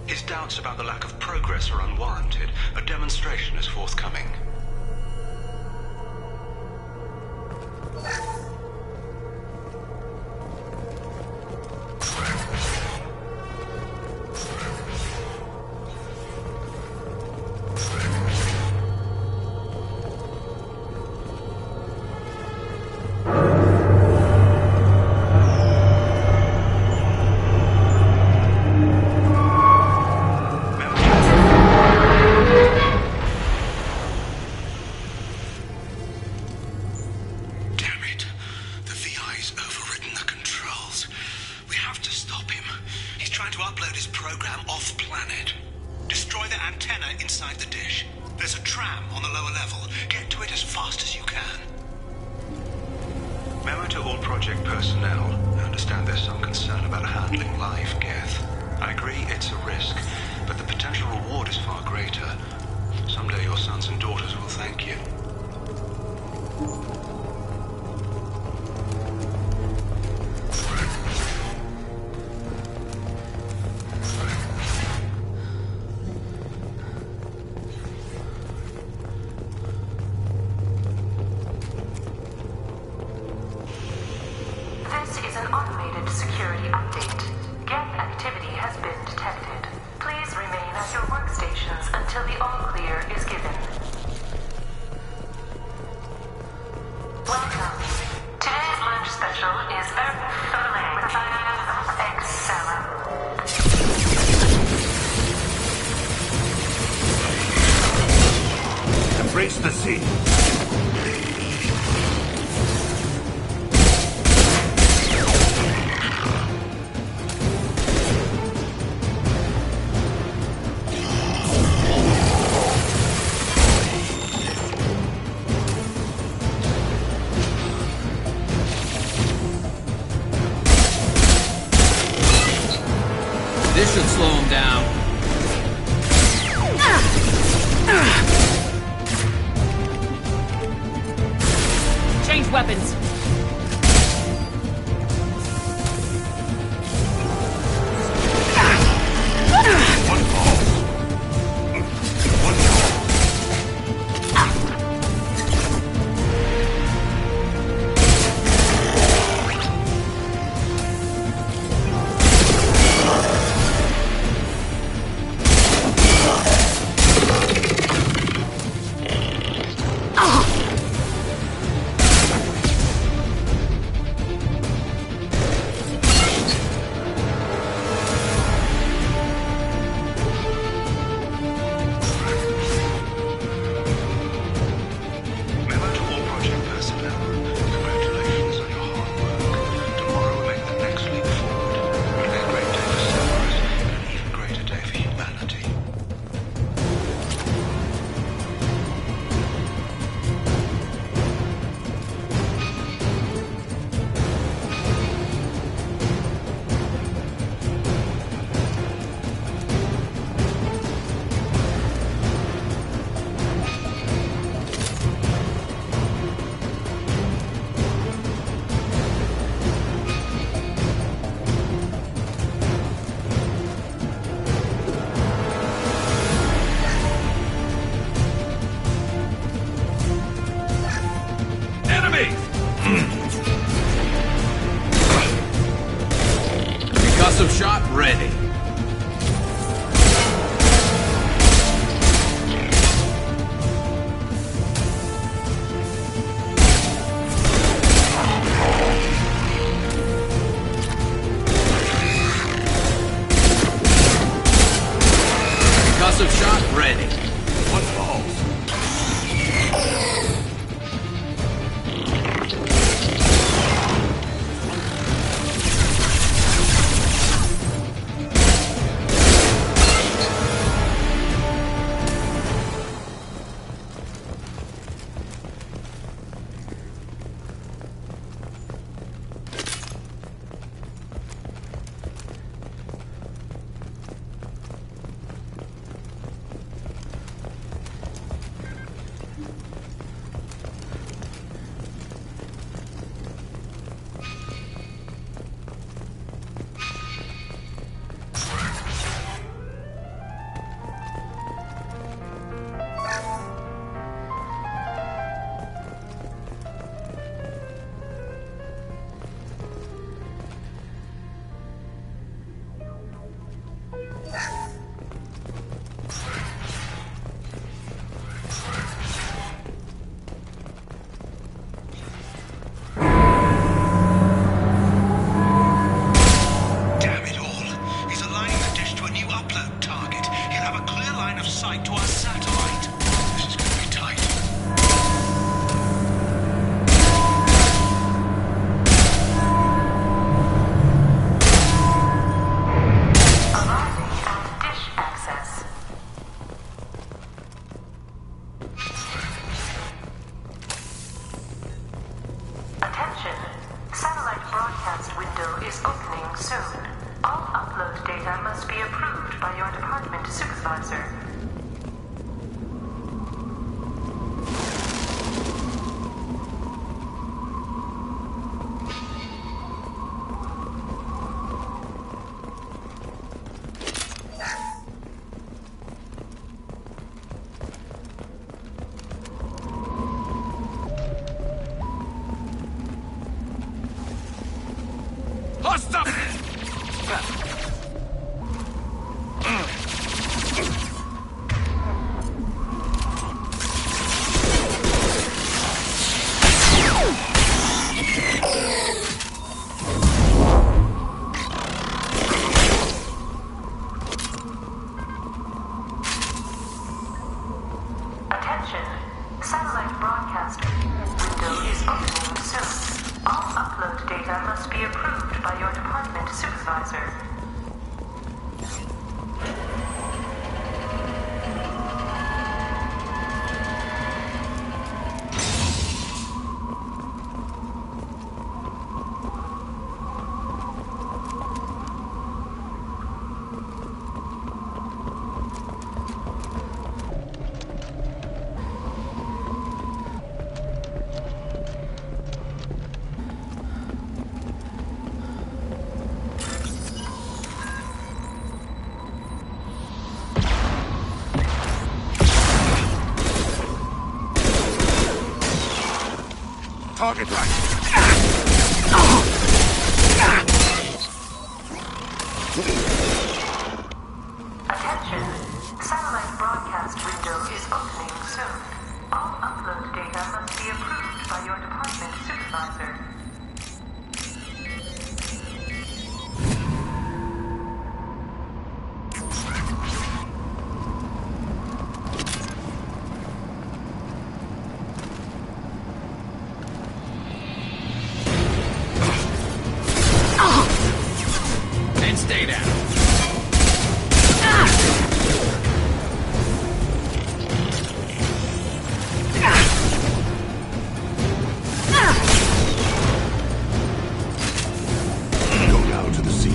His doubts about the lack of progress are unwarranted. A demonstration is forthcoming. Embrace the sea. weapons. Concussive shot ready. Concussive shot ready. One falls. target right. Attention. Satellite broadcast window is opening soon. All upload data must be approved by your department supervisor. And stay down. Go down to the sea.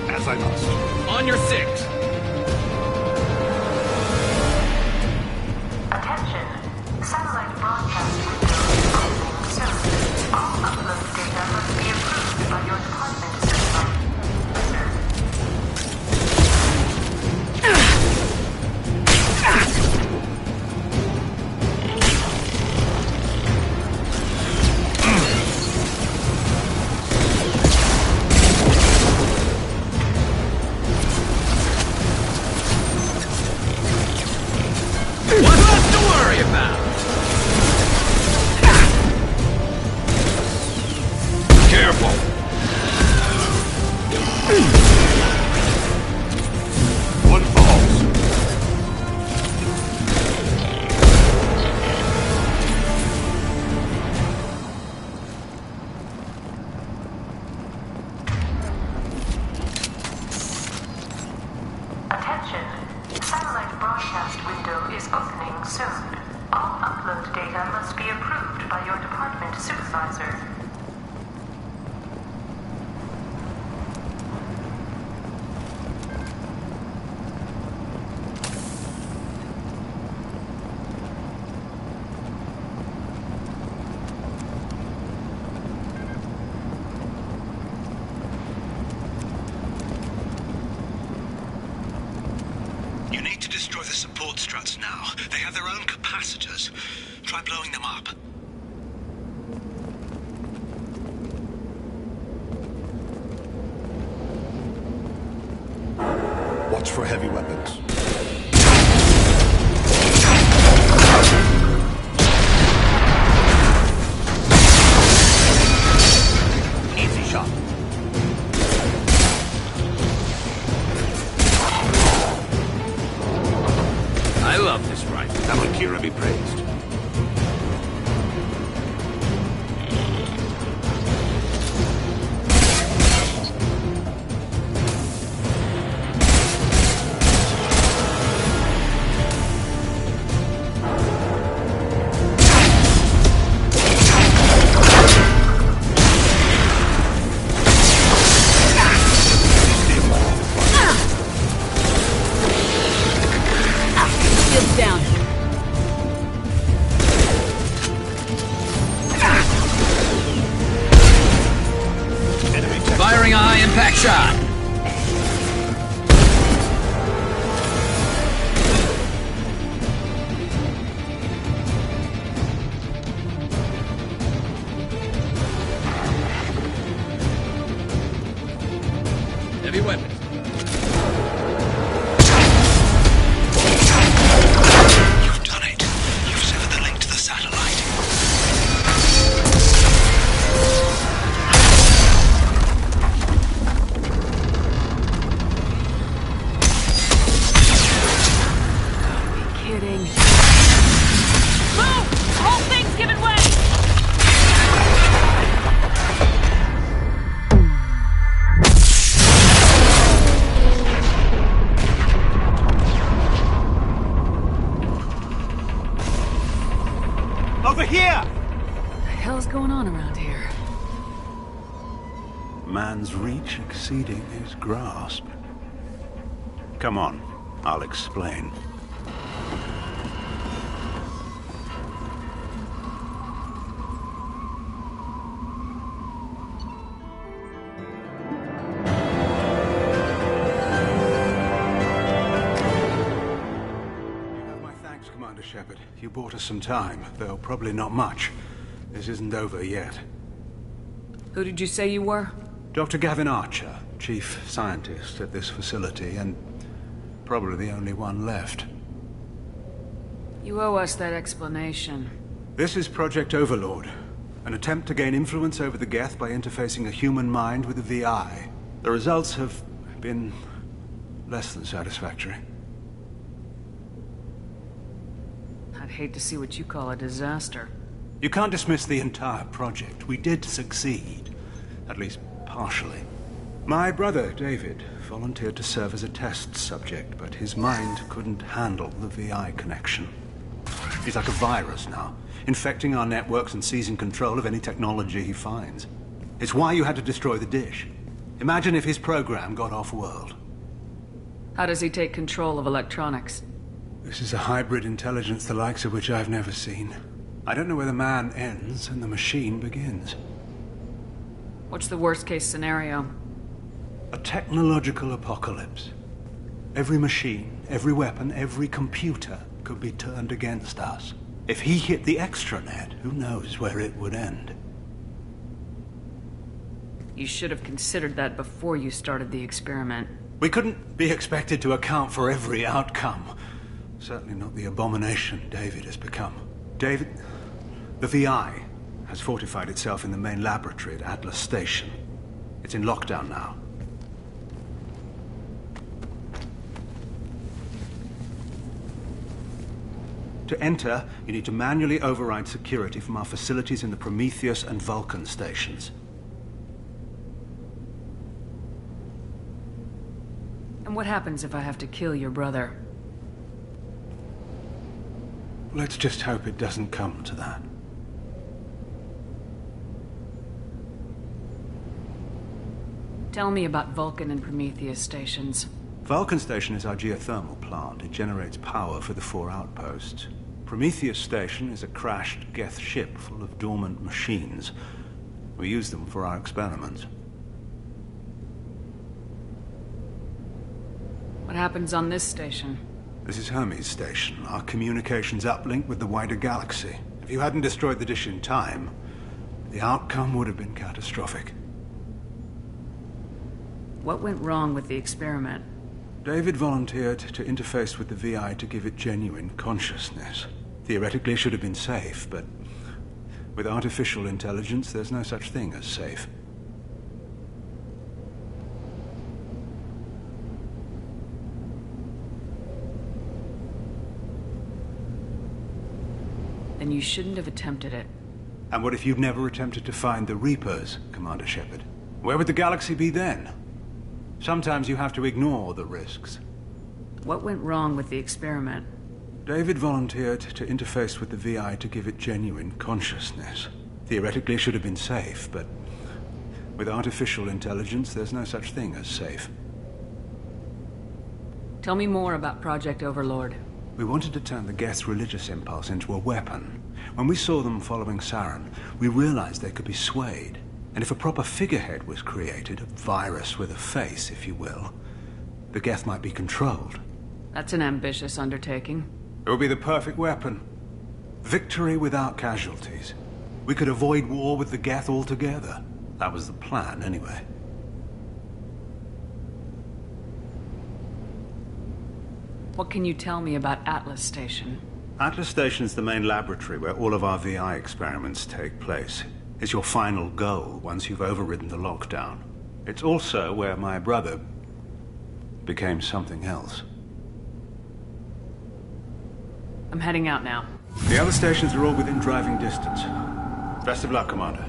As I must. On your six. Attention. Satellite broadcast window is opening soon. All upload data must be approved by your department supervisor. What's left to worry about? Careful. One falls. Attention. Satellite broadcast window is opening soon. All upload data must be approved by your department supervisor. You need to destroy the support struts now. They have their own capacitors. Try blowing them up. Watch for heavy weapons. Easy shot. I love this rifle. Amakira be praised. Shields down. Firing a high-impact shot. Heavy weapons. on around here? Man's reach exceeding his grasp. Come on, I'll explain. Shepard, you bought us some time, though probably not much. This isn't over yet. Who did you say you were? Dr. Gavin Archer, chief scientist at this facility, and probably the only one left. You owe us that explanation. This is Project Overlord, an attempt to gain influence over the Geth by interfacing a human mind with a VI. The results have been less than satisfactory. I'd hate to see what you call a disaster. You can't dismiss the entire project. We did succeed. At least partially. My brother, David, volunteered to serve as a test subject, but his mind couldn't handle the VI connection. He's like a virus now, infecting our networks and seizing control of any technology he finds. It's why you had to destroy the dish. Imagine if his program got off-world. How does he take control of electronics? This is a hybrid intelligence the likes of which I've never seen. I don't know where the man ends and the machine begins. What's the worst-case scenario? A technological apocalypse. Every machine, every weapon, every computer could be turned against us. If he hit the extranet, who knows where it would end? You should have considered that before you started the experiment. We couldn't be expected to account for every outcome. Certainly not the abomination David has become. David, the VI, has fortified itself in the main laboratory at Atlas Station. It's in lockdown now. To enter, you need to manually override security from our facilities in the Prometheus and Vulcan stations. And what happens if I have to kill your brother? Let's just hope it doesn't come to that. Tell me about Vulcan and Prometheus stations. Vulcan Station is our geothermal plant. It generates power for the 4 outposts. Prometheus Station is a crashed Geth ship full of dormant machines. We use them for our experiments. What happens on this station? This is Hermes Station, our communications uplink with the wider galaxy. If you hadn't destroyed the dish in time, the outcome would have been catastrophic. What went wrong with the experiment? David volunteered to interface with the VI to give it genuine consciousness. Theoretically, it should have been safe, but with artificial intelligence, there's no such thing as safe. Then you shouldn't have attempted it. And what if you'd never attempted to find the Reapers, Commander Shepard? Where would the galaxy be then? Sometimes you have to ignore the risks. What went wrong with the experiment? David volunteered to interface with the VI to give it genuine consciousness. Theoretically, it should have been safe, but with artificial intelligence, there's no such thing as safe. Tell me more about Project Overlord. We wanted to turn the Geth's religious impulse into a weapon. When we saw them following Saren, we realized they could be swayed. And if a proper figurehead was created, a virus with a face, if you will, the Geth might be controlled. That's an ambitious undertaking. It would be the perfect weapon. Victory without casualties. We could avoid war with the Geth altogether. That was the plan, anyway. What can you tell me about Atlas Station? Atlas Station's the main laboratory where all of our VI experiments take place. It's your final goal once you've overridden the lockdown. It's also where my brother became something else. I'm heading out now. The other stations are all within driving distance. Best of luck, Commander.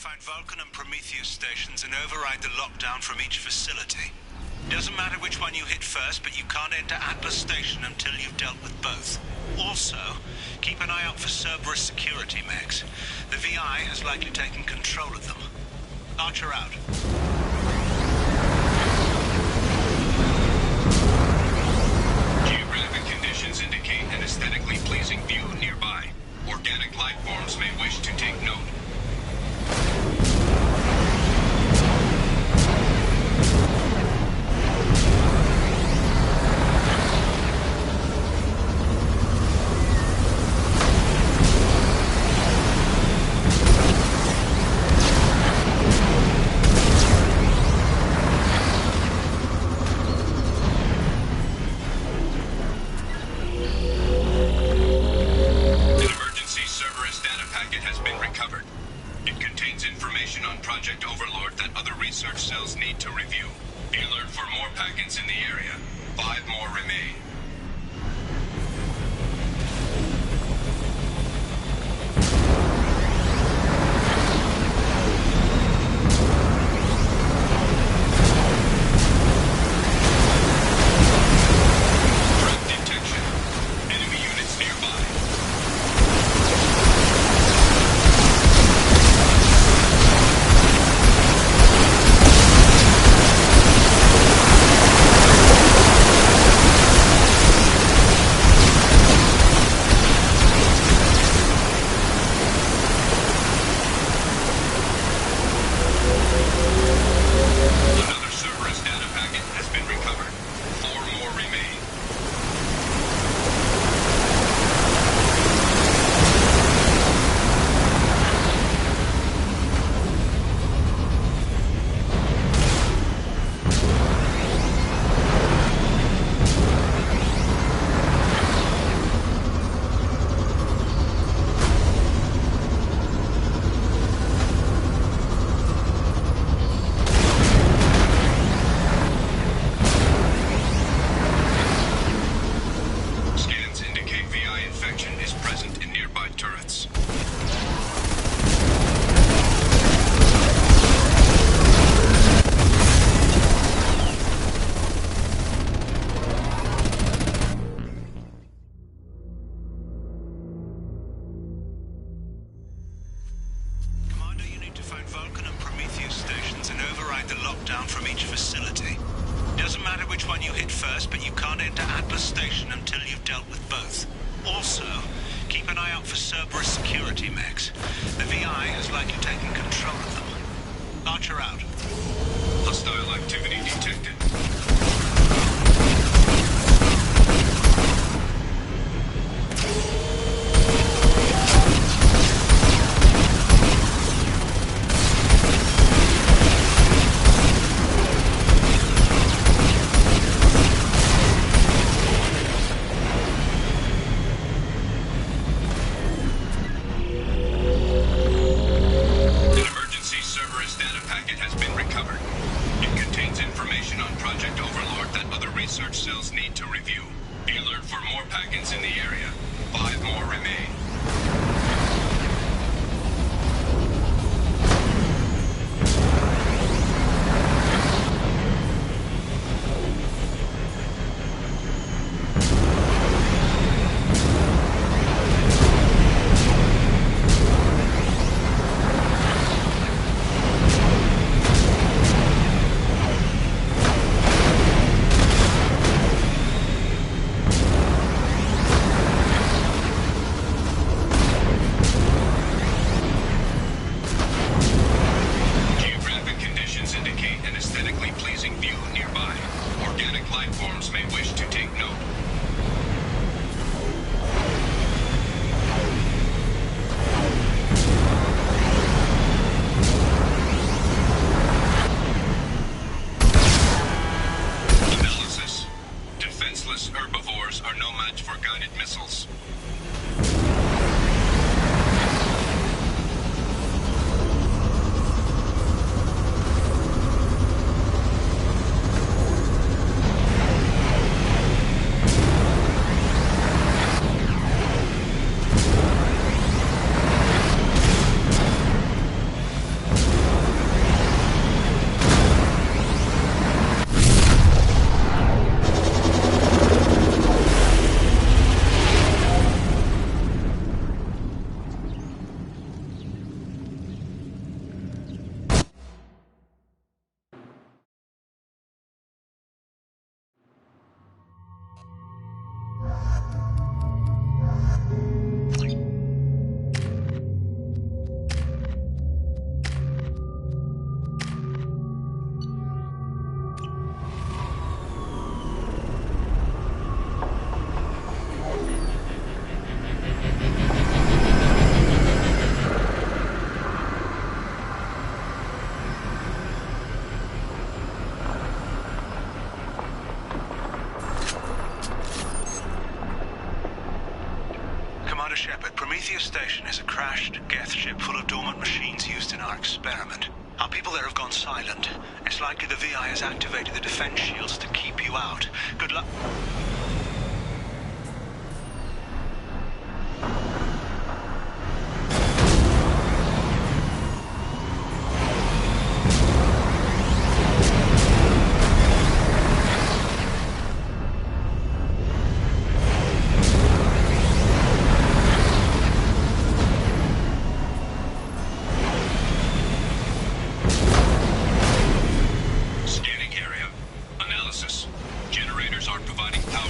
find Vulcan and Prometheus stations and override the lockdown from each facility. Doesn't matter which one you hit first, but you can't enter Atlas Station until you've dealt with both. Also, keep an eye out for Cerberus security mechs. The VI has likely taken control of them. Archer out. Geographic conditions indicate an aesthetically pleasing view nearby. Organic life forms may wish to take note. Data packet has been recovered. It contains information on Prometheus Station is a crashed Geth ship full of dormant machines used in our experiment. Our people there have gone silent. It's likely the VI has activated the defense shields to keep you out. Good luck. Scanning area. Analysis. Generators aren't providing power.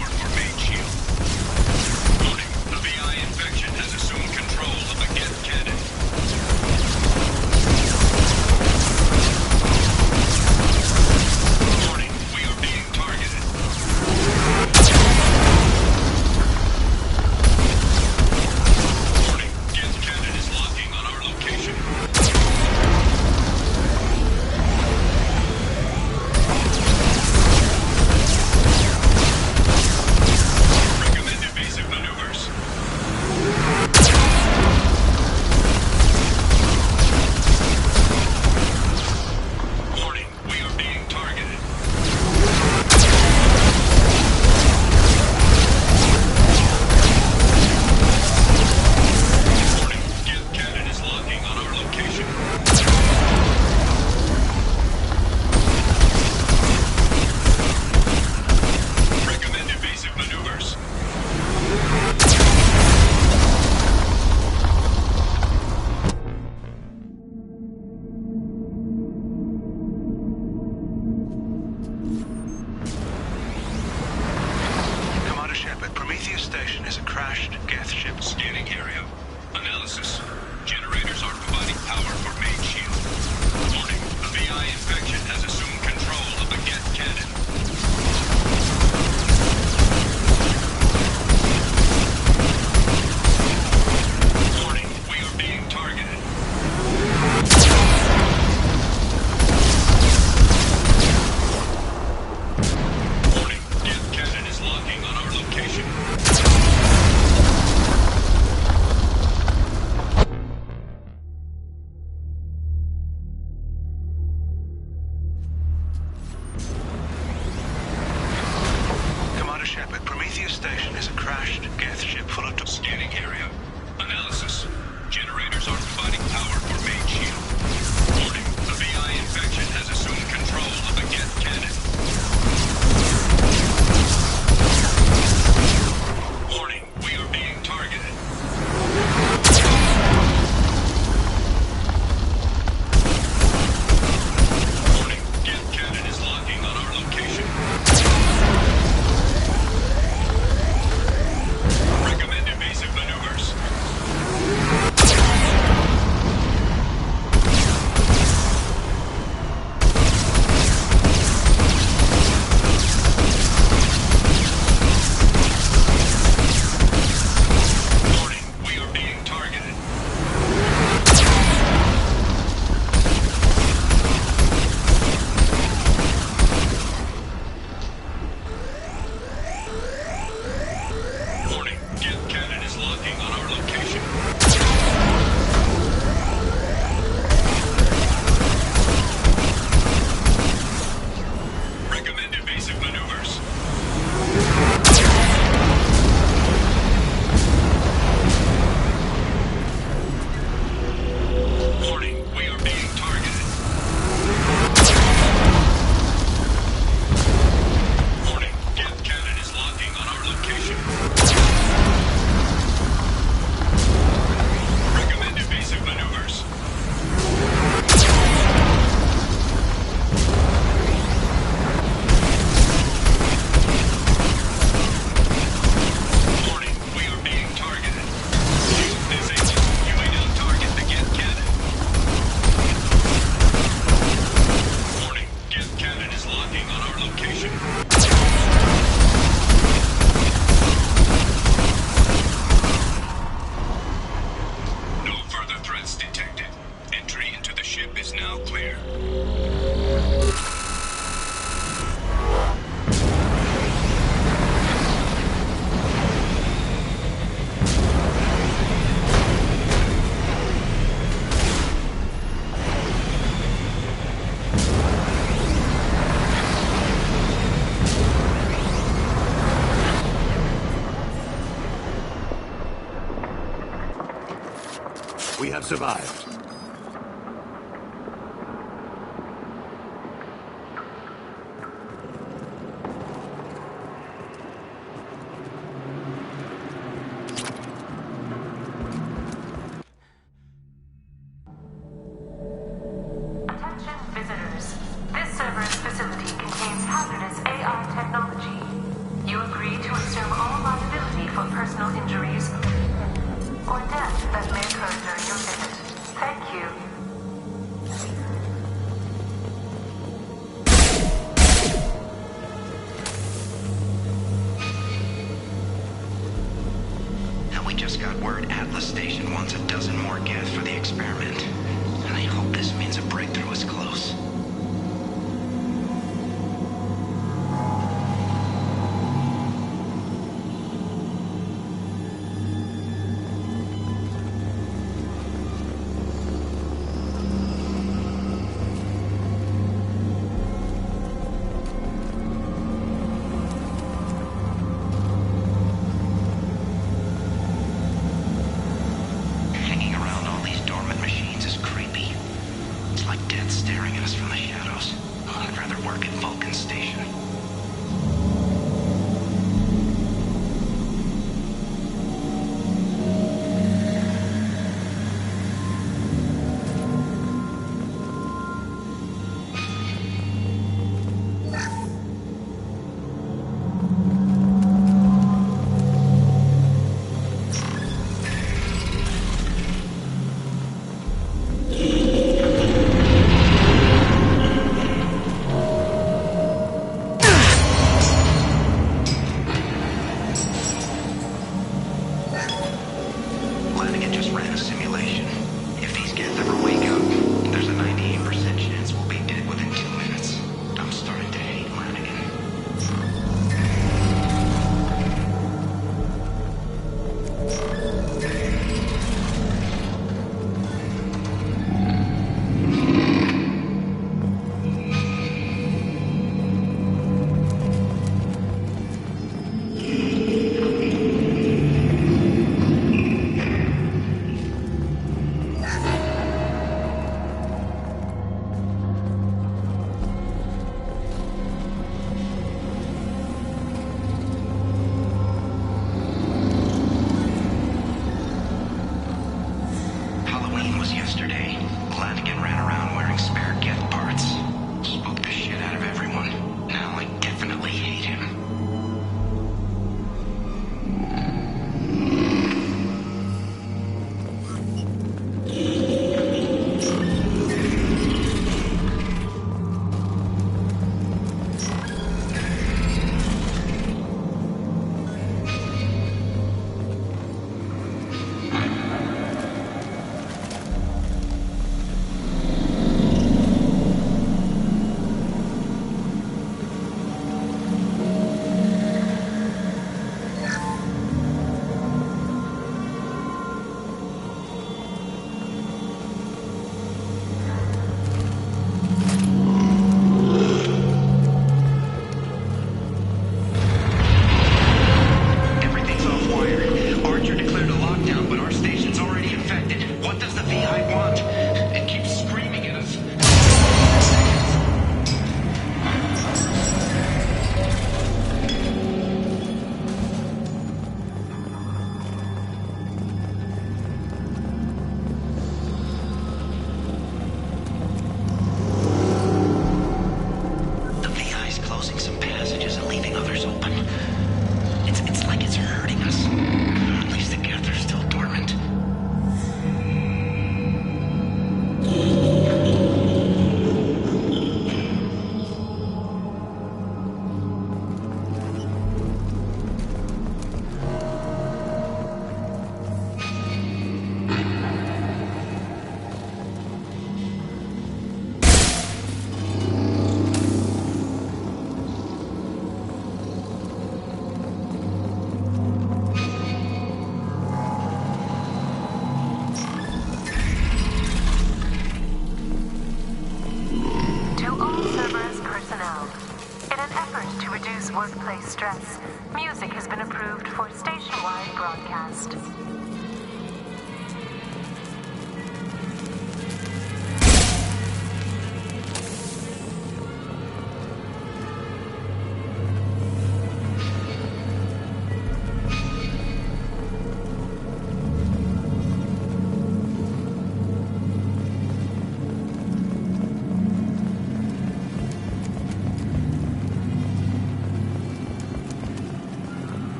We have survived. Attention visitors. This server's facility contains hazardous AI technology. You agree to assume all liability for personal injuries or death that may occur during your visit. Thank you. Now we just got word Atlas Station wants a dozen more gas for the experiment. And I hope this means a breakthrough is close. Hanging around all these dormant machines is creepy. It's like death staring at us from the shadows. I'd rather work at Vulcan's station. Flanagan just ran a simulation. If these cats ever wake up, there's a 98% chance we'll be dead within 2 minutes. I'm starting to hate Flanagan. Halloween was yesterday. Flanagan ran around wearing spare Geth parts. Spooked the shit out of everyone. Now I definitely hate him. Everything's off wire. Archer declared a lockdown, but our station's already infected. What does the VI want? It keeps screaming at us. The VI's closing some passages and leaving others open. It's like it's hurting us. At least the Geth are still dormant. workplace stress, music has been approved for station-wide broadcast.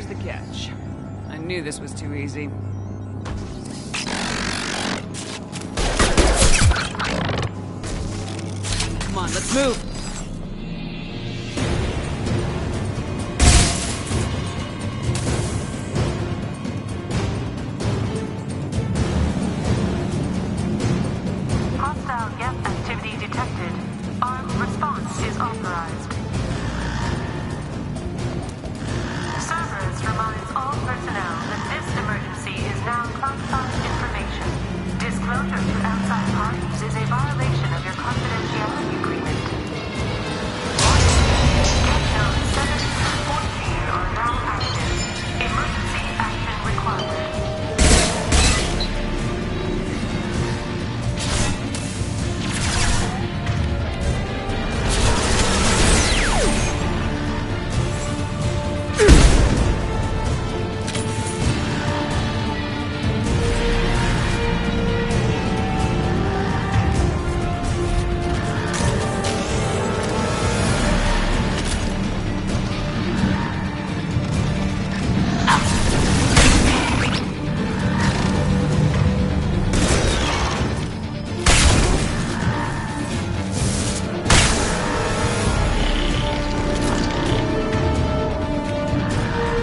the catch. I knew this was too easy. Come on, let's move! Hostile gap activity detected. Armed response is authorized. Cerberus reminds all personnel that this emergency is now classified information. Disclosure to outside parties is a violation of your confidentiality agreement. Get notes 7 through 14 are now active. Emergency action required.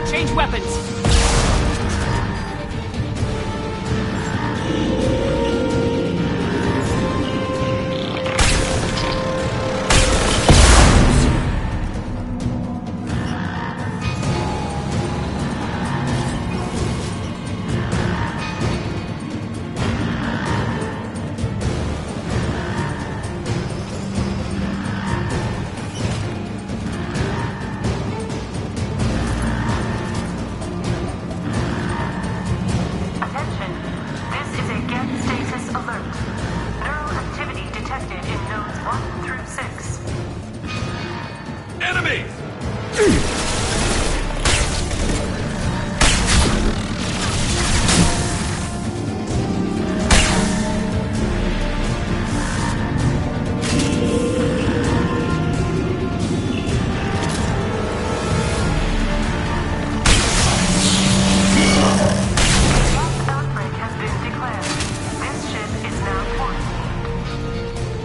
Change weapons! Attention. This is a get status alert. Neural activity detected in nodes 1 through 6. Enemy! Outbreak has been declared. This ship is now quarantined.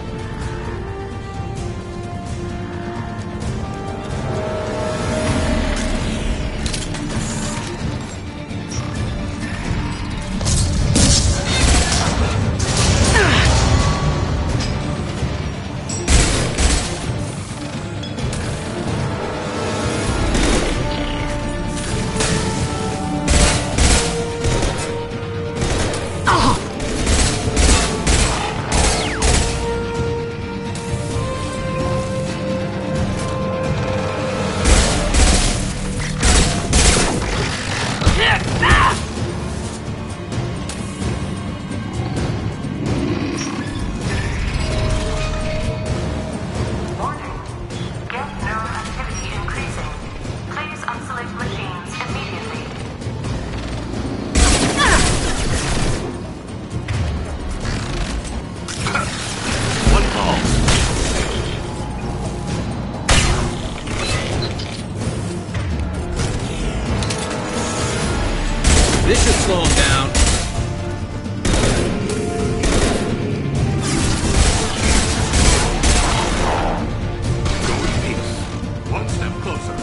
Warning. Get neural activity increasing. Please isolate machines immediately. One call. This should slow him down. Go in peace. One step closer.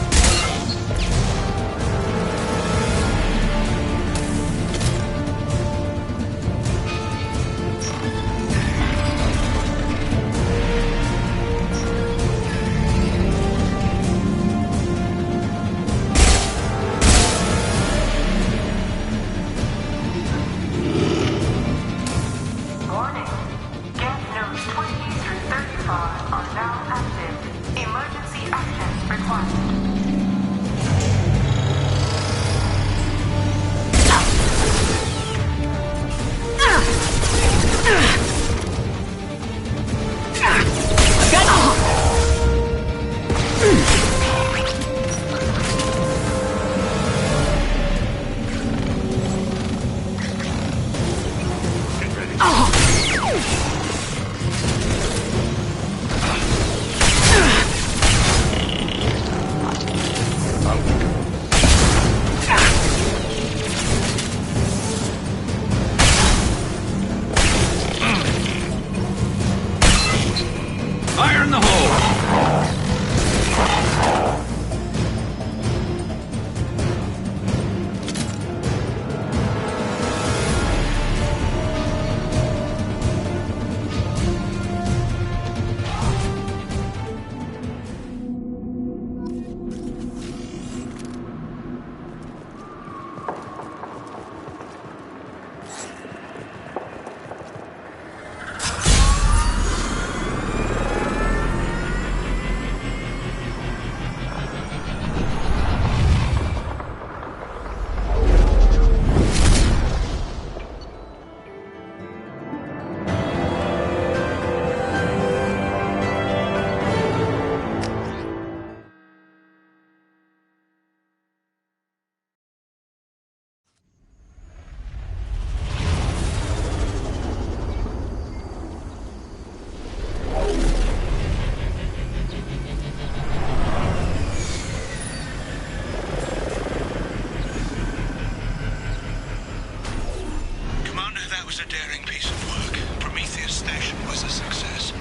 was a daring piece of work. Prometheus Station was a success.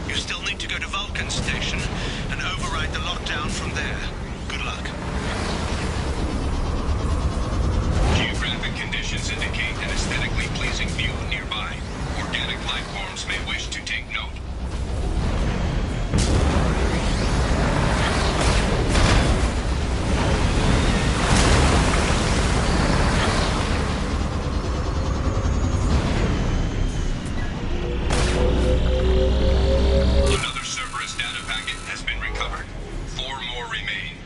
You still need to go to Vulcan Station and override the lockdown from there. Good luck. Geographic conditions indicate an aesthetically pleasing view nearby. Organic life forms may wish to take note. Another Cerberus data packet has been recovered. 4 more remain.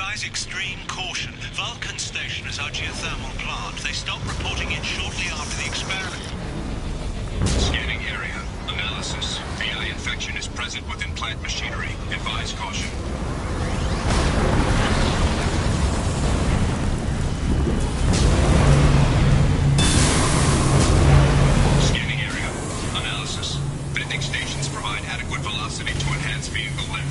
Advise extreme caution. Vulcan Station is our geothermal plant. They stopped reporting it shortly after the experiment. Scanning area. Analysis. VI infection is present within plant machinery. Advise caution. Scanning area. Analysis. Vending stations provide adequate velocity to enhance vehicle lift.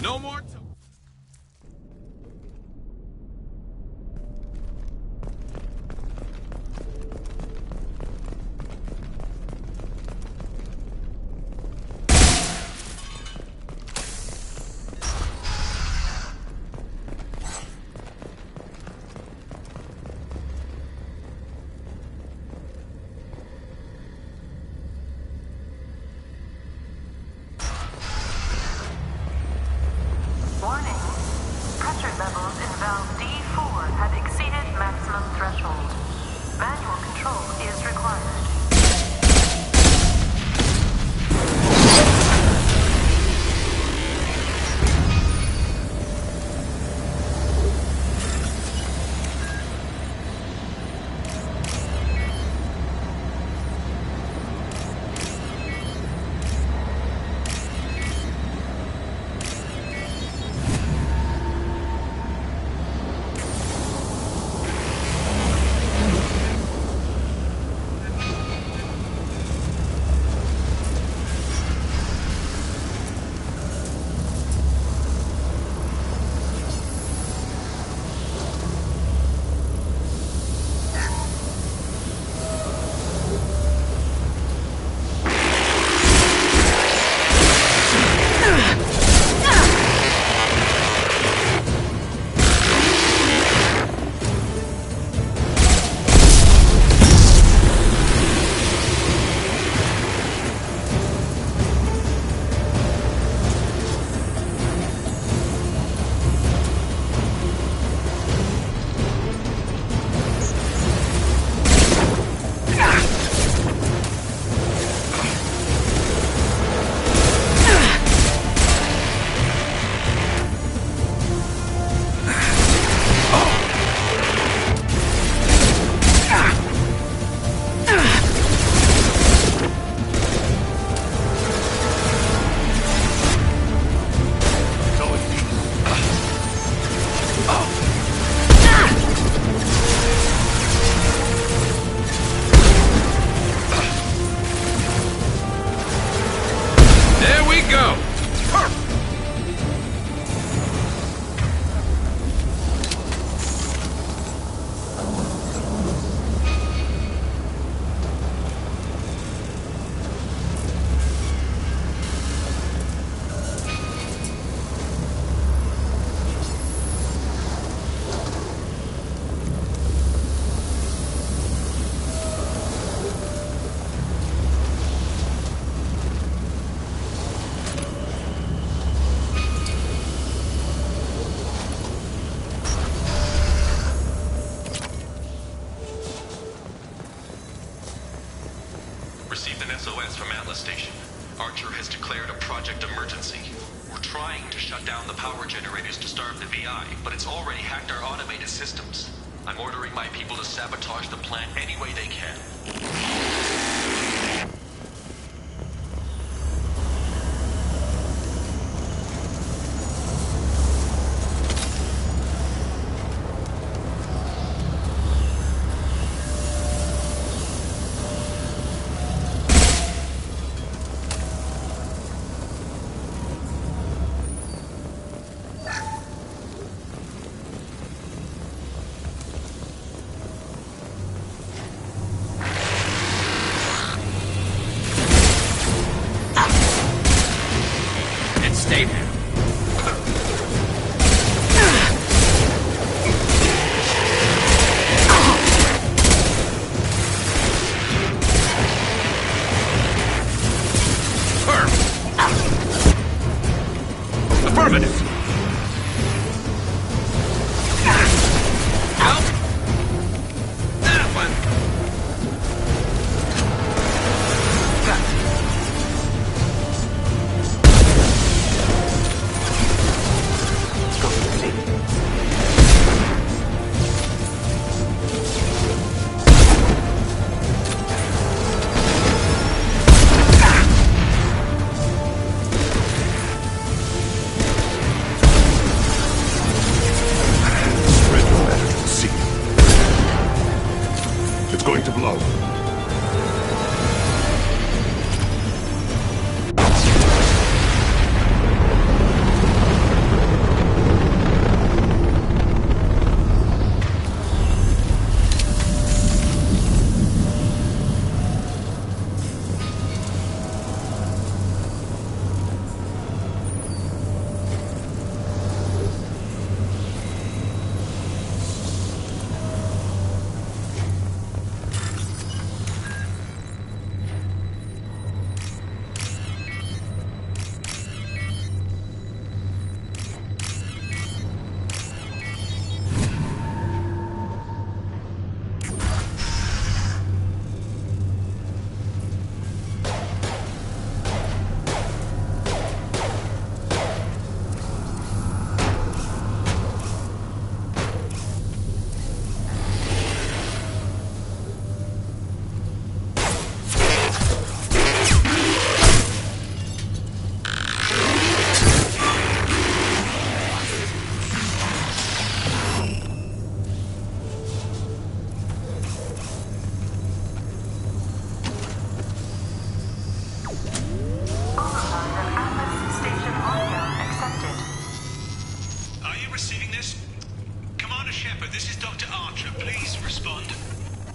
No more. Warning. Pressure levels in valve D4 have exceeded maximum threshold. Manual control is required. There we go. Received an SOS from Atlas Station. Archer has declared a project emergency. We're trying to shut down the power generators to starve the VI, but it's already hacked our automated systems. I'm ordering my people to sabotage the plant any way they can. Stay there. Affirmative. That one.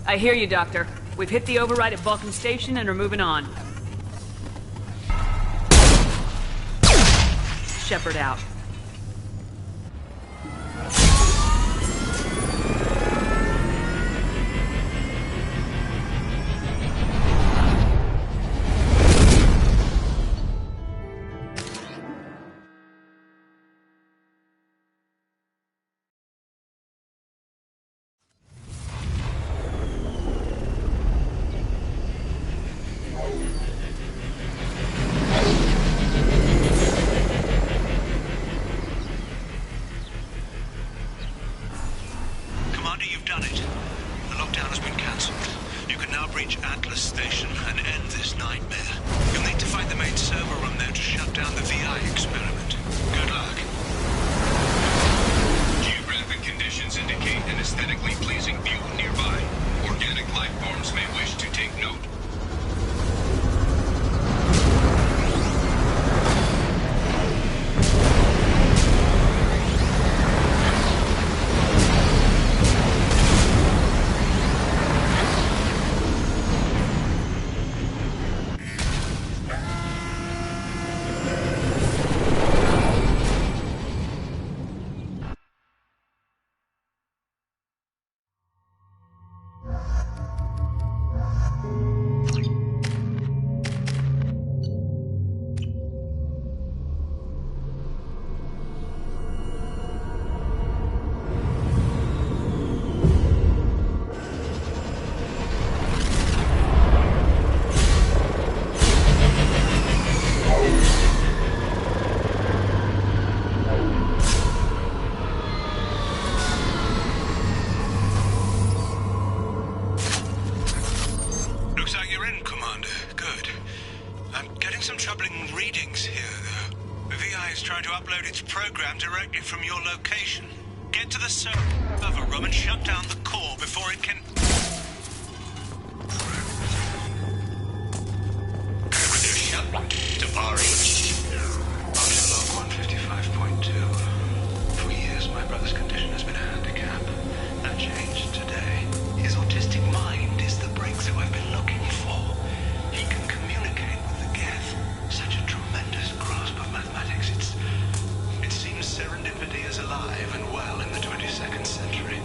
I hear you, Doctor. We've hit the override at Vulcan Station and are moving on. Shepard out. Directly from your location. Get to the server room and shut down the core before it can... Log 155.2. For years, my brother's condition has been a handicap. That changed today. His autistic mind is the breakthrough I've been looking for. He can communicate with the Geth. Such a tremendous grasp of mathematics. It seems serendipity is alive and well in the 22nd century.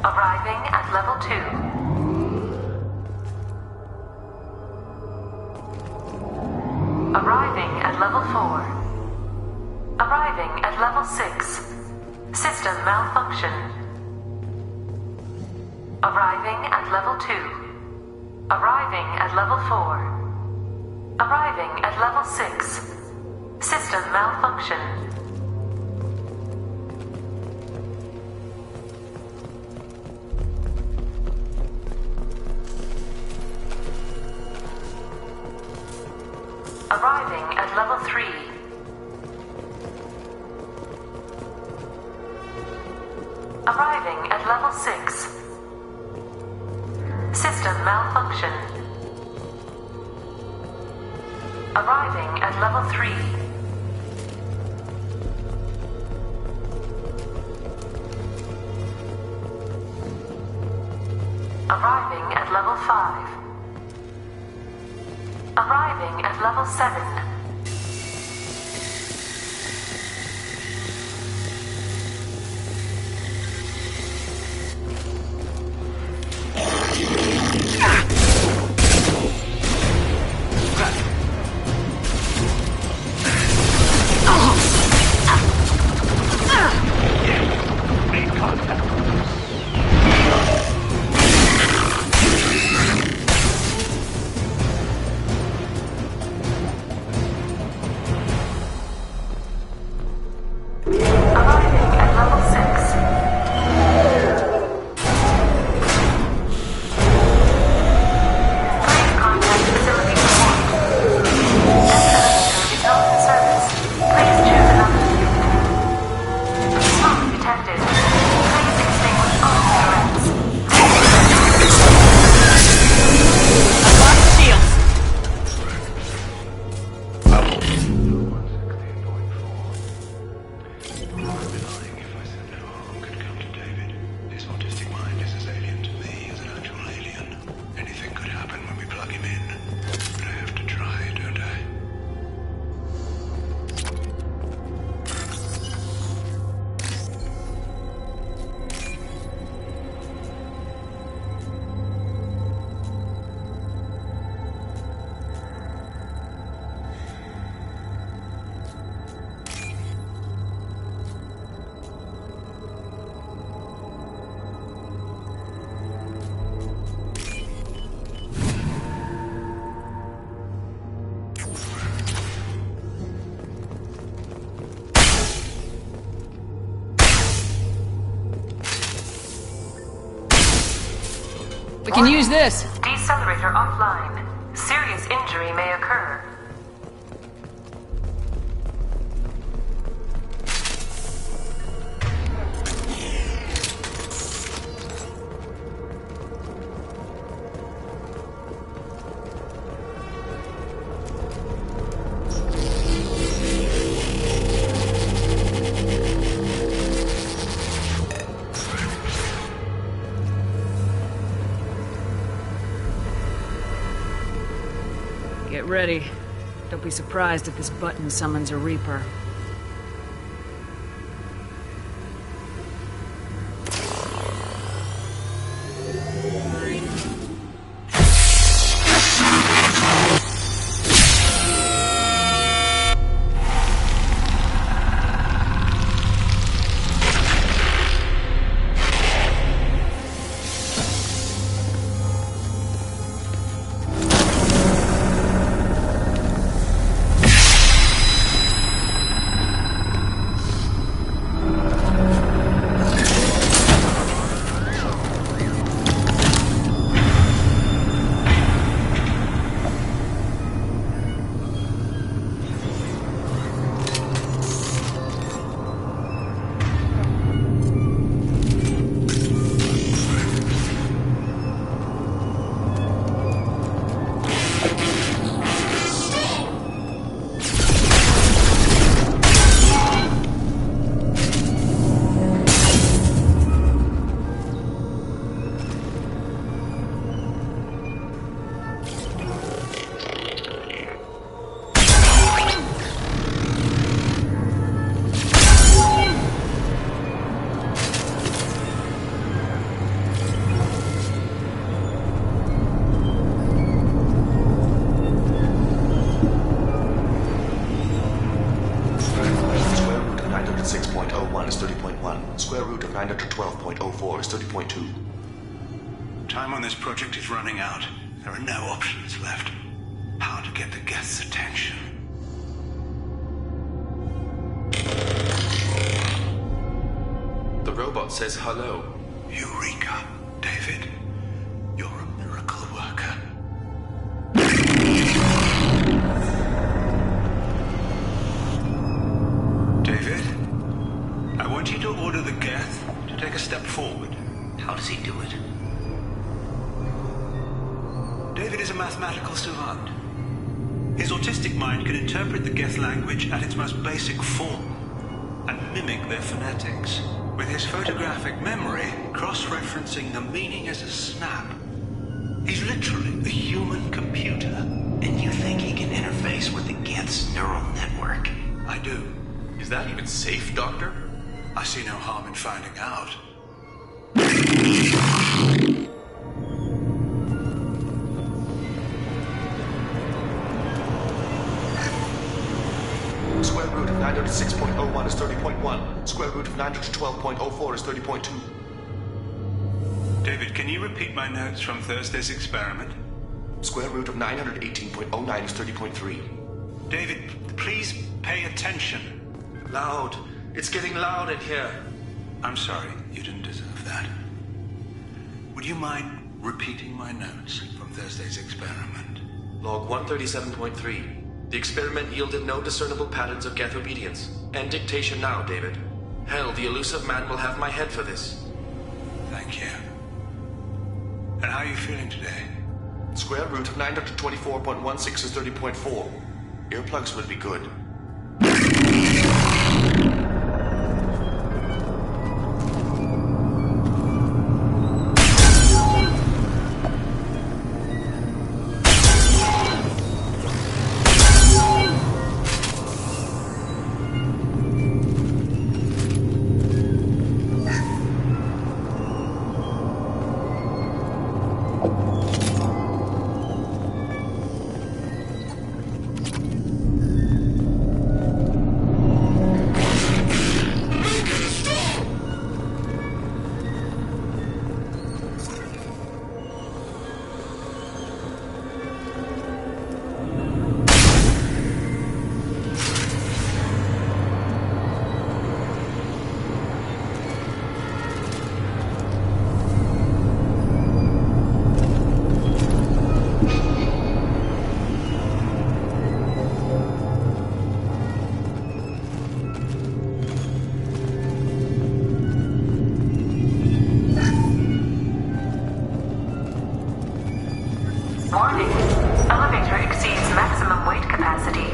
Arriving at level 2. Arriving at level 4. Arriving at level 6. System malfunction. Arriving at level 2. Arriving at level 4. Arriving at level 6. System malfunction. Arriving at level 3. Arriving at level 6. System malfunction. Arriving at level 3. Arriving at level 5. Arriving at level 7. We can use this. Decelerator offline. Serious injury may occur. Get ready. Don't be surprised if this button summons a Reaper. Square root of 912.04 is 30.2. Time on this project is running out. There are no options left. How to get the guest's attention? The robot says hello. Eureka, David. You're a miracle worker. David, I want you to order the Geth to take a step forward. How does he do it? David is a mathematical savant. His autistic mind can interpret the Geth language at its most basic form and mimic their phonetics, with his photographic memory cross-referencing the meaning as a snap. literally a human computer. And you think he can interface with the Geth's neural network? I do. Is that even safe, Doctor? I see no harm in finding out. Square root of 906.01 is 30.1. Square root of 912.04 is 30.2. David, can you repeat my notes from Thursday's experiment? Square root of 918.09 is 30.3. David, please pay attention. Loud. It's getting loud in here. I'm sorry, you didn't deserve that. Would you mind repeating my notes from Thursday's experiment? Log 137.3. The experiment yielded no discernible patterns of Geth obedience. End dictation now, David. Hell, the elusive man will have my head for this. Thank you. And how are you feeling today? Square root of 924.16 is 30.4. Earplugs would be good. Warning. Elevator exceeds maximum weight capacity.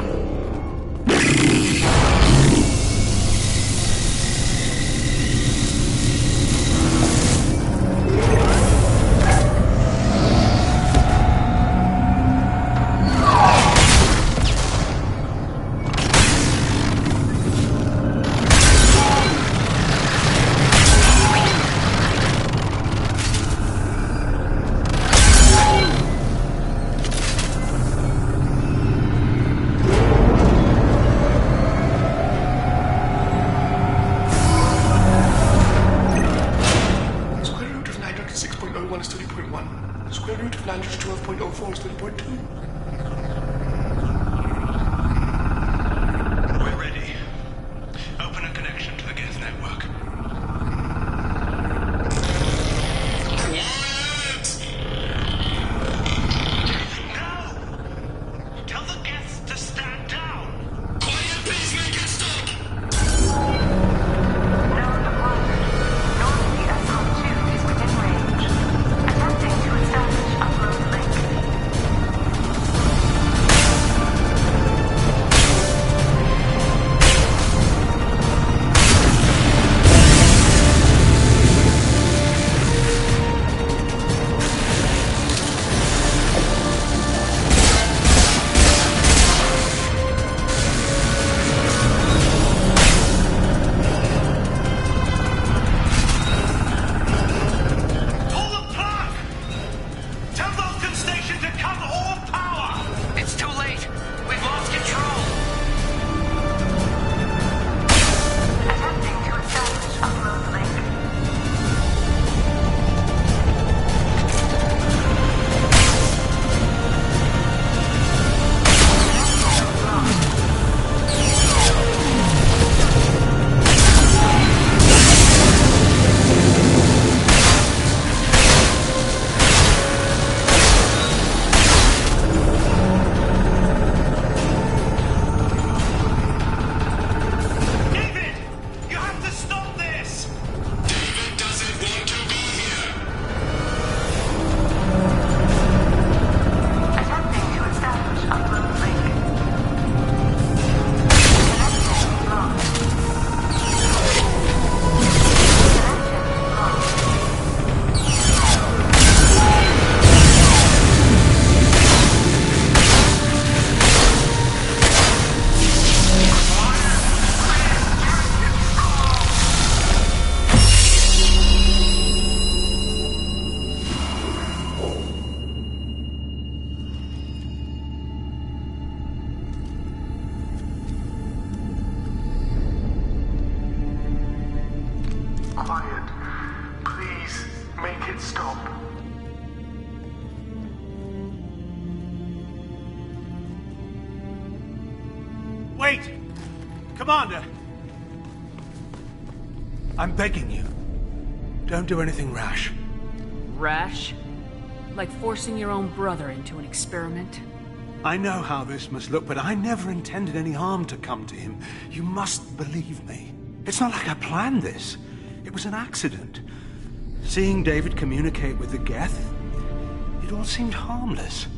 Square root of 912.04 is 30.2. We're ready. Open a connection to the Geth network. No! Tell the Geths to stand down! Quiet, pacemaker, stop! Node acquired. Normally SO2 is within range. Attempting to establish upload link. Wait! Commander! I'm begging you. Don't do anything rash. Rash? Like forcing your own brother into an experiment? I know how this must look, but I never intended any harm to come to him. You must believe me. It's not like I planned this. It was an accident. Seeing David communicate with the Geth, it all seemed harmless.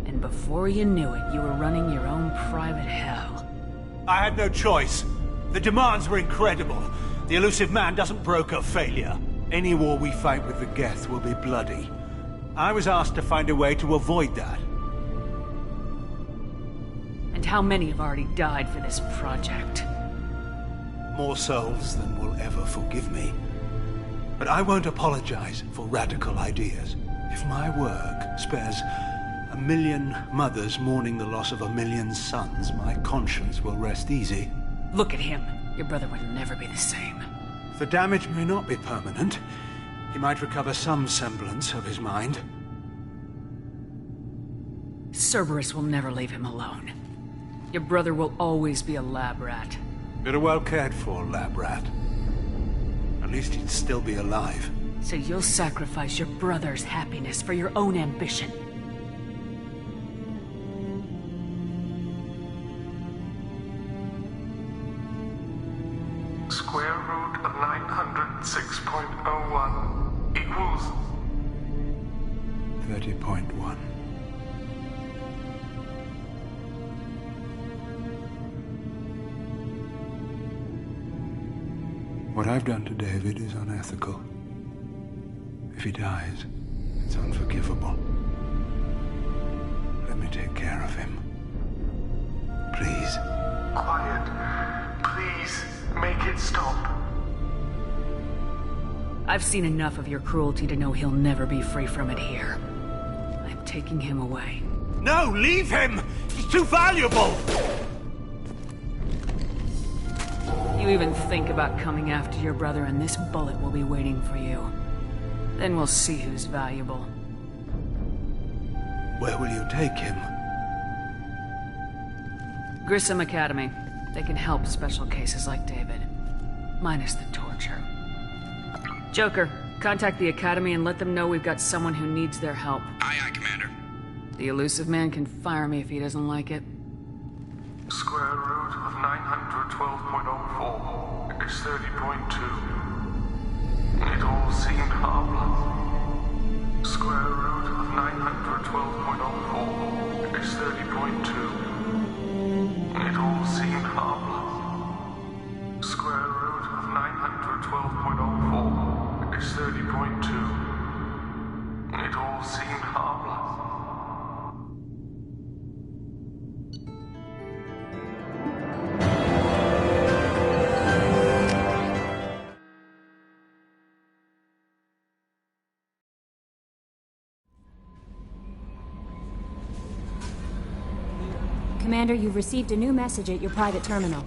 And before you knew it, you were running your own private hell. I had no choice. The demands were incredible. The elusive man doesn't broker failure. Any war we fight with the Geth will be bloody. I was asked to find a way to avoid that. And how many have already died for this project? More souls than will ever forgive me. But I won't apologize for radical ideas. If my work spares 1 million mothers mourning the loss of 1 million sons, my conscience will rest easy. Look at him. Your brother would never be the same. The damage may not be permanent. He might recover some semblance of his mind. Cerberus will never leave him alone. Your brother will always be a lab rat. You're a well cared for lab rat. At least he'd still be alive. So you'll sacrifice your brother's happiness for your own ambition. Square root of 906.01 equals 30.1. What I've done to David is unethical. If he dies, it's unforgivable. Let me take care of him. Please. Quiet. Please, make it stop. I've seen enough of your cruelty to know he'll never be free from it here. I'm taking him away. No, leave him! He's too valuable! You even think about coming after your brother and this bullet will be waiting for you. Then we'll see who's valuable. Where will you take him? Grissom Academy. They can help special cases like David. Minus the torture. Joker, contact the Academy and let them know we've got someone who needs their help. Aye, aye, Commander. The elusive man can fire me if he doesn't like it. Square root of 912.04 is 30.2. It all seemed harmless. Square root of 912.04 is 30.2. It all seemed harmless. Square root of 912.04 is 30.2. It all seemed harmless. Commander, you've received a new message at your private terminal.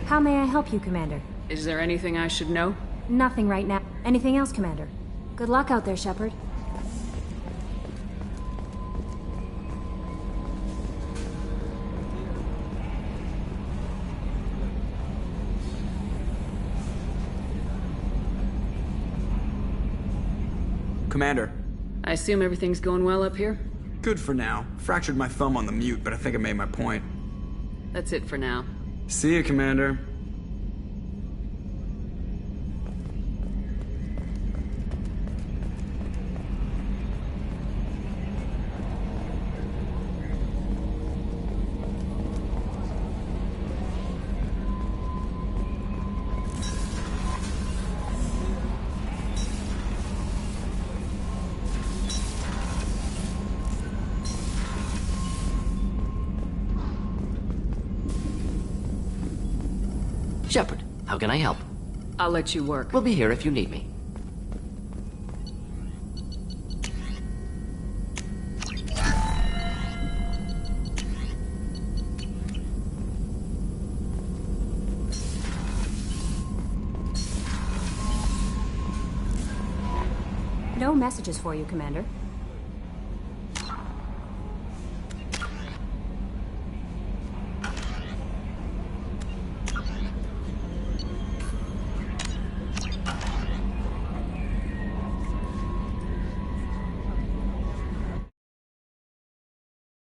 How may I help you, Commander? Is there anything I should know? Nothing right now. Anything else, Commander? Good luck out there, Shepard. Commander. I assume everything's going well up here? Good for now. Fractured my thumb on the mute, but I think I made my point. That's it for now. See you, Commander. Shepard, how can I help? I'll let you work. We'll be here if you need me. no messages for you, Commander.